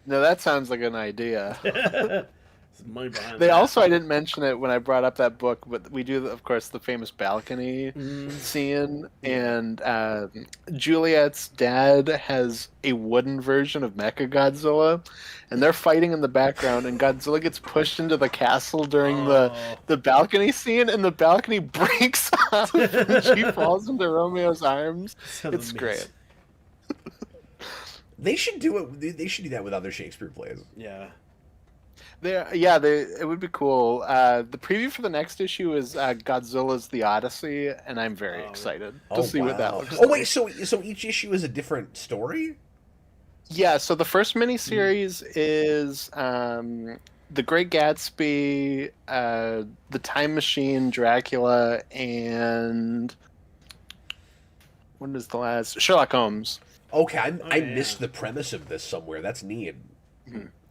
No, that sounds like an idea. There's money behind They that. also, I didn't mention it when I brought up that book, but we do, of course, the famous balcony scene, and Juliet's dad has a wooden version of Mechagodzilla, and they're fighting in the background, and Godzilla gets pushed into the castle during the balcony scene, and the balcony breaks off, and she falls into Romeo's arms. Sounds It's amazing. great. They should do it. They should do that with other Shakespeare plays. Yeah. It would be cool. The preview for the next issue is Godzilla's The Odyssey, and I'm very excited to see what that looks like. Oh wait, so each issue is a different story? Yeah, so the first miniseries is The Great Gatsby, The Time Machine, Dracula, and what is the last? Sherlock Holmes. Okay, I missed the premise of this somewhere. That's neat.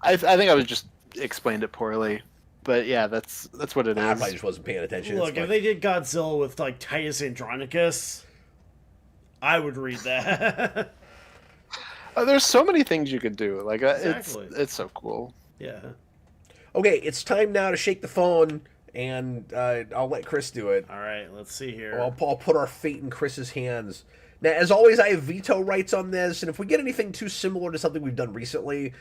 I think I was just explained it poorly, but yeah, that's what it I is. probably just wasn't paying attention. Look, It's if like- they did Godzilla with like Titus Andronicus, I would read that. Oh, there's so many things you could do. Like Exactly. it's so cool. Yeah. Okay, it's time now to shake the phone, and I'll let Chris do it. All right, let's see here. I'll put our fate in Chris's hands. Now, as always, I have veto rights on this, and if we get anything too similar to something we've done recently,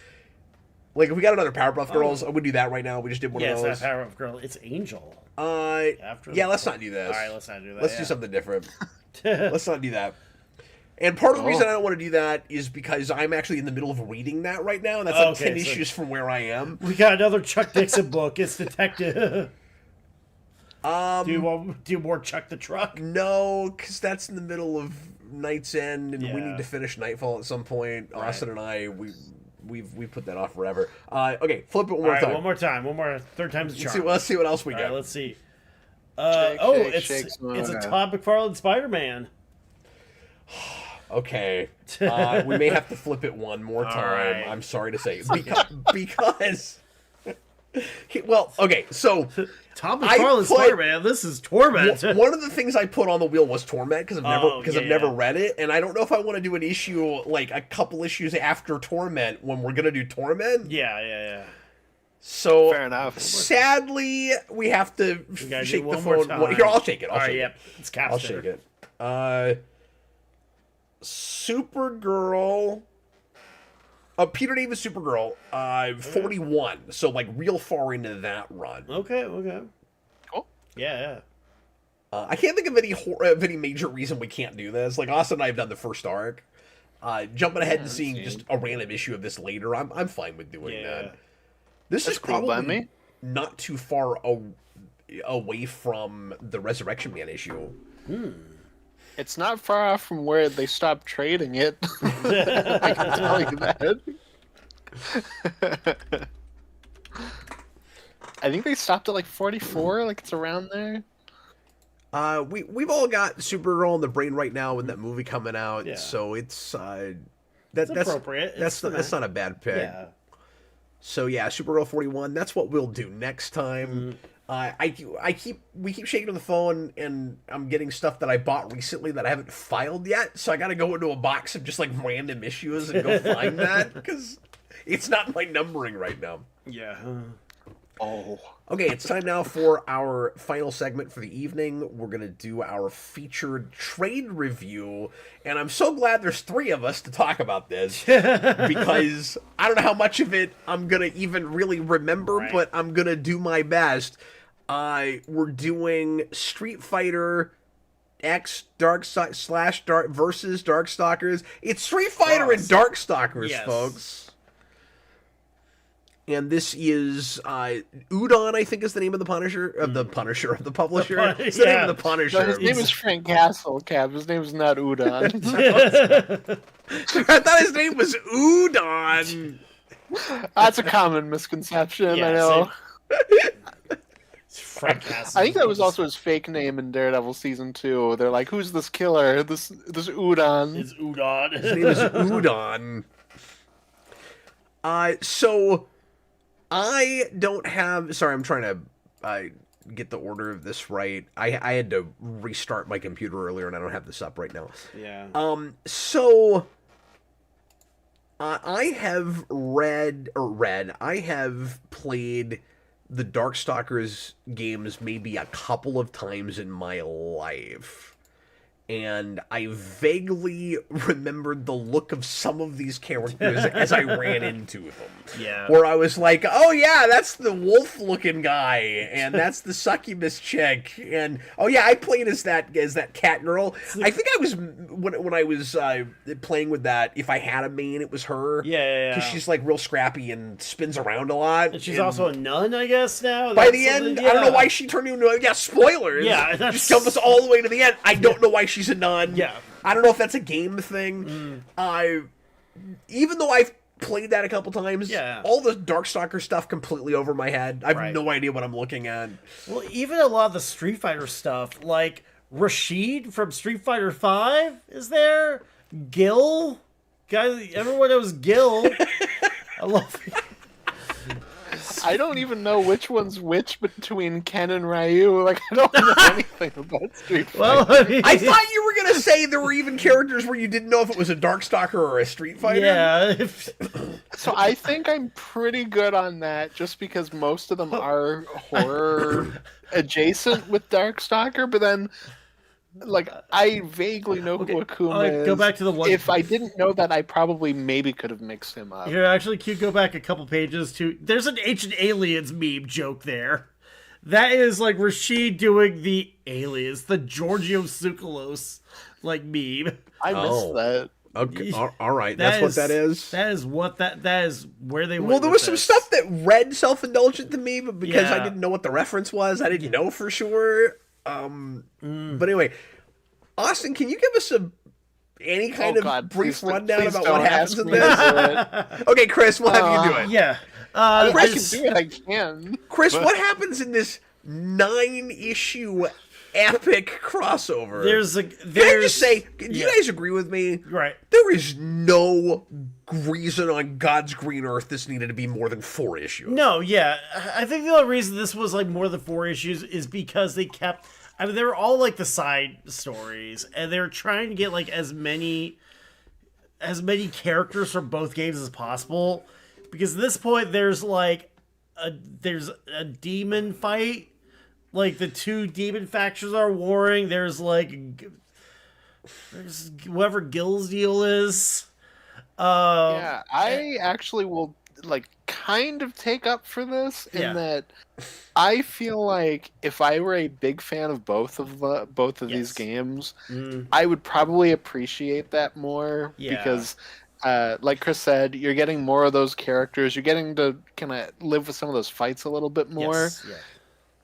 like if we got another Powerpuff Girls, I would do that right now. We just did one yeah, of it's those. not Powerpuff Girl. It's Angel. Yeah, let's not do this. All right, let's not do that. Let's do something different. Let's not do that. And part of the reason I don't want to do that is because I'm actually in the middle of reading that right now, and that's like 10 issues from where I am. We got another Chuck Dixon book. It's Detective. Do you want do more Chuck the Truck? No, because that's in the middle of Night's End, and we Yeah. need to finish Nightfall at some point. Right. Austin and I, we put that off forever. Okay, flip it one more time. One more time. One more. Third time's a charm. Let's see what else we All got. right, let's see. Shake, It's a okay. Todd McFarlane Spider-Man. Okay, we may have to flip it one more time. right. I'm sorry to say, because well, okay, so Todd I McFarlane put- Spider-Man. This is Torment. one of the things I put on the wheel was Torment because I've never yeah. read it, and I don't know if I want to do an issue like a couple issues after Torment when we're gonna do Torment. Yeah. So Fair enough. sadly, we have to gotta shake do the one more phone. time. Here, I'll shake it. All right, shake yep. it. It's I'll Capster. shake it. Supergirl. Peter Davis Supergirl. 41. So like real far into that run. Okay. Cool. Yeah. I can't think of any major reason we can't do this. Like Austin and I have done the first arc. Jumping ahead and seeing just a random issue of this later, I'm fine with doing Yeah. that. This That's is cool by probably me. not too far away from the Resurrection Man issue. It's not far off from where they stopped trading it. I can tell you that. I think they stopped at like 44, like it's around there. We've all got Supergirl in the brain right now with that movie coming out, so it's that's appropriate. That's not a bad pick. Yeah. So yeah, Supergirl 41. That's what we'll do next time. We keep shaking on the phone, and I'm getting stuff that I bought recently that I haven't filed yet. So I got to go into a box of just like random issues and go find that because it's not my numbering right now. Yeah. Oh. Okay, it's time now for our final segment for the evening. We're going to do our featured trade review, and I'm so glad there's 3 of us to talk about this, because I don't know how much of it I'm going to even really remember, but I'm going to do my best. We're doing Street Fighter X versus Darkstalkers. It's Street Fighter and Darkstalkers, folks. And this is Udon, I think is the name of the Punisher, of the publisher. It's the name of the Punisher. No, his name is Frank Castle, Cap. His name is not Udon. I thought his name was Udon. That's a common misconception, I know. Frank Castle. I think that was also his fake name in Daredevil season 2. They're like, "Who's this killer? This Udon." It's Udon. His name is Udon. So I don't have. Sorry, I'm trying to get the order of this right. I had to restart my computer earlier, and I don't have this up right now. Yeah. So I have I have played the Darkstalkers games maybe a couple of times in my life. And I vaguely remembered the look of some of these characters as I ran into them. Yeah. Where I was like, oh yeah, that's the wolf-looking guy, and that's the succubus chick, and oh yeah, I played as that cat girl. I think I was when I was playing with that. If I had a main, it was her. Yeah. Because she's like real scrappy and spins around a lot. And she's also a nun, I guess now. By the end, I don't know why she turned into a spoilers. Yeah, just come us all the way to the end. I don't know why she's a nun. Yeah. I don't know if that's a game thing. Even though I've played that a couple times, all the Darkstalker stuff completely over my head. I have no idea what I'm looking at. Well, even a lot of the Street Fighter stuff, like Rashid from Street Fighter 5 is there. Gil, guys, everyone knows Gil. I love it. I don't even know which one's which between Ken and Ryu. Like, I don't know anything about Street Fighter. Well, I thought you were going to say there were even characters where you didn't know if it was a Darkstalker or a Street Fighter. Yeah. So I think I'm pretty good on that, just because most of them are horror adjacent with Darkstalker, but then, like, I vaguely know who Akuma is. Go back to the one. If I didn't know that, I probably maybe could have mixed him up. Here, actually, Q, go back a couple pages to. There's an Ancient Aliens meme joke there. That is like Rashid doing the aliens, the Giorgio Tsoukalos like meme. I missed that. Okay, all right. That's what that is. That is what that is where they went. Well, there was some this. stuff that read self-indulgent to me, but because I didn't know what the reference was, I didn't know for sure. But anyway, Austin, can you give us any kind of brief rundown about what happens in this? Okay, Chris, we'll have you do it. Yeah. I can do it. I can. Chris, what happens in this 9-issue epic crossover? Can I just say, do you guys agree with me? Right. There is no reason on God's green earth this needed to be more than 4 issues. No, yeah. I think the only reason this was like more than 4 issues is because they kept. I mean, they were all like the side stories, and they were trying to get like as many characters from both games as possible. Because at this point, there's a demon fight. Like, the 2 demon factions are warring. There's whoever Gil's deal is. Yeah, I actually will, like, kind of take up for this in that I feel like if I were a big fan of both of these games, I would probably appreciate that more because, like Chris said, you're getting more of those characters. You're getting to kind of live with some of those fights a little bit more. Yes. Yeah.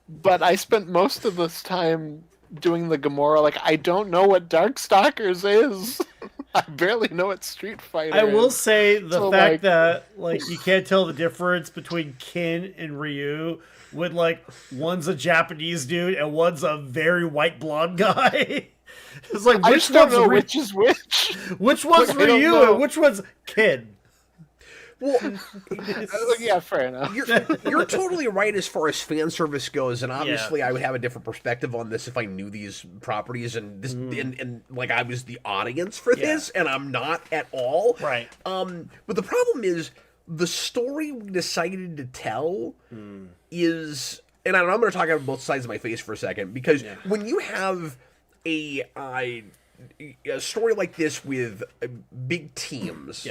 But I spent most of this time doing the Gamora, like, I don't know what Darkstalkers is. I barely know what Street Fighter I will is. say the So, fact like- that like you can't tell the difference between Kin and Ryu when like one's a Japanese dude and one's a very white blonde guy. It's like I which just don't one's know Ryu? which is which. Which one's I don't Ryu know. and which one's Kin? Well, Yeah, fair enough. you're totally right as far as fan service goes, and obviously I would have a different perspective on this if I knew these properties and this and like I was the audience for this, and I'm not at all. Right. But the problem is the story we decided to tell is, and I'm going to talk out of both sides of my face for a second, because when you have a story like this with big teams,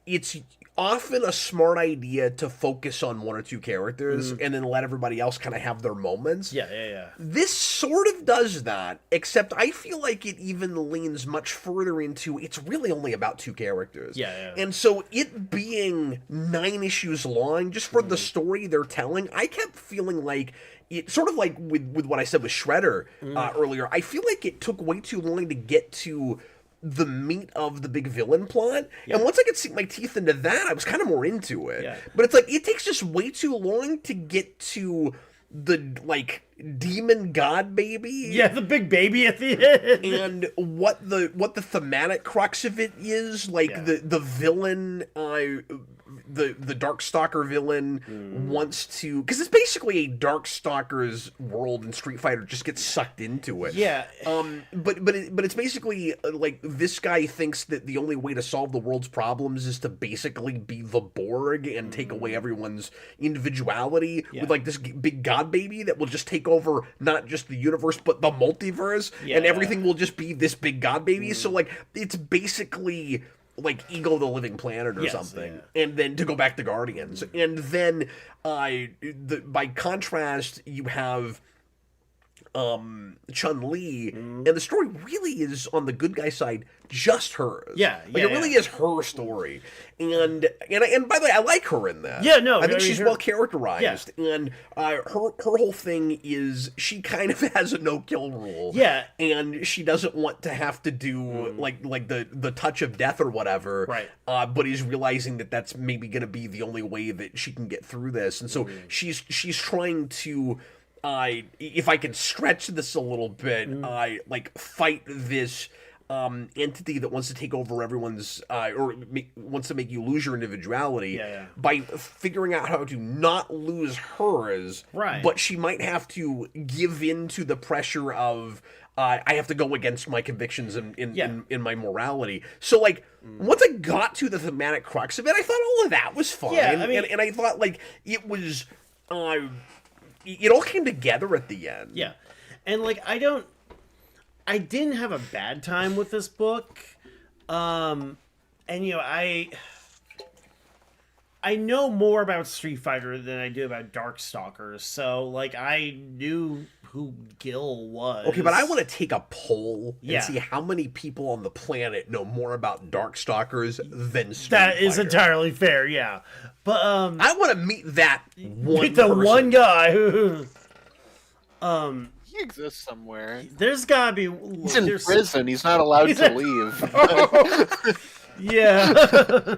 it's often a smart idea to focus on one or two characters and then let everybody else kind of have their moments. Yeah. This sort of does that, except I feel like it even leans much further into it's really only about two characters. Yeah. And so it being 9 issues long, just for the story they're telling, I kept feeling like it sort of like with what I said with Shredder earlier. I feel like it took way too long to get to the meat of the big villain plot, and once I could sink my teeth into that, I was kind of more into it. But it's like it takes just way too long to get to the like demon god baby. Yeah, the big baby at the end. And what the thematic crux of it is, like the villain, the Darkstalker villain wants to, because it's basically a Darkstalker's world, and Street Fighter just gets sucked into it. Yeah. But it's basically like this guy thinks that the only way to solve the world's problems is to basically be the Borg and take away everyone's individuality with like this big god baby that will just take over not just the universe but the multiverse, and everything will just be this big god baby. So like it's basically like Ego the Living Planet or something. And then to go back to Guardians. And then by contrast you have Chun-Li, and the story really is on the good guy side just hers. It really is her story. And by the way, I like her in that. Yeah, no, I think I mean, she's well characterized. And her whole thing is she kind of has a no-kill rule. And she doesn't want to have to do like the touch of death or whatever. Right. But is realizing that that's maybe going to be the only way that she can get through this. And so she's trying to, if I can stretch this a little bit, fight this entity that wants to take over everyone's, wants to make you lose your individuality by figuring out how to not lose hers. Right. But she might have to give in to the pressure of, I have to go against my convictions in my morality. So, like, once I got to the thematic crux of it, I thought all of that was fine. Yeah, I mean, and I thought, like, it was, it all came together at the end. Yeah. And, like, I didn't have a bad time with this book. And, you know, I know more about Street Fighter than I do about Darkstalkers. So, like, I knew who Gil was. Okay, but I want to take a poll and see how many people on the planet know more about Darkstalkers than Street Fighter. That is entirely fair, yeah. But, I want to meet that one the one guy who... He exists somewhere. There's gotta be... He's in prison. He's not allowed to leave. Yeah.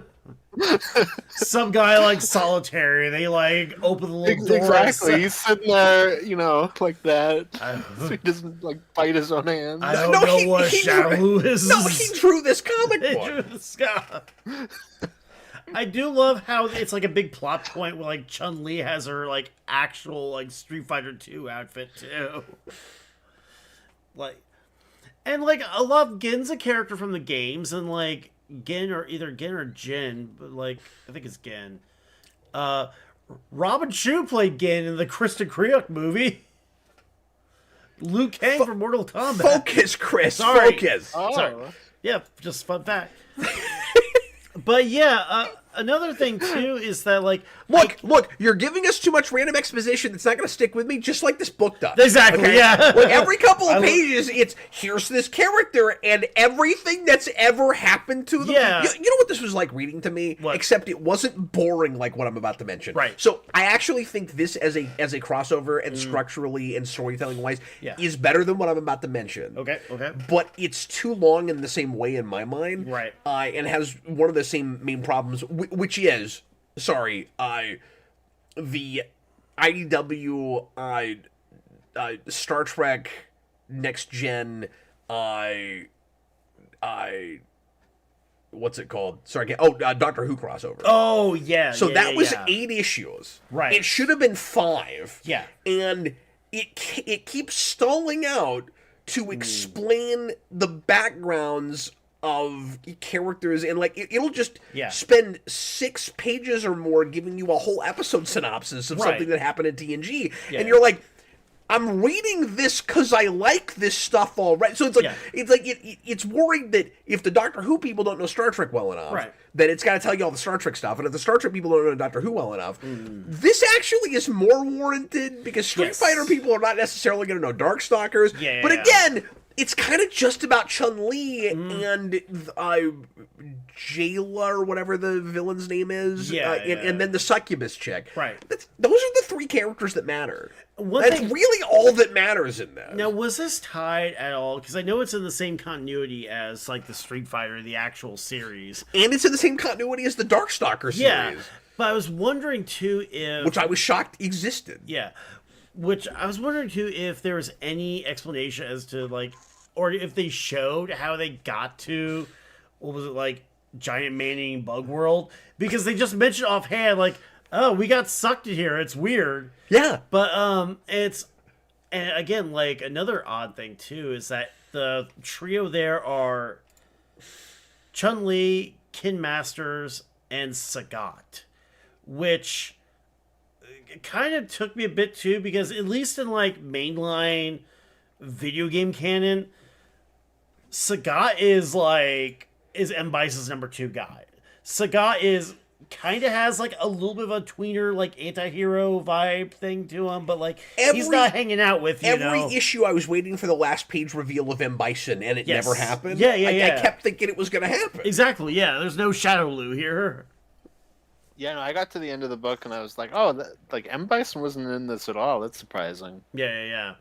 Some guy like solitary. They like open the little door. Exactly. He's sitting there, you know, like that. So he doesn't like bite his own hands. I don't know what Shadow is. No, he drew this comic He book. drew this guy. I do love how it's like a big plot point where like Chun-Li has her like actual like Street Fighter 2 outfit too. Like, and like I love Gen's a character from the games, and like Gen or either Gen or Jin, but like I think it's Gen. Robin Shou played Gen in the Kristen Kriuk movie. Liu Kang from Mortal Kombat. Focus, Chris. Sorry. Focus. Oh. Sorry. Yeah, just fun fact. But yeah, another thing too is that like Look, you're giving us too much random exposition that's not going to stick with me, just like this book does. Exactly, okay? yeah. Like every couple of pages, it's here's this character and everything that's ever happened to them. Yeah. You know what this was like reading to me? What? Except it wasn't boring like what I'm about to mention. Right. So I actually think this as a crossover and structurally and storytelling wise is better than what I'm about to mention. Okay. But it's too long in the same way in my mind. Right. And has one of the same main problems, which is, the IDW Star Trek Next Gen what's it called? Sorry, Doctor Who crossover. Oh yeah. So that was yeah. 8 issues. Right. It should have been 5. Yeah. And it keeps stalling out to explain the backgrounds of characters, and like it'll just spend 6 pages or more giving you a whole episode synopsis of something that happened in TNG, and you're like, I'm reading this because I like this stuff already. So it's worried that if the Doctor Who people don't know Star Trek well enough, that it's got to tell you all the Star Trek stuff. And if the Star Trek people don't know Doctor Who well enough, this actually is more warranted because Street Fighter people are not necessarily going to know Darkstalkers. But again, it's kind of just about Chun-Li and Jayla or whatever the villain's name is, and then the succubus chick. Right. Those are the 3 characters that matter. That's really all that matters in this. Now, was this tied at all? Because I know it's in the same continuity as like the Street Fighter, the actual series, and it's in the same continuity as the Darkstalkers series. Yeah, but I was wondering too if, which I was shocked existed. Yeah, which I was wondering too if there was any explanation as to like, or if they showed how they got to, what was it, like Giant Man-eating Bug World, because they just mentioned offhand like, oh, we got sucked in here. It's weird. Yeah. But it's, and again, like another odd thing too is that the trio there are Chun-Li, Kin Masters, and Sagat, which kind of took me a bit too, because at least in like mainline video game canon, Sagat is M. Bice's number 2 guy. Sagat is kind of has like a little bit of a tweener, like anti-hero vibe thing to him, but like he's not hanging out with you. Every issue I was waiting for the last page reveal of M. Bison, and it never happened. I kept thinking it was going to happen. Exactly. Yeah. There's no Shadow Lu here. Yeah, no, I got to the end of the book and I was like, oh, like M. Bison wasn't in this at all. That's surprising. Yeah.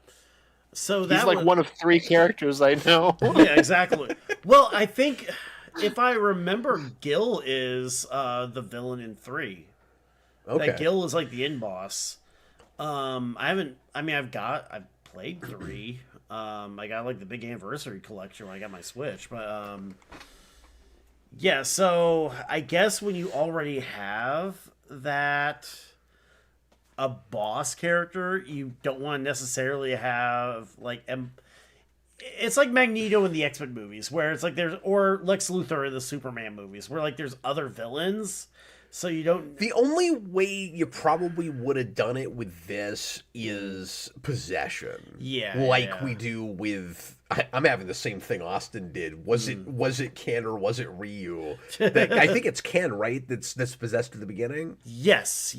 So he's like one of 3 characters I know. Yeah, exactly. Well, I think if I remember, Gil is the villain in 3. Okay. That Gil is like the end boss. I've played 3. I got like the big anniversary collection when I got my Switch, but yeah, so I guess when you already have that a boss character, you don't want to necessarily have like it's like Magneto in the X-Men movies, where it's like or Lex Luthor in the Superman movies, where like there's other villains, so you don't. The only way you probably would have done it with this is possession. Yeah. We do with. I'm having the same thing Austin did. Was it Ken or was it Ryu? I think it's Ken, right? That's possessed at the beginning. Yes.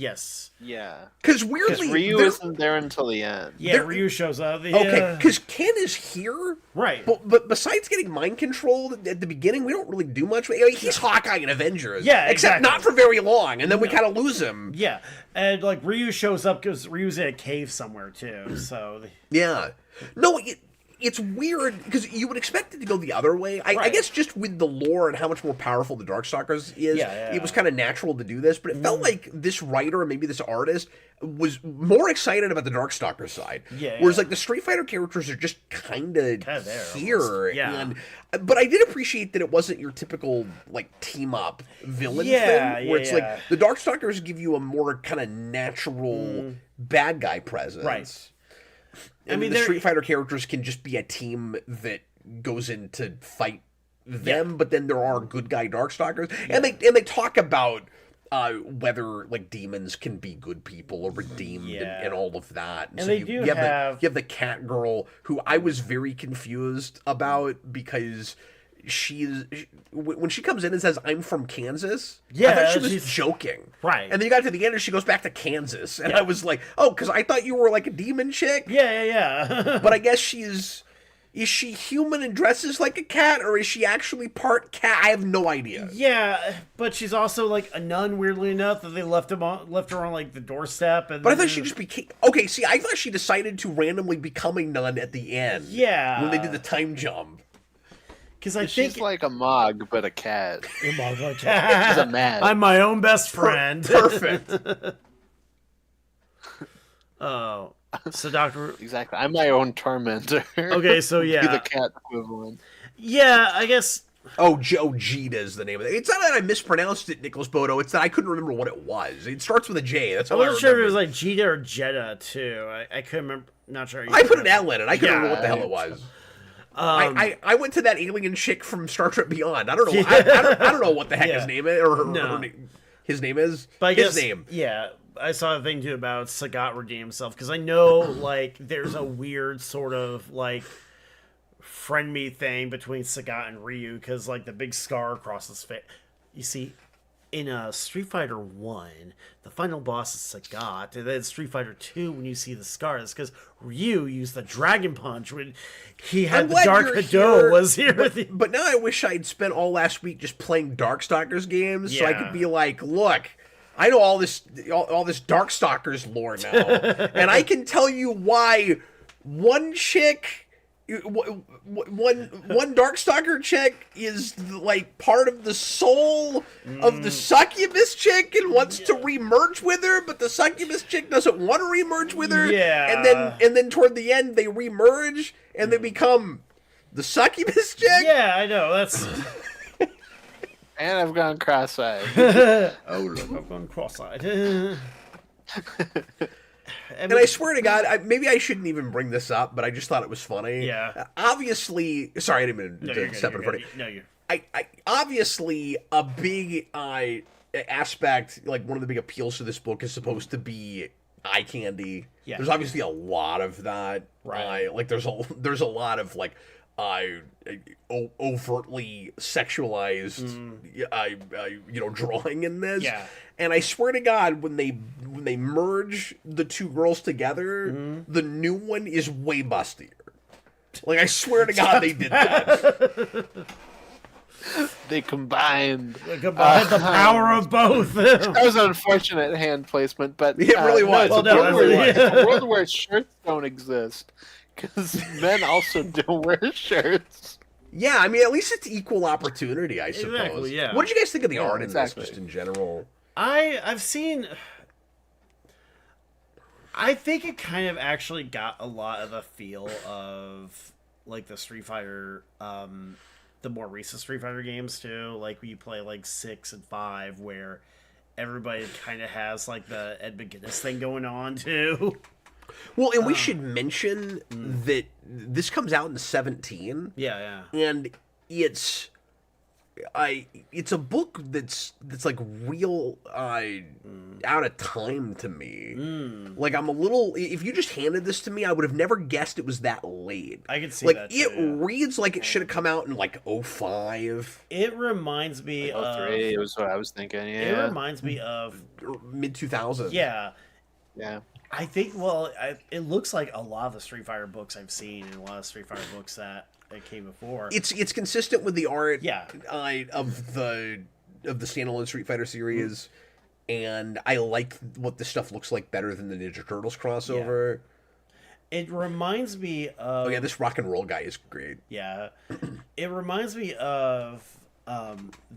Yeah. Because weirdly, Ryu isn't there until the end. Yeah, Ryu shows up. Okay, because Ken is here, right? But besides getting mind controlled at the beginning, we don't really do much. He's Hawkeye in Avengers, except not for very long, and then we kind of lose him. Yeah, and like Ryu shows up because Ryu's in a cave somewhere too. So yeah, no. It's weird because you would expect it to go the other way. I guess just with the lore and how much more powerful the Darkstalkers is, it was kind of natural to do this. But it felt like this writer and maybe this artist was more excited about the Darkstalker side. Whereas like the Street Fighter characters are just kind of here. Almost. Yeah. But I did appreciate that it wasn't your typical like team up villain thing, where it's like the Darkstalkers give you a more kind of natural bad guy presence. Right. I mean, the Street Fighter characters can just be a team that goes in to fight them, but then there are good guy Darkstalkers, and they talk about whether like demons can be good people or redeemed and all of that. And so you have the cat girl who I was very confused about because when she comes in and says, "I'm from Kansas," I Yeah, thought she was she's- joking. Right. And then you got to the end and she goes back to Kansas. And I was like, oh, because I thought you were like a demon chick. Yeah. But I guess is she human and dresses like a cat, or is she actually part cat? I have no idea. Yeah, but she's also like a nun. Weirdly enough, that they left her on like the doorstep. And But I thought she just became... Okay, see, I thought she decided to randomly become a nun at the end. Yeah. When they did the time jump. Because I She's think like a Mog, but a cat. She's a man. I'm my own best friend. Perfect. Oh, so Doctor. Exactly. I'm my own tormentor. Okay, so Be the yeah, cat equivalent. yeah. I guess Oh, Jita is the name of it. It's not that I mispronounced it, Nicholas Bodo. It's that I couldn't remember what it was. It starts with a J. That's I all I wasn't sure if it was remember. like Jita or Jetta too. I couldn't remember. Not sure. I put an L in it. I couldn't remember what the Yeah. hell it was. I went to that alien chick from Star Trek Beyond. I don't know. I don't know what the heck Yeah. his name is, or No. his name is. But I his guess, name. Yeah, I saw a thing too about Sagat redeem himself because I know like there's a weird sort of like friend me thing between Sagat and Ryu because like the big scar across his face. You see, in Street Fighter 1, the final boss is Sagat, and then Street Fighter 2, when you see the scar, it's because Ryu used the Dragon Punch when he had I'm the glad Dark you're Hado here, was here with you. But now I wish I'd spent all last week just playing Darkstalkers games, so I Yeah. could be like, look, I know all this Darkstalkers lore now, and I can tell you why one chick. One Darkstalker chick is like part of the soul of the succubus chick and wants to remerge with her, but the succubus chick doesn't want to remerge with her. Yeah. And then toward the end they remerge and they become the succubus chick. Yeah, I know. That's. And I've gone cross-eyed. Oh, look, I've gone cross-eyed. And I swear to God, maybe I shouldn't even bring this up, but I just thought it was funny. Yeah. Obviously, sorry, I didn't mean to step in front of you. No, you're. I obviously a big aspect, like one of the big appeals to this book is supposed to be eye candy. Yeah. There's obviously a lot of that. Right. Like there's a lot of like overtly sexualized drawing in this. Yeah. And I swear to God, when they merge the two girls together, the new one is way bustier. Like I swear to God, they did that. They combined. Combine the power of both. That was an unfortunate hand placement, but It really was. No, it's, Well, a no, world it where, really it's a world where shirts don't exist because men also don't wear shirts. Yeah, I mean, at least it's equal opportunity, I suppose. Exactly, yeah. What did you guys think of the Yeah, art in exactly. this, just in general? I've seen. I think it kind of actually got a lot of the feel of like the Street Fighter, the more recent Street Fighter games too. Like when you play like 6 and 5, where everybody kind of has like the Ed McGuinness thing going on too. Well, and we should mention that this comes out in 17, Yeah. and it's a book that's like real out of time to me. Like I'm a little. If you just handed this to me, I would have never guessed it was that late. I could see like that too, it yeah. reads like it should have come out in like 05, It reminds me of. 03 was what I was thinking. It Yeah, reminds me of. mid 2000s. Yeah. yeah. I think, well, it looks like a lot of the Street Fighter books I've seen and a lot of Street Fighter books that came before. It's consistent with the art. Yeah. Of the standalone Street Fighter series, and I like what this stuff looks like better than the Ninja Turtles crossover. It reminds me of... Oh yeah, this rock and roll guy is great. Yeah. It reminds me of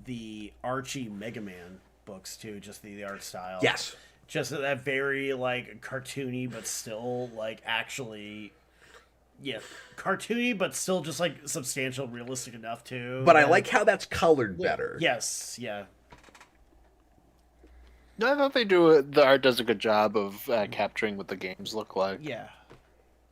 the Archie Mega Man books, too, just the art style. Yes. Just that very, like, cartoony, but still, like, actually... Yeah, cartoony, but still just, like, substantial, realistic enough, too. But I like how that's colored better. Yes, yeah. No, I thought the art does a good job of capturing what the games look like. Yeah.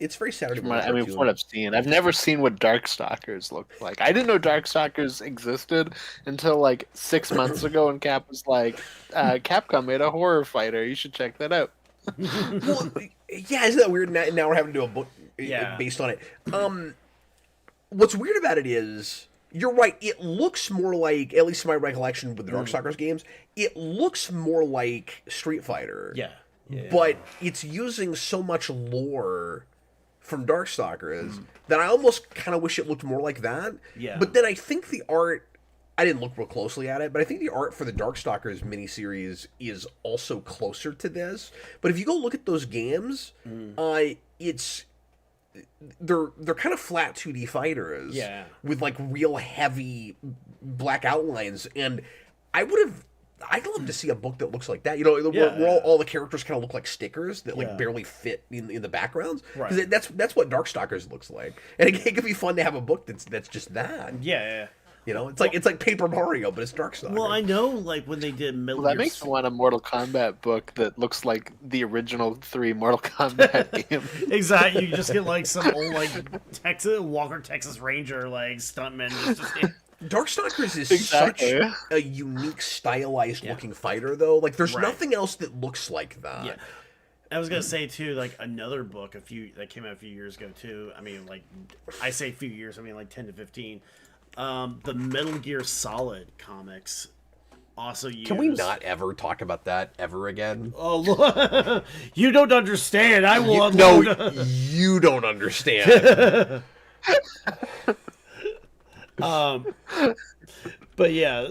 It's very Saturday From morning. what, I mean, from what I've seen, I've never seen what Darkstalkers look like. I didn't know Darkstalkers existed until like 6 months ago, and Cap was like, "Capcom made a horror fighter. You should check that out." Well, yeah, isn't that weird? Now we're having to do a book Yeah. based on it. What's weird about it is you're right. It looks more like, at least in my recollection with the Darkstalkers games, it looks more like Street Fighter. Yeah. But it's using so much lore from Darkstalkers that I almost kind of wish it looked more like that. Yeah. But then I think the art, I didn't look real closely at it, but I think the art for the Darkstalkers miniseries is also closer to this. But if you go look at those games, it's they're kind of flat 2D fighters, with like real heavy black outlines, and I'd love to see a book that looks like that. You know, where all the characters kind of look like stickers that like barely fit in the backgrounds. Because that's what Darkstalkers looks like, and it could be fun to have a book that's just that. Yeah. You know, it's like Paper Mario, but it's Darkstalkers. Well, I know, like when they did Metal Well, that Gear makes me want a Mortal Kombat book that looks like the original 3 Mortal Kombat games. Exactly. You just get like some old like Texas Ranger like stuntman. Darkstalkers is such a unique, stylized looking fighter, though. Like, there's nothing else that looks like that. Yeah. I was gonna say too, like another book that came out a few years ago too. I mean, like I say a few years, I mean like 10 to 15. The Metal Gear Solid comics also use. Can we not ever talk about that ever again? Oh, you don't understand. I will. No, you don't understand. But yeah.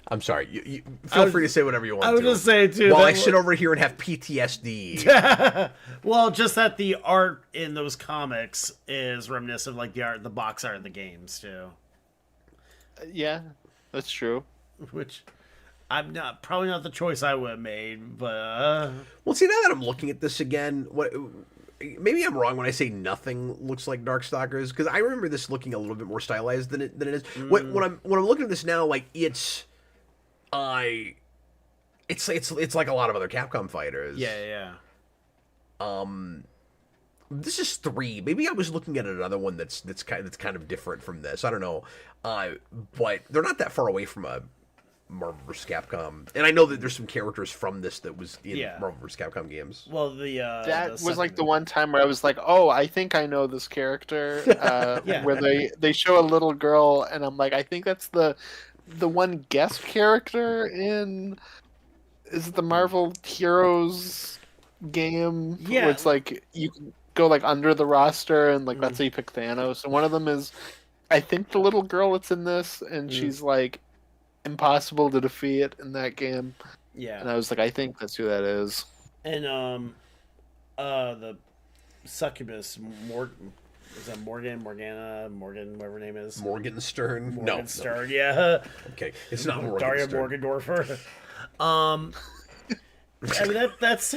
I'm sorry. You feel free to say whatever you want. I was just saying too. While I sit over here and have PTSD. Well, just that the art in those comics is reminiscent of like the box art in the games too. Yeah, that's true. Which probably not the choice I would have made, but well, see, now that I'm looking at this again, maybe I'm wrong when I say nothing looks like Darkstalkers, because I remember this looking a little bit more stylized than it is. When I'm looking at this now, like it's like a lot of other Capcom fighters. Yeah. This is 3. Maybe I was looking at another one that's kind of different from this. I don't know. But they're not that far away from a Marvel vs. Capcom, and I know that there's some characters from this that was in Marvel vs. Capcom games. Well, that was like the one time where I was like, "Oh, I think I know this character." Where they show a little girl, and I'm like, "I think that's the one guest character in is it the Marvel Heroes game? Yeah, where it's like you can go like under the roster, and like that's how you pick Thanos. And one of them is, I think, the little girl that's in this, and she's like impossible to defeat in that game. Yeah. And I was like, I think that's who that is. And the succubus is that Morgan, whatever her name is? Morgenstern? Morgenstern, yeah. Okay, it's not Morgenstern. Daria Morgendorfer. I mean that's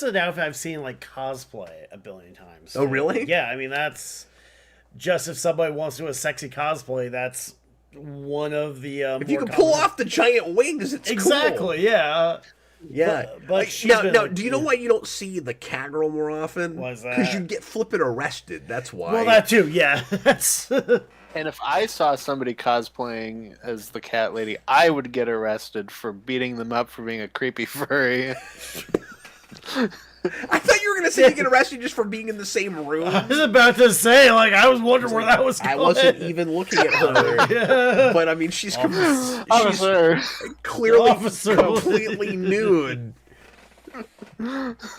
an outfit I've seen like cosplay a billion times. Oh, really? Yeah, I mean that's just if somebody wants to do a sexy cosplay, that's one of the if you can pull off the giant wings, it's exactly cool. Yeah. But now, do you know why you don't see the cat girl more often? Why is that? Because you get flippin' arrested. That's why. Well, that too. Yeah. That's. And if I saw somebody cosplaying as the cat lady, I would get arrested for beating them up for being a creepy furry. I thought you were going to say you get arrested just for being in the same room. I was about to say, like, I was wondering where that was going. I wasn't even looking at her. But, I mean, she's clearly completely nude.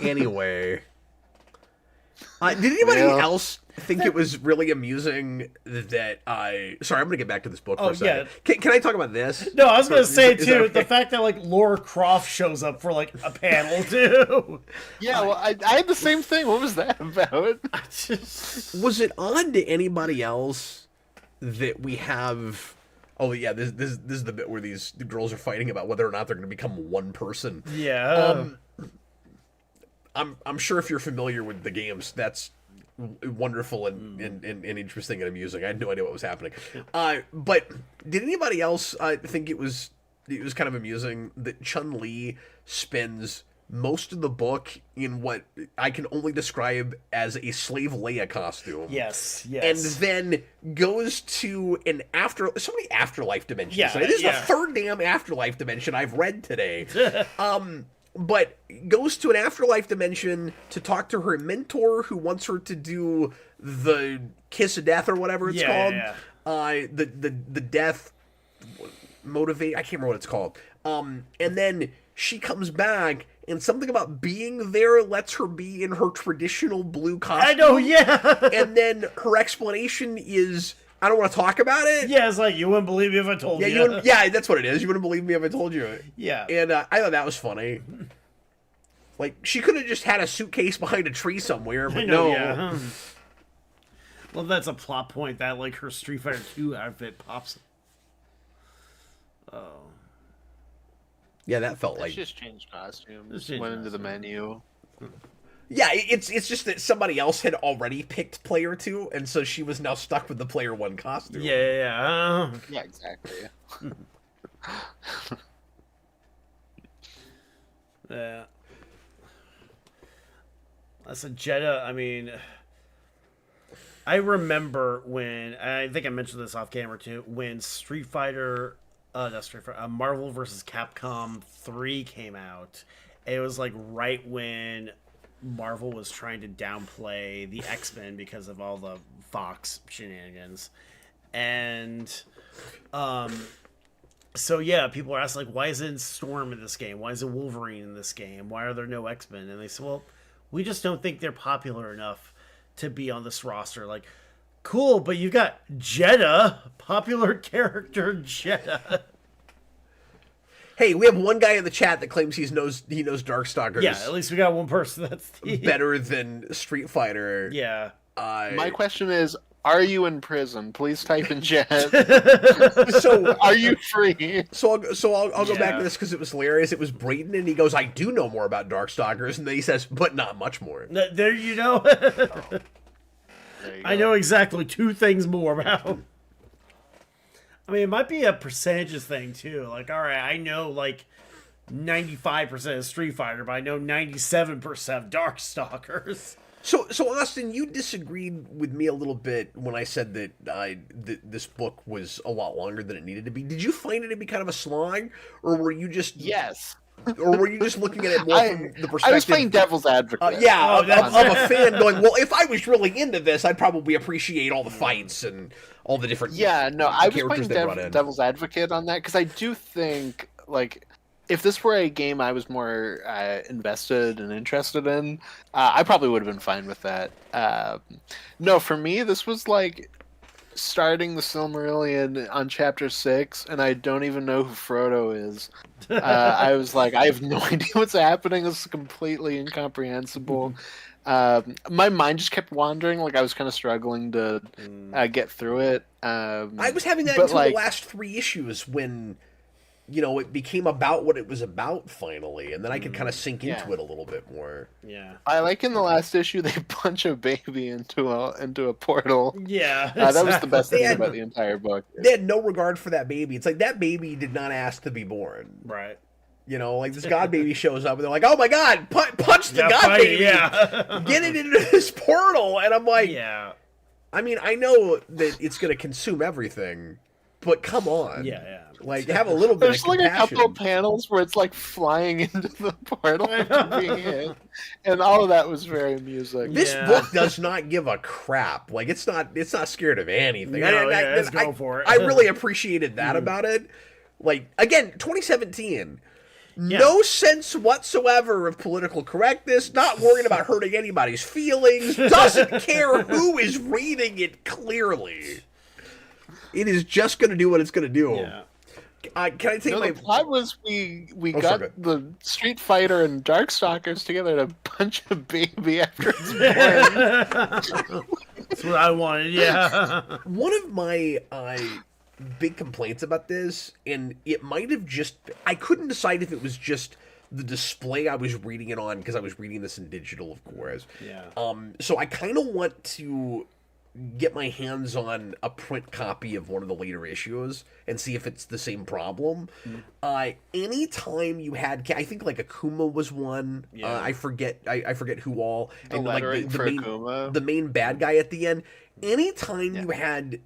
Anyway. Did anybody else think it was really amusing that Sorry, I'm going to get back to this book for a second. Yeah. Can I talk about this? No, I was going to say, too, the fact that, like, Laura Croft shows up for, like, a panel, too. Yeah, well, I had the same thing. What was that about? Was it odd to anybody else that we have... Oh, yeah, this is the bit where the girls are fighting about whether or not they're going to become one person. Yeah. I'm sure if you're familiar with the games, that's wonderful and interesting and amusing. I had no idea what was happening. But did anybody else think it was kind of amusing that Chun-Li spends most of the book in what I can only describe as a slave Leia costume? Yes. And then goes to so many afterlife dimensions. Yeah, This is the third damn afterlife dimension I've read today. but goes to an afterlife dimension to talk to her mentor who wants her to do the kiss of death or whatever it's called. The death motivate. I can't remember what it's called. And then she comes back, and something about being there lets her be in her traditional blue costume. I know, yeah. And then her explanation is, I don't want to talk about it. Yeah, it's like, you wouldn't believe me if I told you. Yeah, that's what it is. You wouldn't believe me if I told you. Yeah. And I thought that was funny. Like, she could have just had a suitcase behind a tree somewhere, but no. Yeah. Well, that's a plot point that, like, her Street Fighter 2 outfit pops. Oh. Yeah, that felt like... She just changed costumes, Just changed went into the costume. menu. Yeah, it's just that somebody else had already picked player 2, and so she was now stuck with the player 1 costume. Yeah. Yeah, exactly. Yeah. That's a Jetta. I mean, I remember when, I think I mentioned this off camera too, when Marvel vs. Capcom 3 came out. It was like right when Marvel was trying to downplay the X-Men because of all the Fox shenanigans. And so yeah, people are asking, like, why isn't Storm in this game? Why isn't Wolverine in this game? Why are there no X-Men? And they said, well, we just don't think they're popular enough to be on this roster. Like, cool, but you've got Jetta, popular character Jetta. Hey, we have one guy in the chat that claims he knows Darkstalkers. Yeah, at least we got one person that's better than Street Fighter. Yeah. My question is, are you in prison? Please type in chat. So are you free? So I'll go back to this because it was hilarious. It was Brayden, and he goes, "I do know more about Darkstalkers," and then he says, "But not much more." There you know. There you I go. know exactly 2 things more about. I mean, it might be a percentages thing too. Like, all right, I know like 95% of Street Fighter, but I know 97% of Darkstalkers. So Austin, you disagreed with me a little bit when I said that this book was a lot longer than it needed to be. Did you find it to be kind of a slog, or were you just Yes. or were you just looking at it more from the perspective? I was playing devil's advocate. Of a fan going, well, if I was really into this, I'd probably appreciate all the fights and all the different Yeah, no, I was characters playing they brought in. devil's advocate on that because I do think, like, if this were a game I was more invested and interested in, I probably would have been fine with that. No, for me, this was like starting the Silmarillion on chapter 6, and I don't even know who Frodo is. I was like, I have no idea what's happening. This is completely incomprehensible. My mind just kept wandering. Like, I was kind of struggling to get through it. I was having that until the last 3 issues when, you know, it became about what it was about finally, and then I could kind of sink into it a little bit more. Yeah. I like in the last issue they punch a baby into a portal. Yeah. That was the best thing had- about the entire book. They had no regard for that baby. It's like that baby did not ask to be born. Right. You know, like this god baby shows up and they're like, "Oh my god, punch the god fight it, baby, yeah. get it into this portal!" And I'm like, Yeah. I mean, I know that it's going to consume everything, but come on, Yeah. like have a little bit There's of like compassion. a couple of panels where it's like flying into the portal after being hit, and all of that was very amusing. This Yeah. book does not give a crap. Like it's not scared of anything. No, it's going for it. I really appreciated that about it. Like again, 2017. No sense whatsoever of political correctness, not worried about hurting anybody's feelings, doesn't care who is reading it clearly. It is just going to do what it's going to do. Yeah. Can I take No, my... the plot was we Oh, got sorry. the Street Fighter and Darkstalkers together to punch a baby after it's born. That's what I wanted, yeah. One of my big complaints about this, and it might have just... I couldn't decide if it was just the display I was reading it on, because I was reading this in digital, of course. Yeah. So I kind of want to get my hands on a print copy of one of the later issues and see if it's the same problem. Anytime you had, I think like Akuma was one. Yeah. I forget who all. The and like lettering for Akuma. the main bad guy at the end. Anytime you had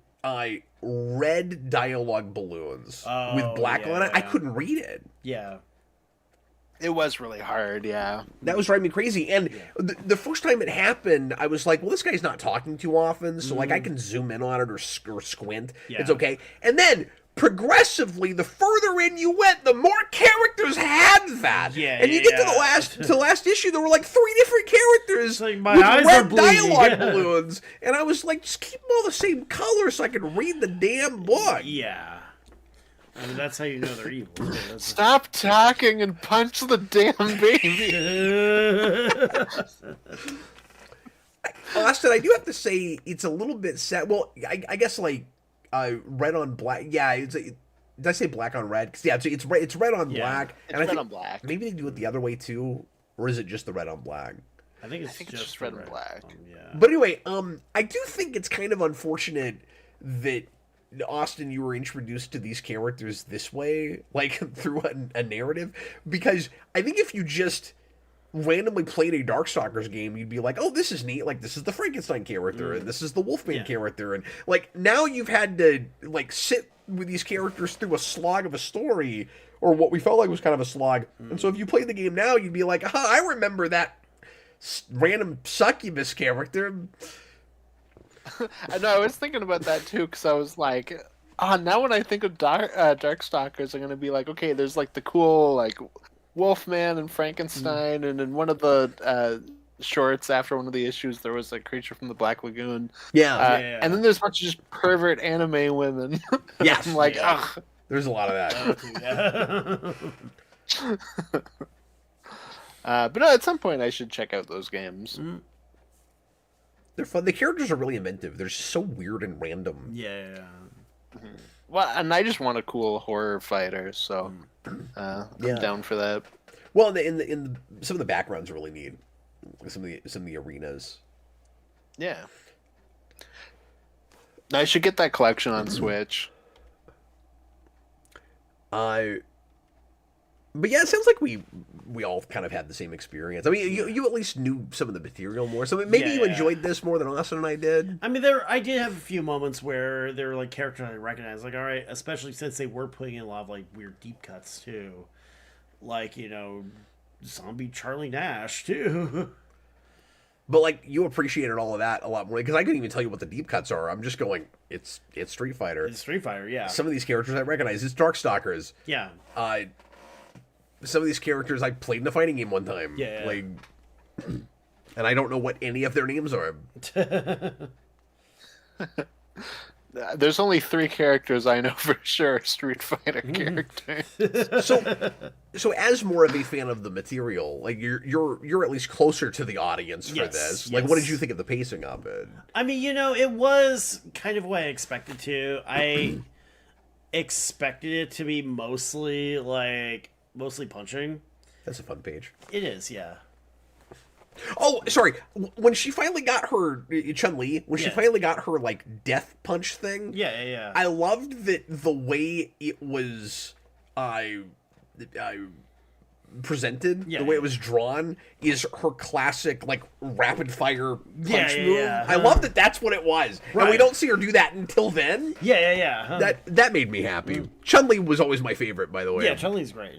red dialogue balloons with black on it, I couldn't read it. Yeah. It was really hard, yeah. That was driving me crazy. And the first time it happened, I was like, well, this guy's not talking too often, so like I can zoom in on it or squint. Yeah. It's okay. And then progressively, the further in you went, the more characters had that. Yeah, and you get to the last issue, there were like 3 different characters like, my with eyes are red bleeding. dialogue balloons. And I was like, just keep them all the same color so I can read the damn book. Yeah. I mean, that's how you know they're evil. That's Stop talking and punch the damn baby. Austin, I do have to say it's a little bit sad. Well, I guess like red on black. Yeah, did I say black on red? 'Cause, yeah, it's red on black. It's red on black. Maybe they do it the other way too, or is it just the red on black? I think it's it's just the red and black. Yeah. But anyway, I do think it's kind of unfortunate that Austin, you were introduced to these characters this way, like through a narrative, because I think if you just randomly played a Darkstalkers game, you'd be like, oh, this is neat, like this is the Frankenstein character and this is the Wolfman character, and like now you've had to like sit with these characters through a slog of a story, or what we felt like was kind of a slog. And so if you played the game now, you'd be like, I remember that random succubus character. I know, I was thinking about that too, because I was like, now when I think of Darkstalkers, I'm going to be like, okay, there's like the cool, like, Wolfman and Frankenstein, and in one of the shorts after one of the issues, there was a creature from the Black Lagoon. Yeah. And then there's a bunch of just pervert anime women. Yes. I'm like, ugh. There's a lot of that. But no, at some point I should check out those games. They're fun. The characters are really inventive. They're just so weird and random. Yeah. Well, and I just want a cool horror fighter, so I'm down for that. Well, in some of the backgrounds are really neat. Some of the arenas. Yeah. I should get that collection on Switch. But yeah, it sounds like we all kind of had the same experience. I mean, you at least knew some of the material more, so maybe you enjoyed this more than Austin and I did. I mean, I did have a few moments where there were like characters I recognized, like, all right, especially since they were putting in a lot of like weird deep cuts too, like zombie Charlie Nash too. But like you appreciated all of that a lot more because I couldn't even tell you what the deep cuts are. I'm just going, it's Street Fighter. It's Street Fighter, yeah. Some of these characters I recognize. It's Darkstalkers. Yeah. Some of these characters I played in a fighting game one time. Yeah. Like, and I don't know what any of their names are. There's only 3 characters I know for sure, Street Fighter characters. So as more of a fan of the material, like you're at least closer to the audience for this. Like, what did you think of the pacing of it? I mean, it was kind of what I expected to. I expected it to be mostly punching. That's a fun page. It is, yeah. Oh, sorry. When she finally got her Chun-Li, she finally got her like death punch thing. Yeah. I loved that the way it was presented, the way it was drawn, is her classic like rapid fire punch move. Yeah. I love that that's what it was, and we don't see her do that until then. Yeah. That made me happy. Chun-Li was always my favorite, by the way. Yeah, Chun-Li's great.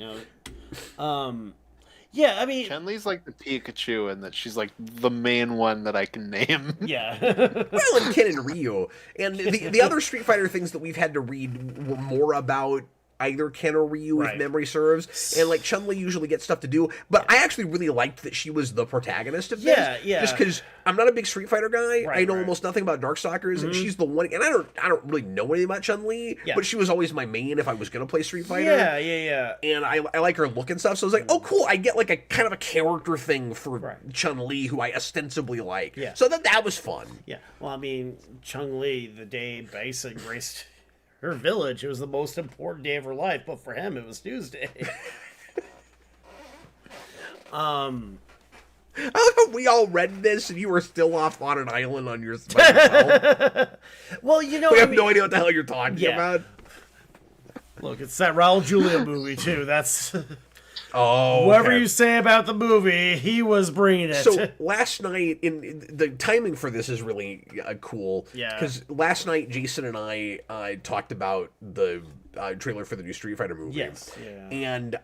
Yeah, I mean, Chun-Li's like the Pikachu, and that she's like the main one that I can name. Yeah. Well, and Ken and Ryu, and the other Street Fighter things that we've had to read were more about either Ken or Ryu, if memory serves, and like Chun-Li usually gets stuff to do, but I actually really liked that she was the protagonist of this. Yeah. Just because I'm not a big Street Fighter guy, I know almost nothing about Darkstalkers, and she's the one, and I don't really know anything about Chun-Li, but she was always my main if I was gonna play Street Fighter. Yeah. And I like her look and stuff, so I was like, oh cool, I get like a kind of a character thing for Chun-Li, who I ostensibly like. Yeah. So that was fun. Yeah. Well, I mean, Chun-Li, the day Basic graced her village, it was the most important day of her life, but for him, it was Tuesday. We all read this, and you were still off on an island on your by yourself. Well, we have no idea what the hell you're talking about. Look, it's that Raul Julia movie too. That's whatever you say about the movie, he was bringing it. So last night, in the timing for this is really cool. Yeah. Because last night, Jason and I talked about the trailer for the new Street Fighter movie. Yes. Yeah. And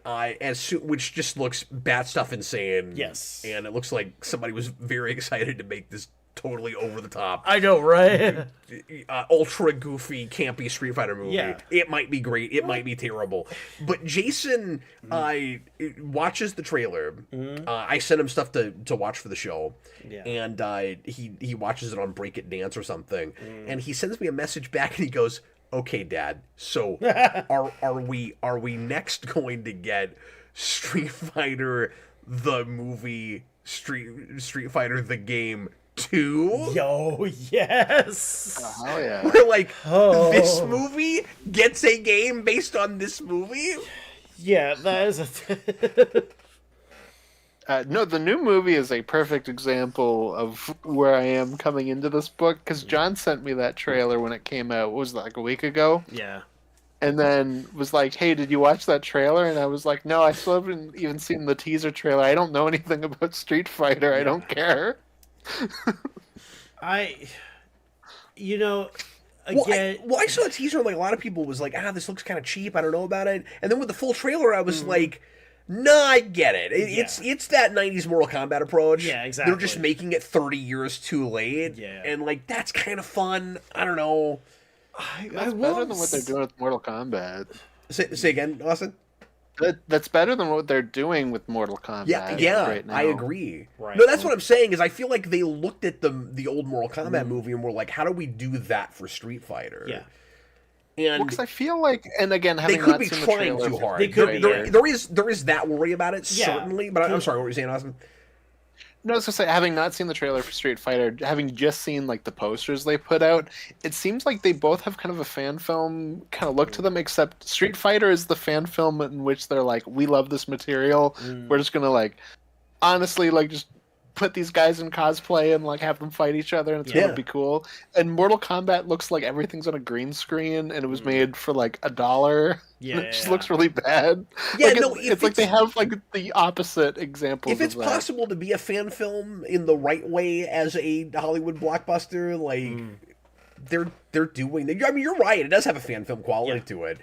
which just looks bat stuff insane. Yes. And it looks like somebody was very excited to make this totally over the top, I know, right? ultra goofy, campy Street Fighter movie. Yeah. It might be great. It might be terrible. But Jason watches the trailer. I sent him stuff to watch for the show. Yeah. And he watches it on Break It Dance or something. And he sends me a message back and he goes, "Okay, Dad, so are we next going to get Street Fighter the movie, Street Fighter the game 2? Yo, yes. Oh yeah. We're like, this movie gets a game based on this movie? Yeah, that is a. No, the new movie is a perfect example of where I am coming into this book, because John sent me that trailer when it came out. What was that, like a week ago? Yeah. And then was like, "Hey, did you watch that trailer?" And I was like, "No, I still haven't even seen the teaser trailer. I don't know anything about Street Fighter. I don't care." You know, Well, again, I saw the teaser and like a lot of people was like, this looks kind of cheap. I don't know about it. And then with the full trailer, I was like, nah, I get it. It's that 90s Mortal Kombat approach. Yeah, exactly. They're just making it 30 years too late. Yeah. And like, that's kind of fun. I don't know. That's better than what they're doing with Mortal Kombat. Say again, Austin? That's better than what they're doing with Mortal Kombat. Yeah, right now. I agree. Right. No, that's what I'm saying. Is I feel like they looked at the old Mortal Kombat movie and were like, how do we do that for Street Fighter? Yeah. And Because I feel like, and again, they having could not be seen the trying trailer too for- hard. They could be, There- yeah. there is that worry about it, Yeah. certainly. But I'm sorry, what were you saying, Austin? No, I was gonna say, having not seen the trailer for Street Fighter, having just seen like the posters they put out, it seems like they both have kind of a fan film kind of look to them. Except Street Fighter is the fan film in which they're like, "We love this material. We're just gonna like, honestly, like just put these guys in cosplay and like have them fight each other, and it's Yeah. gonna be cool." And Mortal Kombat looks like everything's on a green screen, and it was made for like $1. Yeah, It just yeah. looks really bad. Yeah, Like, no, it's like they have like the opposite examples. If it's of that. possible to be a fan film in the right way as a Hollywood blockbuster, like they're doing. I mean, you're right. It does have a fan film quality to it.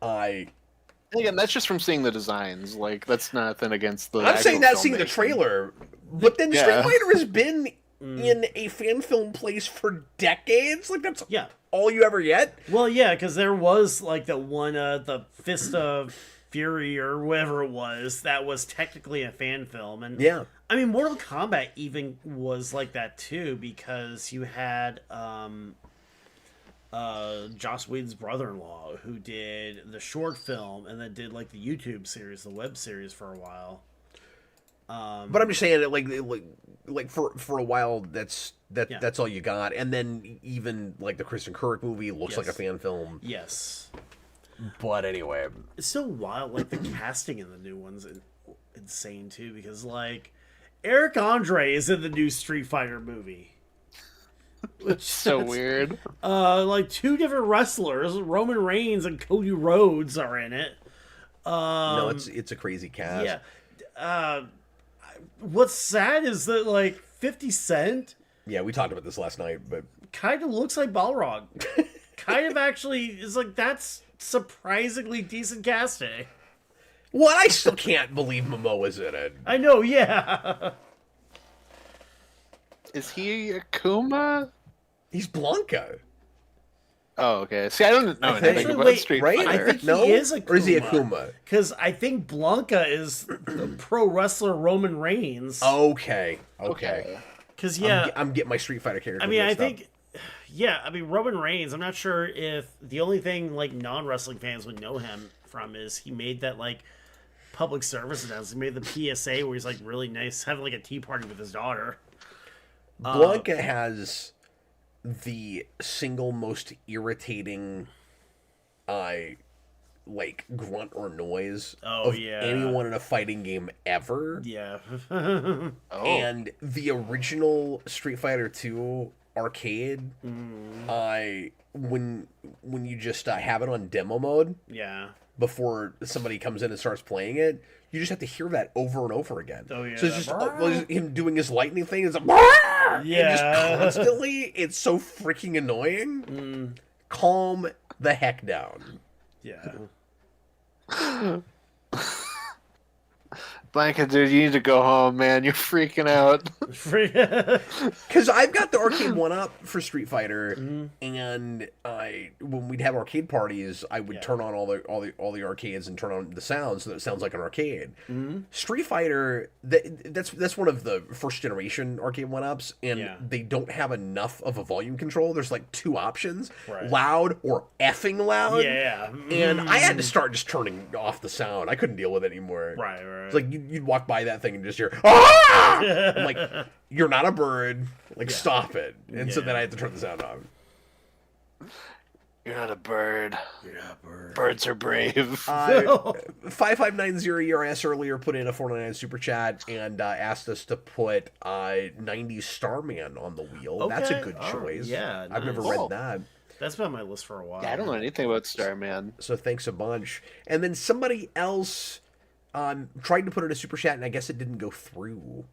Again, that's just from seeing the designs. Like, that's nothing against the. I'm saying that actual seeing the filmmaking. trailer, but then Yeah. Street Fighter has been in a fan film place for decades. Like that's Yeah. all you ever get. Well, yeah, because there was like the one, the Fist of Fury or whatever it was, that was technically a fan film, and Yeah. I mean, Mortal Kombat even was like that too, because you had Joss Whedon's brother-in-law who did the short film and then did like the YouTube series, the web series for a while. But I'm just saying that like for a while that's all you got, and then even like the Kristen Kirk movie looks like a Yes. fan film. Yes, But anyway, it's so wild. Like the casting in the new one's insane too, because like Eric Andre is in the new Street Fighter movie. Which So weird. like two different wrestlers, Roman Reigns and Cody Rhodes, are in it. no, it's a crazy cast. Yeah. What's sad is that like 50 Cent Yeah, we talked about this last night, but kind of looks like Balrog. Kind of actually is like, that's surprisingly decent casting. what I still can't believe Momoa's in it. I know, yeah. Is he Akuma? He's Blanca. Oh, okay. See, I don't know I think- anything Actually, about wait, Street right? Fighter. I think No? he is Akuma. Or is he Akuma? Because I think Blanca is the pro wrestler Roman Reigns. Okay. Okay. Because, yeah. I'm getting my Street Fighter character. I mean, I mixed up. think, yeah, I mean, Roman Reigns, I'm not sure if the only thing, like, non-wrestling fans would know him from is he made that, like, public service announcement. He made the PSA where he's, like, really nice, having, like, a tea party with his daughter. Blanca has the single most irritating, like, grunt or noise of yeah. anyone in a fighting game ever. Yeah. Oh. And the original Street Fighter 2 arcade, when you just have it on demo mode Yeah. before somebody comes in and starts playing it, you just have to hear that over and over again. Oh, yeah, So it's that just him doing his lightning thing. It's like, Yeah. just constantly. It's so freaking annoying. Calm the heck down. Yeah. Blanket, dude, you need to go home, man. You're freaking out. Because I've got the arcade one up for Street Fighter, and when we'd have arcade parties, I would turn on all the arcades and turn on the sound so that it sounds like an arcade. Street Fighter, that's one of the first generation arcade one ups, and they don't have enough of a volume control. There's like 2 options: loud or effing loud. Yeah. And I had to start just turning off the sound. I couldn't deal with it anymore. Right. It's like you'd walk by that thing and just hear, ah! I'm like, you're not a bird. Like, stop it. And so then I had to turn the sound off. You're not a bird. You're not a bird. Birds are brave. 5590 ERS earlier put in a 499 super chat and asked us to put 90s Starman on the wheel. Okay. That's a good Oh, choice. yeah, I've never nice. read that. That's been on my list for a while. Yeah, I don't know anything about Starman. So thanks a bunch. And then somebody else tried to put in a super chat, and I guess it didn't go through.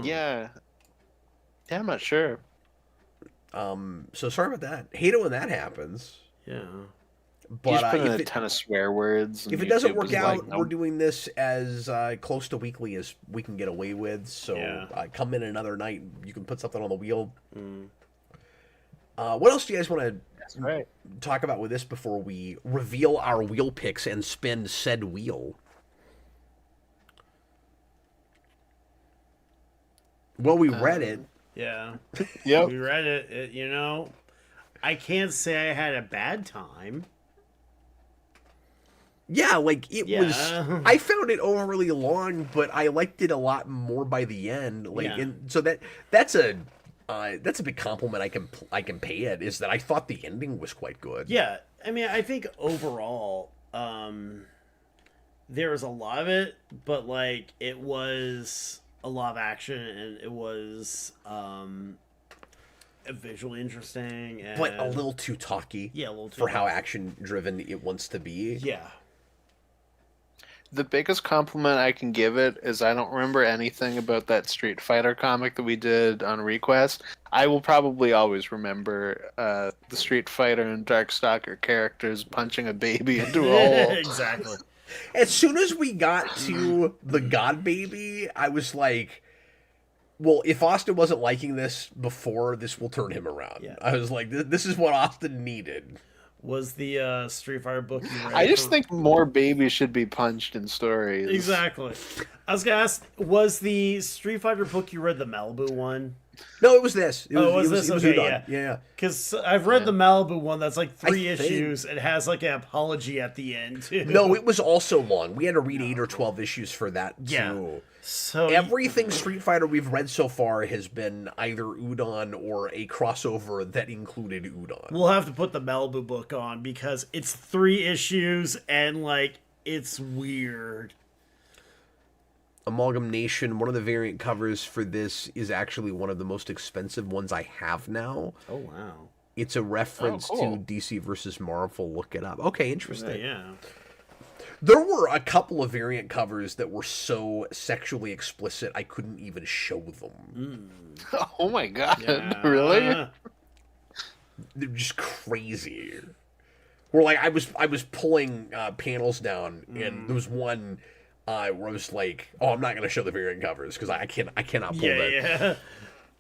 Yeah. Yeah, I'm not sure. So sorry about that. Hate it when that happens. Yeah. But You just put in if a ton of swear words. And it doesn't YouTube work is out, like, no. we're doing this as close to weekly as we can get away with. So come in another night. You can put something on the wheel. What else do you guys want to That's right. talk about with this before we reveal our wheel picks and spin said wheel? Well, we read it. Yeah. Yep. We read it. I can't say I had a bad time. Yeah, like it was. Yeah. I found it overly long, but I liked it a lot more by the end. Like, and so that's a big compliment I can pay it. Is that I thought the ending was quite good. Yeah. I mean, I think overall, there was a lot of it, but like it was a lot of action and it was visually interesting, and But a little too talky. Yeah, a little too for how talky. action driven it wants to be. Yeah. The biggest compliment I can give it is I don't remember anything about that Street Fighter comic that we did on Request. I will probably always remember the Street Fighter and Darkstalker characters punching a baby into a hole. Exactly. As soon as we got to the God Baby, I was like, well, if Austin wasn't liking this before, this will turn him around. Yeah. I was like, this is what Austin needed. Was the Street Fighter book you read? I just think more babies should be punched in stories. Exactly. I was gonna ask, was the Street Fighter book you read the Malibu one? No, it was this. It Oh, was, was it was this? Okay, Udon. Yeah. Because I've read the Malibu one. That's like 3 I think- issues. It has like an apology at the end too. No, it was also long. We had to read 8 or 12 issues for that too. Yeah. So Everything Street Fighter we've read so far has been either Udon or a crossover that included Udon. we'll have to put the Malibu book on because it's 3 issues and like it's weird. Amalgam Nation, one of the variant covers for this is actually one of the most expensive ones I have now. Oh wow. It's a reference cool. to DC versus Marvel. Look it up. Okay, interesting. Yeah. There were a couple of variant covers that were so sexually explicit I couldn't even show them. Oh my god, Yeah. really? They're just crazy. Where like I was pulling panels down, and there was one where I was like, "Oh, I'm not going to show the variant covers because I cannot pull that." Yeah.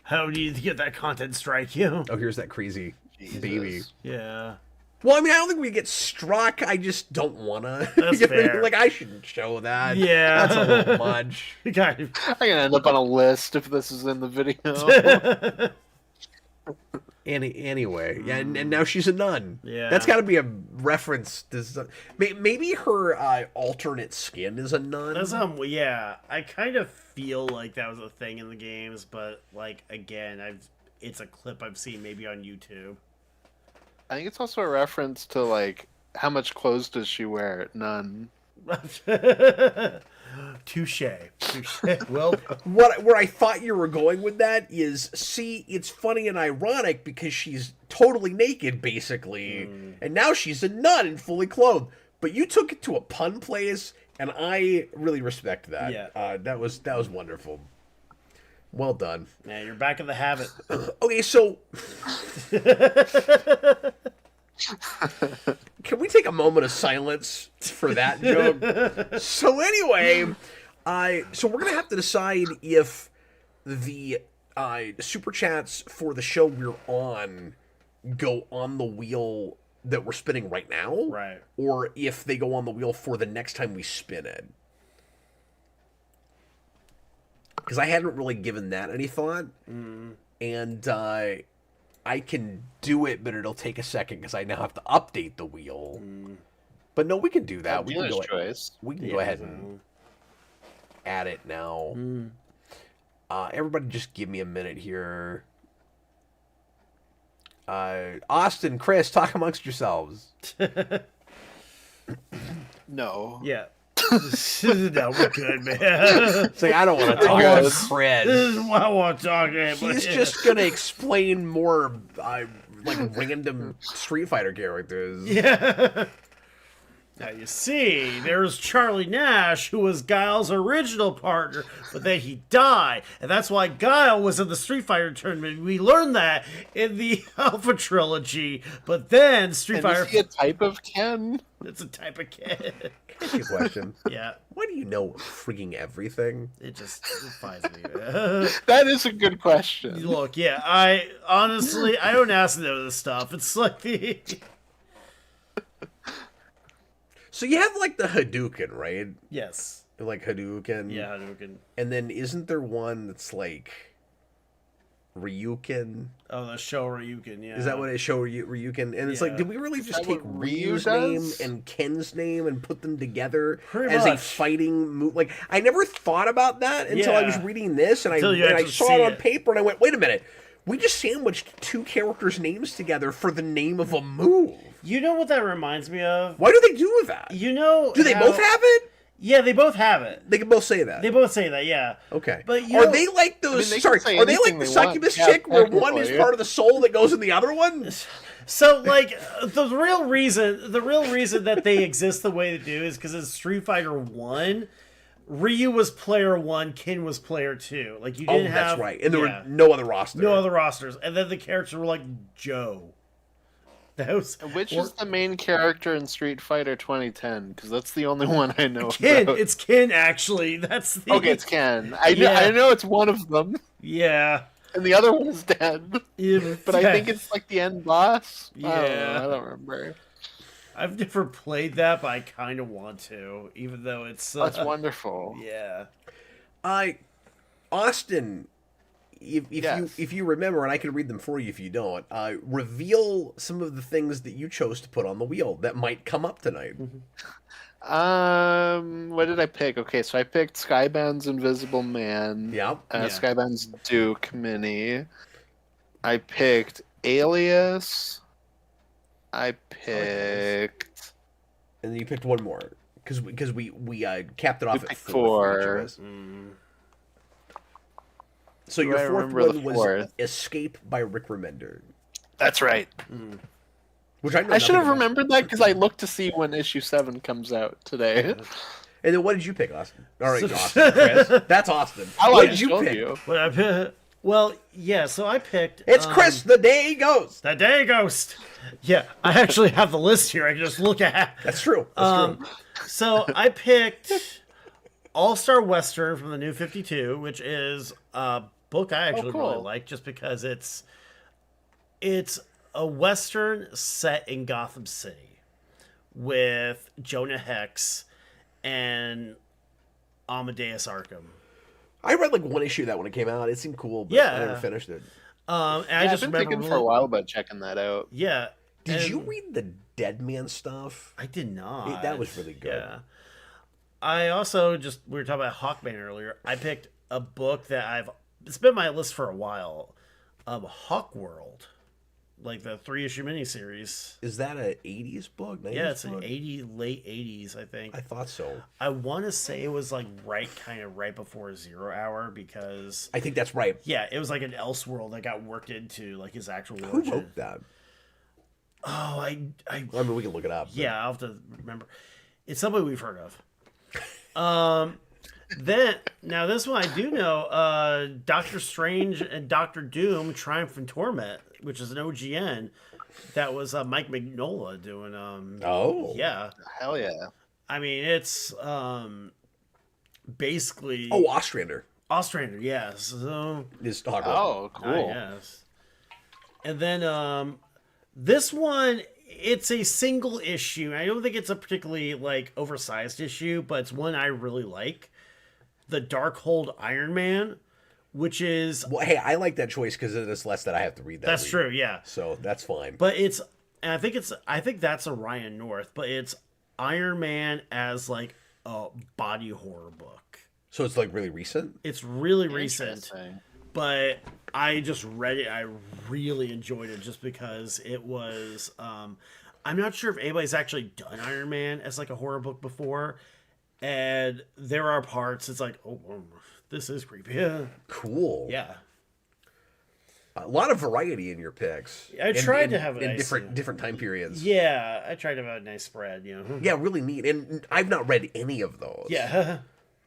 How do you get that content strike you? Oh, here's that crazy baby. Jesus. Yeah. Well, I mean, I don't think we get struck. I just don't want to. That's fair. Like, I shouldn't show that. Yeah. That's a little much. Kind of. I'm gonna end up on a list if this is in the video. Anyway, yeah, and now she's a nun. Yeah. That's got to be a reference to maybe her alternate skin is a nun. That's yeah. I kind of feel like that was a thing in the games, but like again, it's a clip I've seen maybe on YouTube. I think it's also a reference to like how much clothes does she wear? None. Touche. Well, Where I thought you were going with that is, see, it's funny and ironic because she's totally naked, basically, and now she's a nun and fully clothed. But you took it to a pun place, and I really respect that. Yeah. That was wonderful. Well done. yeah, you're back in the habit. Okay, so Can we take a moment of silence for that joke? So anyway, so we're gonna have to decide if the super chats for the show we're on go on the wheel that we're spinning right now, Right. or if they go on the wheel for the next time we spin it. Because I hadn't really given that any thought, and I can do it, but it'll take a second because I now have to update the wheel. But no, we can do that. We can Dealer's go. choice. We can go ahead and add it now. Everybody, just give me a minute here. Austin, Chris, talk amongst yourselves. No. Yeah. No, we're good, man. It's like, I don't want to talk Okay. about Chris. This is what I want to talk about. He's just gonna explain more like random Street Fighter characters. Yeah. Now you see, there's Charlie Nash, who was Guile's original partner, but then he died, and that's why Guile was in the Street Fighter tournament. We learned that in the Alpha trilogy, but then Street Fighter. Is he a type of Ken? It's a type of kid. Ask you a question. Yeah, Why do you know freaking everything? it defies me. That is a good question. Look, yeah, I honestly don't ask them this stuff. It's like the. So you have like the Hadouken, right? Yes. Like Hadouken. Yeah, Hadouken. And then isn't there one that's like Ryuken? Oh, the show Ryuken, yeah. Is that what it show Ryuken? And it's like, Yeah. did we really just that take what Ryu Ryu's name does? and Ken's name and put them together Pretty as a much. fighting move? Like, I never thought about that until I was Yeah. reading this, and Until you I actually saw see it on it. paper, and I went, wait a minute. We just sandwiched two characters' names together for the name of a move. You know what that reminds me of? Why do they do that? You know. Do they how- both have it? Yeah, they both have it. They can both say that. They both say that, yeah. Okay. But you are know- they like those? they can sorry, say are they like anything the they want. succubus Yeah, chick, where one is technically. part of the soul that goes in the other one? So, like, the real reason that they exist the way they do is because in Street Fighter 1, Ryu was player 1, Ken was player 2. Like, you Oh, didn't have... that's right. And there yeah, were no other roster. no other rosters. And then the characters were like Joe. That was... Which or- is the main character in Street Fighter 2010? Because that's the only one I know Ken. about. It's Ken, actually. That's the... Okay, it's Ken. Yeah. I know it's one of them, Yeah. and the other one is dead. Yeah, But I think it's like the end boss. I don't know, Yeah. I don't remember. I've never played that, but I kind of want to, even though it's... That's wonderful. Yeah. Austin, Yes. if you remember, and I can read them for you if you don't, reveal some of the things that you chose to put on the wheel that might come up tonight. What did I pick? Okay, so I picked Skybound's Invisible Man. Yeah. Yeah. Skybound's Duke Mini. I picked Alias. I picked. And then you picked one more because we capped it off You at picked 4 for each four. of us. Mm. So Do your I fourth remember the one was fourth? Escape by Rick Remender, That's right. which I know I should have nothing about. rememred that because I looked to see when issue 7 comes out today. And then what did you pick, Austin? All right, Austin, Chris. That's Austin. I What like did you told pick? you. But I picked... Well, yeah, so I picked... It's Chris. The day goes. The Day Ghost. Yeah, I actually have the list here. I can just look at. That's true. That's true. So I picked All Star Western from the New 52, which is a book I actually cool. really like, just because it's a Western set in Gotham City with Jonah Hex and Amadeus Arkham. I read like one issue of that when it came out. It seemed cool, but Yeah. I never finished it. And I Yeah, I've just been remember thinking for a while about checking that out. Yeah. Did and- you read the Dead Man stuff? I did not. That was really good. Yeah. I also we were talking about Hawkman earlier. I picked a book that it's been on my list for a while. Hawk World. Like the 3-issue miniseries. Is that an 80s book? 90s Yeah, it's book? an late 80s, I think. I thought so. I want to say it was like kind of right before 0 Hour because I think that's right. yeah, it was like an Elseworld that got worked into like his actual Who origin. wrote that? Oh, I I mean, we can look it up. but- yeah, I'll have to remember. It's somebody we've heard of. Then now this one I do know. Doctor Strange and Doctor Doom: Triumph and Torment, which is an OGN. That was Mike Mignola doing. Oh. Yeah. Hell yeah. I mean, it's basically. Oh, Ostrander Ostrander, yes. So, is Hogwarts. Oh, cool. yes. And then this one, it's a single issue. I don't think it's a particularly like oversized issue, but it's one I really like. The Darkhold Iron Man, which is Well, hey, I like that choice because it's less that I have to read that. that's week. true, yeah. So that's fine. But it's, and I think that's a Ryan North, but it's Iron Man as like a body horror book. So it's like really recent. It's really recent, Interesting. but I just read it. I really enjoyed it just because it was. I'm not sure if anybody's actually done Iron Man as like a horror book before, and there are parts it's like, oh, this is creepy. Yeah. Cool. Yeah. A lot of variety in your picks. I tried to have a in nice, different time periods. Yeah, I tried to have a nice spread, you know. Yeah, really neat. And I've not read any of those. Yeah.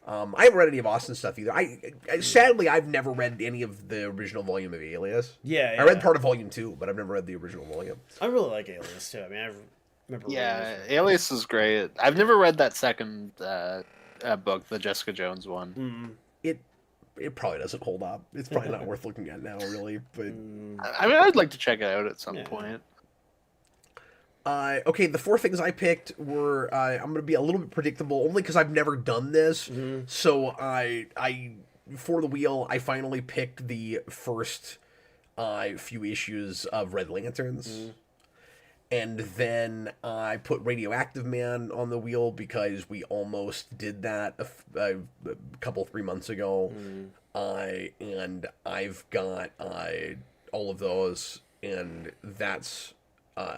I haven't read any of Austin's stuff either. Sadly, I've never read any of the original volume of Alias. Yeah, I read part of volume 2, but I've never read the original volume. I really like Alias too. I mean, I remember. Yeah, Alias is great. I've never read that second book, the Jessica Jones one. Mm. It probably doesn't hold up. It's probably not worth looking at now, really. But I mean, I'd like to check it out at some point. okay, the 4 things I picked were I'm going to be a little bit predictable, only because I've never done this. So I for the wheel, I finally picked the first few issues of Red Lanterns. And then I put Radioactive Man on the wheel because we almost did that a couple 3 months ago. And I've got all of those, and that's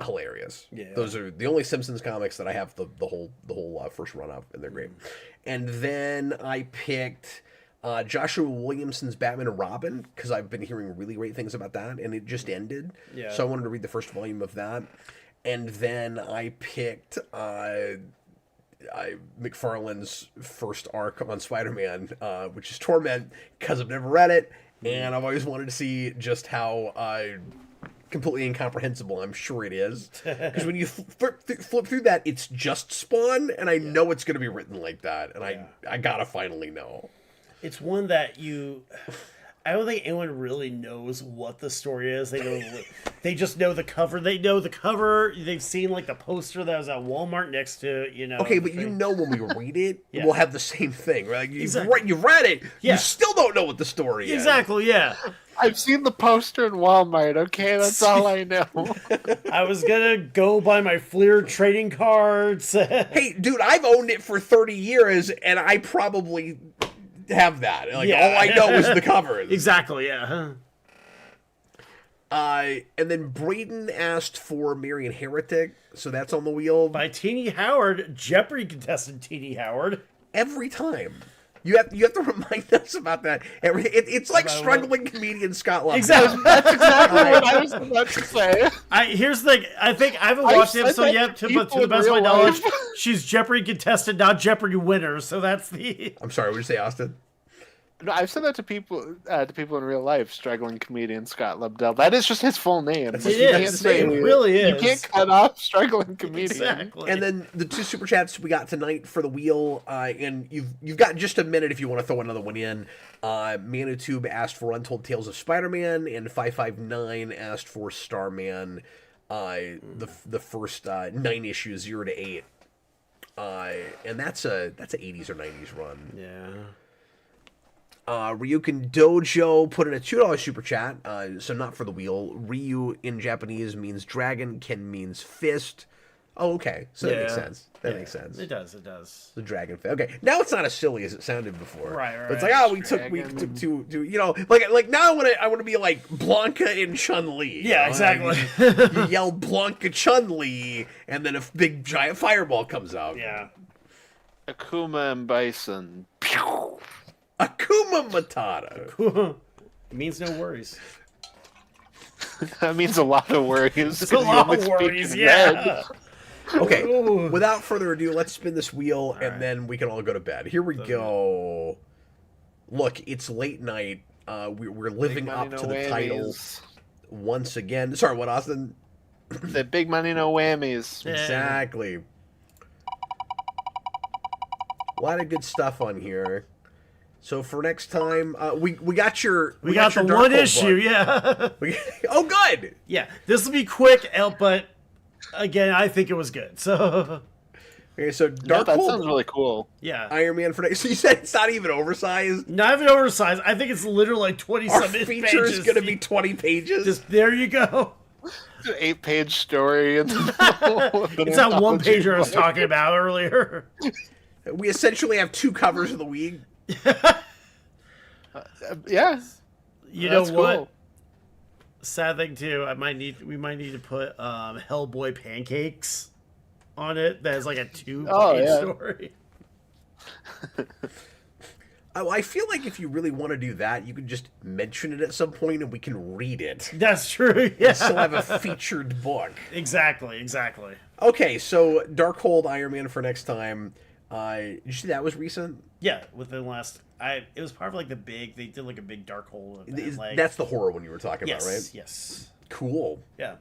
hilarious. Yeah. Those are the only Simpsons comics that I have the whole first run of, and they're great. And then I picked Joshua Williamson's Batman and Robin because I've been hearing really great things about that, and it just ended. Yeah. So I wanted to read the first volume of that. And then I picked McFarlane's first arc on Spider-Man, which is Torment, because I've never read it, and I've always wanted to see just how completely incomprehensible I'm sure it is. Because when you flip through that, it's just Spawn, and I know it's going to be written like that, and I gotta finally know. It's one that I don't think anyone really knows what the story is. They just know the cover. They know the cover. They've seen like the poster that was at Walmart next to it, you know. Okay, but you know when we read it, Yeah. we'll have the same thing. Right? Like, Exactly. you've read it, Yeah. you still don't know what the story is. Exactly, yeah. I've seen the poster in Walmart. Okay, that's all I know. I was gonna go buy my Fleer trading cards. Hey, dude, I've owned it for 30 years, and I probably have that. Like, Yeah. all I know is the covers. Exactly, yeah. And then Braden asked for Marion Heretic, so that's on the wheel. By Teeny Howard, Jeopardy contestant Teeny Howard. Every time. You have to remind us about that. It's like About struggling comedian Scott Lobdell. Exactly. That's exactly what I was about to say. Here's the thing. I think I haven't watched the said episode that yet, to but to people the best in of my real knowledge, life. she's Jeopardy contestant, not Jeopardy winner. So that's the. I'm sorry, what did you say, Austin? No, I've said that to people in real life. Struggling comedian Scott Lobdell. That is just his full name. It You is. can't say- It really is. You can't cut off struggling comedian. Exactly. And then the 2 super chats we got tonight for the wheel, and you've got just a minute if you want to throw another one in. Manitube asked for Untold Tales of Spider-Man, and 559 asked for Starman, the first 9 issues 0 to 8. And that's a 80s or 90s run. Yeah. Ryukin Dojo put in a $2 super chat, so not for the wheel. Ryu in Japanese means dragon, Ken means fist. Oh, okay. So that makes sense. That makes sense. It does. It does. The dragon fist. Okay, now it's not as silly as it sounded before. Right. But it's like, oh, we took two, you know, like now I want to be like Blanca and Chun Li. Yeah, exactly. You yell Blanca Chun Li, and then a big giant fireball comes out. Yeah. Akuma and Bison. Pew! Akuma Matata. It means no worries. That means a lot of worries. It's a lot of worries, yeah. Okay, Ooh. without further ado, let's spin this wheel, and then we can all go to bed. Here we go. Look, it's late night. We're living up to the title once again. Sorry, what, Austin? The big money, no whammies. Yeah. Exactly. A lot of good stuff on here. So for next time, we got your We got the your one Darkhold issue, book. yeah. Oh, good. Yeah, this will be quick, but again, I think it was good. So, Okay, so No, that sounds Darkhold really cool. yeah. Iron Man for next. So you said it's not even oversized. Not even oversized. I think it's literally like 20 Our some feature pages. is going to be 20 pages. Just there you go. It's an 8-page story. And It's that one pager I was talking about earlier. We essentially have 2 covers of the week. Yeah. You know That's what? cool. Sad thing too. We might need to put Hellboy pancakes on it. That's like a 2-page yeah. story. I feel like if you really want to do that, you could just mention it at some point and we can read it. That's true. Yeah. Still have a featured book. Exactly. Okay, so Darkhold Iron Man for next time. Did you see that was recent? Yeah, within the last, it was part of like they did like a big Darkhold event. Like, That's the horror one you were talking yes, about, right? yes, Cool. yeah.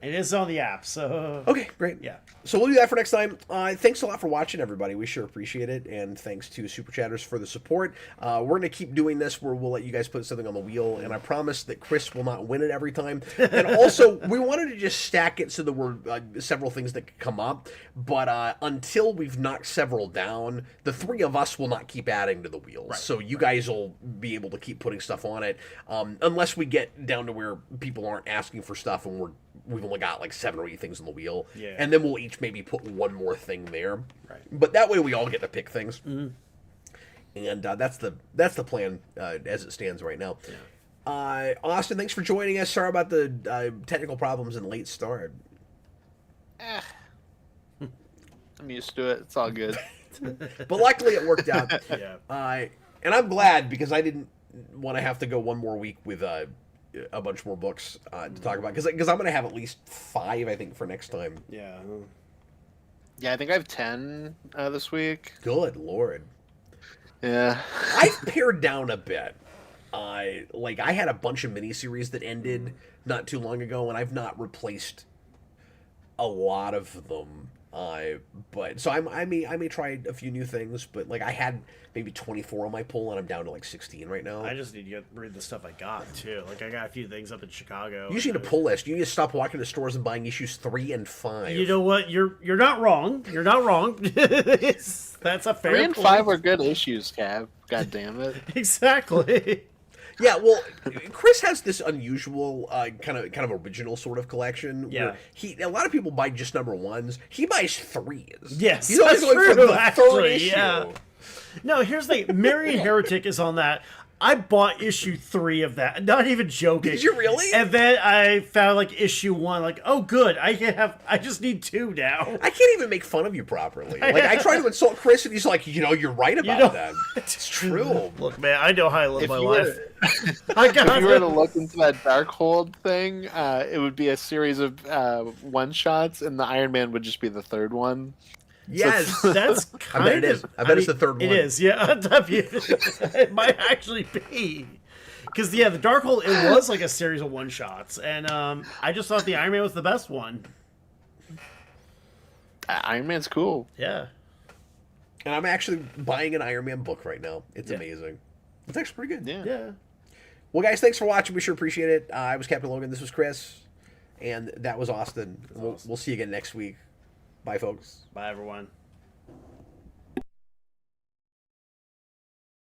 It is on the app, so Okay, great. yeah. So we'll do that for next time. Thanks a lot for watching, everybody. We sure appreciate it. And thanks to Super Chatters for the support. We're going to keep doing this where we'll let you guys put something on the wheel. And I promise that Chris will not win it every time. And also, we wanted to just stack it so there were several things that could come up. But until we've knocked several down, the 3 of us will not keep adding to the wheels. Right. So you guys will be able to keep putting stuff on it. Unless we get down to where people aren't asking for stuff and we've only got like 7 or 8 things on the wheel. Yeah. And then we'll each maybe put one more thing there. Right. But that way we all get to pick things. Mm-hmm. And that's the plan as it stands right now. Yeah. Austin, thanks for joining us. Sorry about the technical problems and late start. I'm used to it. It's all good. But luckily it worked out. Yeah. And I'm glad because I didn't want to have to go one more week with a bunch more books to talk about. Because I'm going to have at least 5, I think, for next time. Yeah. Yeah, I think I have 10 this week. Good Lord. Yeah. I've pared down a bit. I had a bunch of miniseries that ended not too long ago, and I've not replaced a lot of them. But so I may try a few new things, but like I had maybe 24 on my pull, and I'm down to like 16 right now. I just need to read the stuff I got too. Like I got a few things up in Chicago. You just need a pull list. You need to stop walking to stores and buying issues 3 and 5. You know what? You're not wrong. You're not wrong. That's a fair 3 and point. 5 are good issues, Cav. God damn it. Exactly. Yeah, well, Chris has this unusual kind of original sort of collection. Yeah. Where a lot of people buy just number 1s. He buys 3s. Yes, he's always that's going for true, the third actually, issue. yeah. No, here's the thing. Marion Heretic is on that. I bought issue 3 of that. Not even joking. Did you really? And then I found like issue 1. Like, oh, good. I just need 2 now. I can't even make fun of you properly. Like I try to insult Chris, and he's like, you're right about that. It's true. Look, man, I know how I live If my you life. were- If you were to look into that Darkhold thing, it would be a series of one-shots, and the Iron Man would just be the 3rd one. Yes. That's I kind bet it of. is. I bet it's the 3rd one. It is, yeah. It might actually be. Because, yeah, the Darkhold, it was like a series of one-shots. And I just thought the Iron Man was the best one. Iron Man's cool. Yeah. And I'm actually buying an Iron Man book right now. It's Yeah. amazing. It's actually pretty good. Yeah. Yeah. Well, guys, thanks for watching. We sure appreciate it. I was Captain Logan. This was Chris. And that was Austin. We'll see you again next week. Bye, folks. Bye, everyone.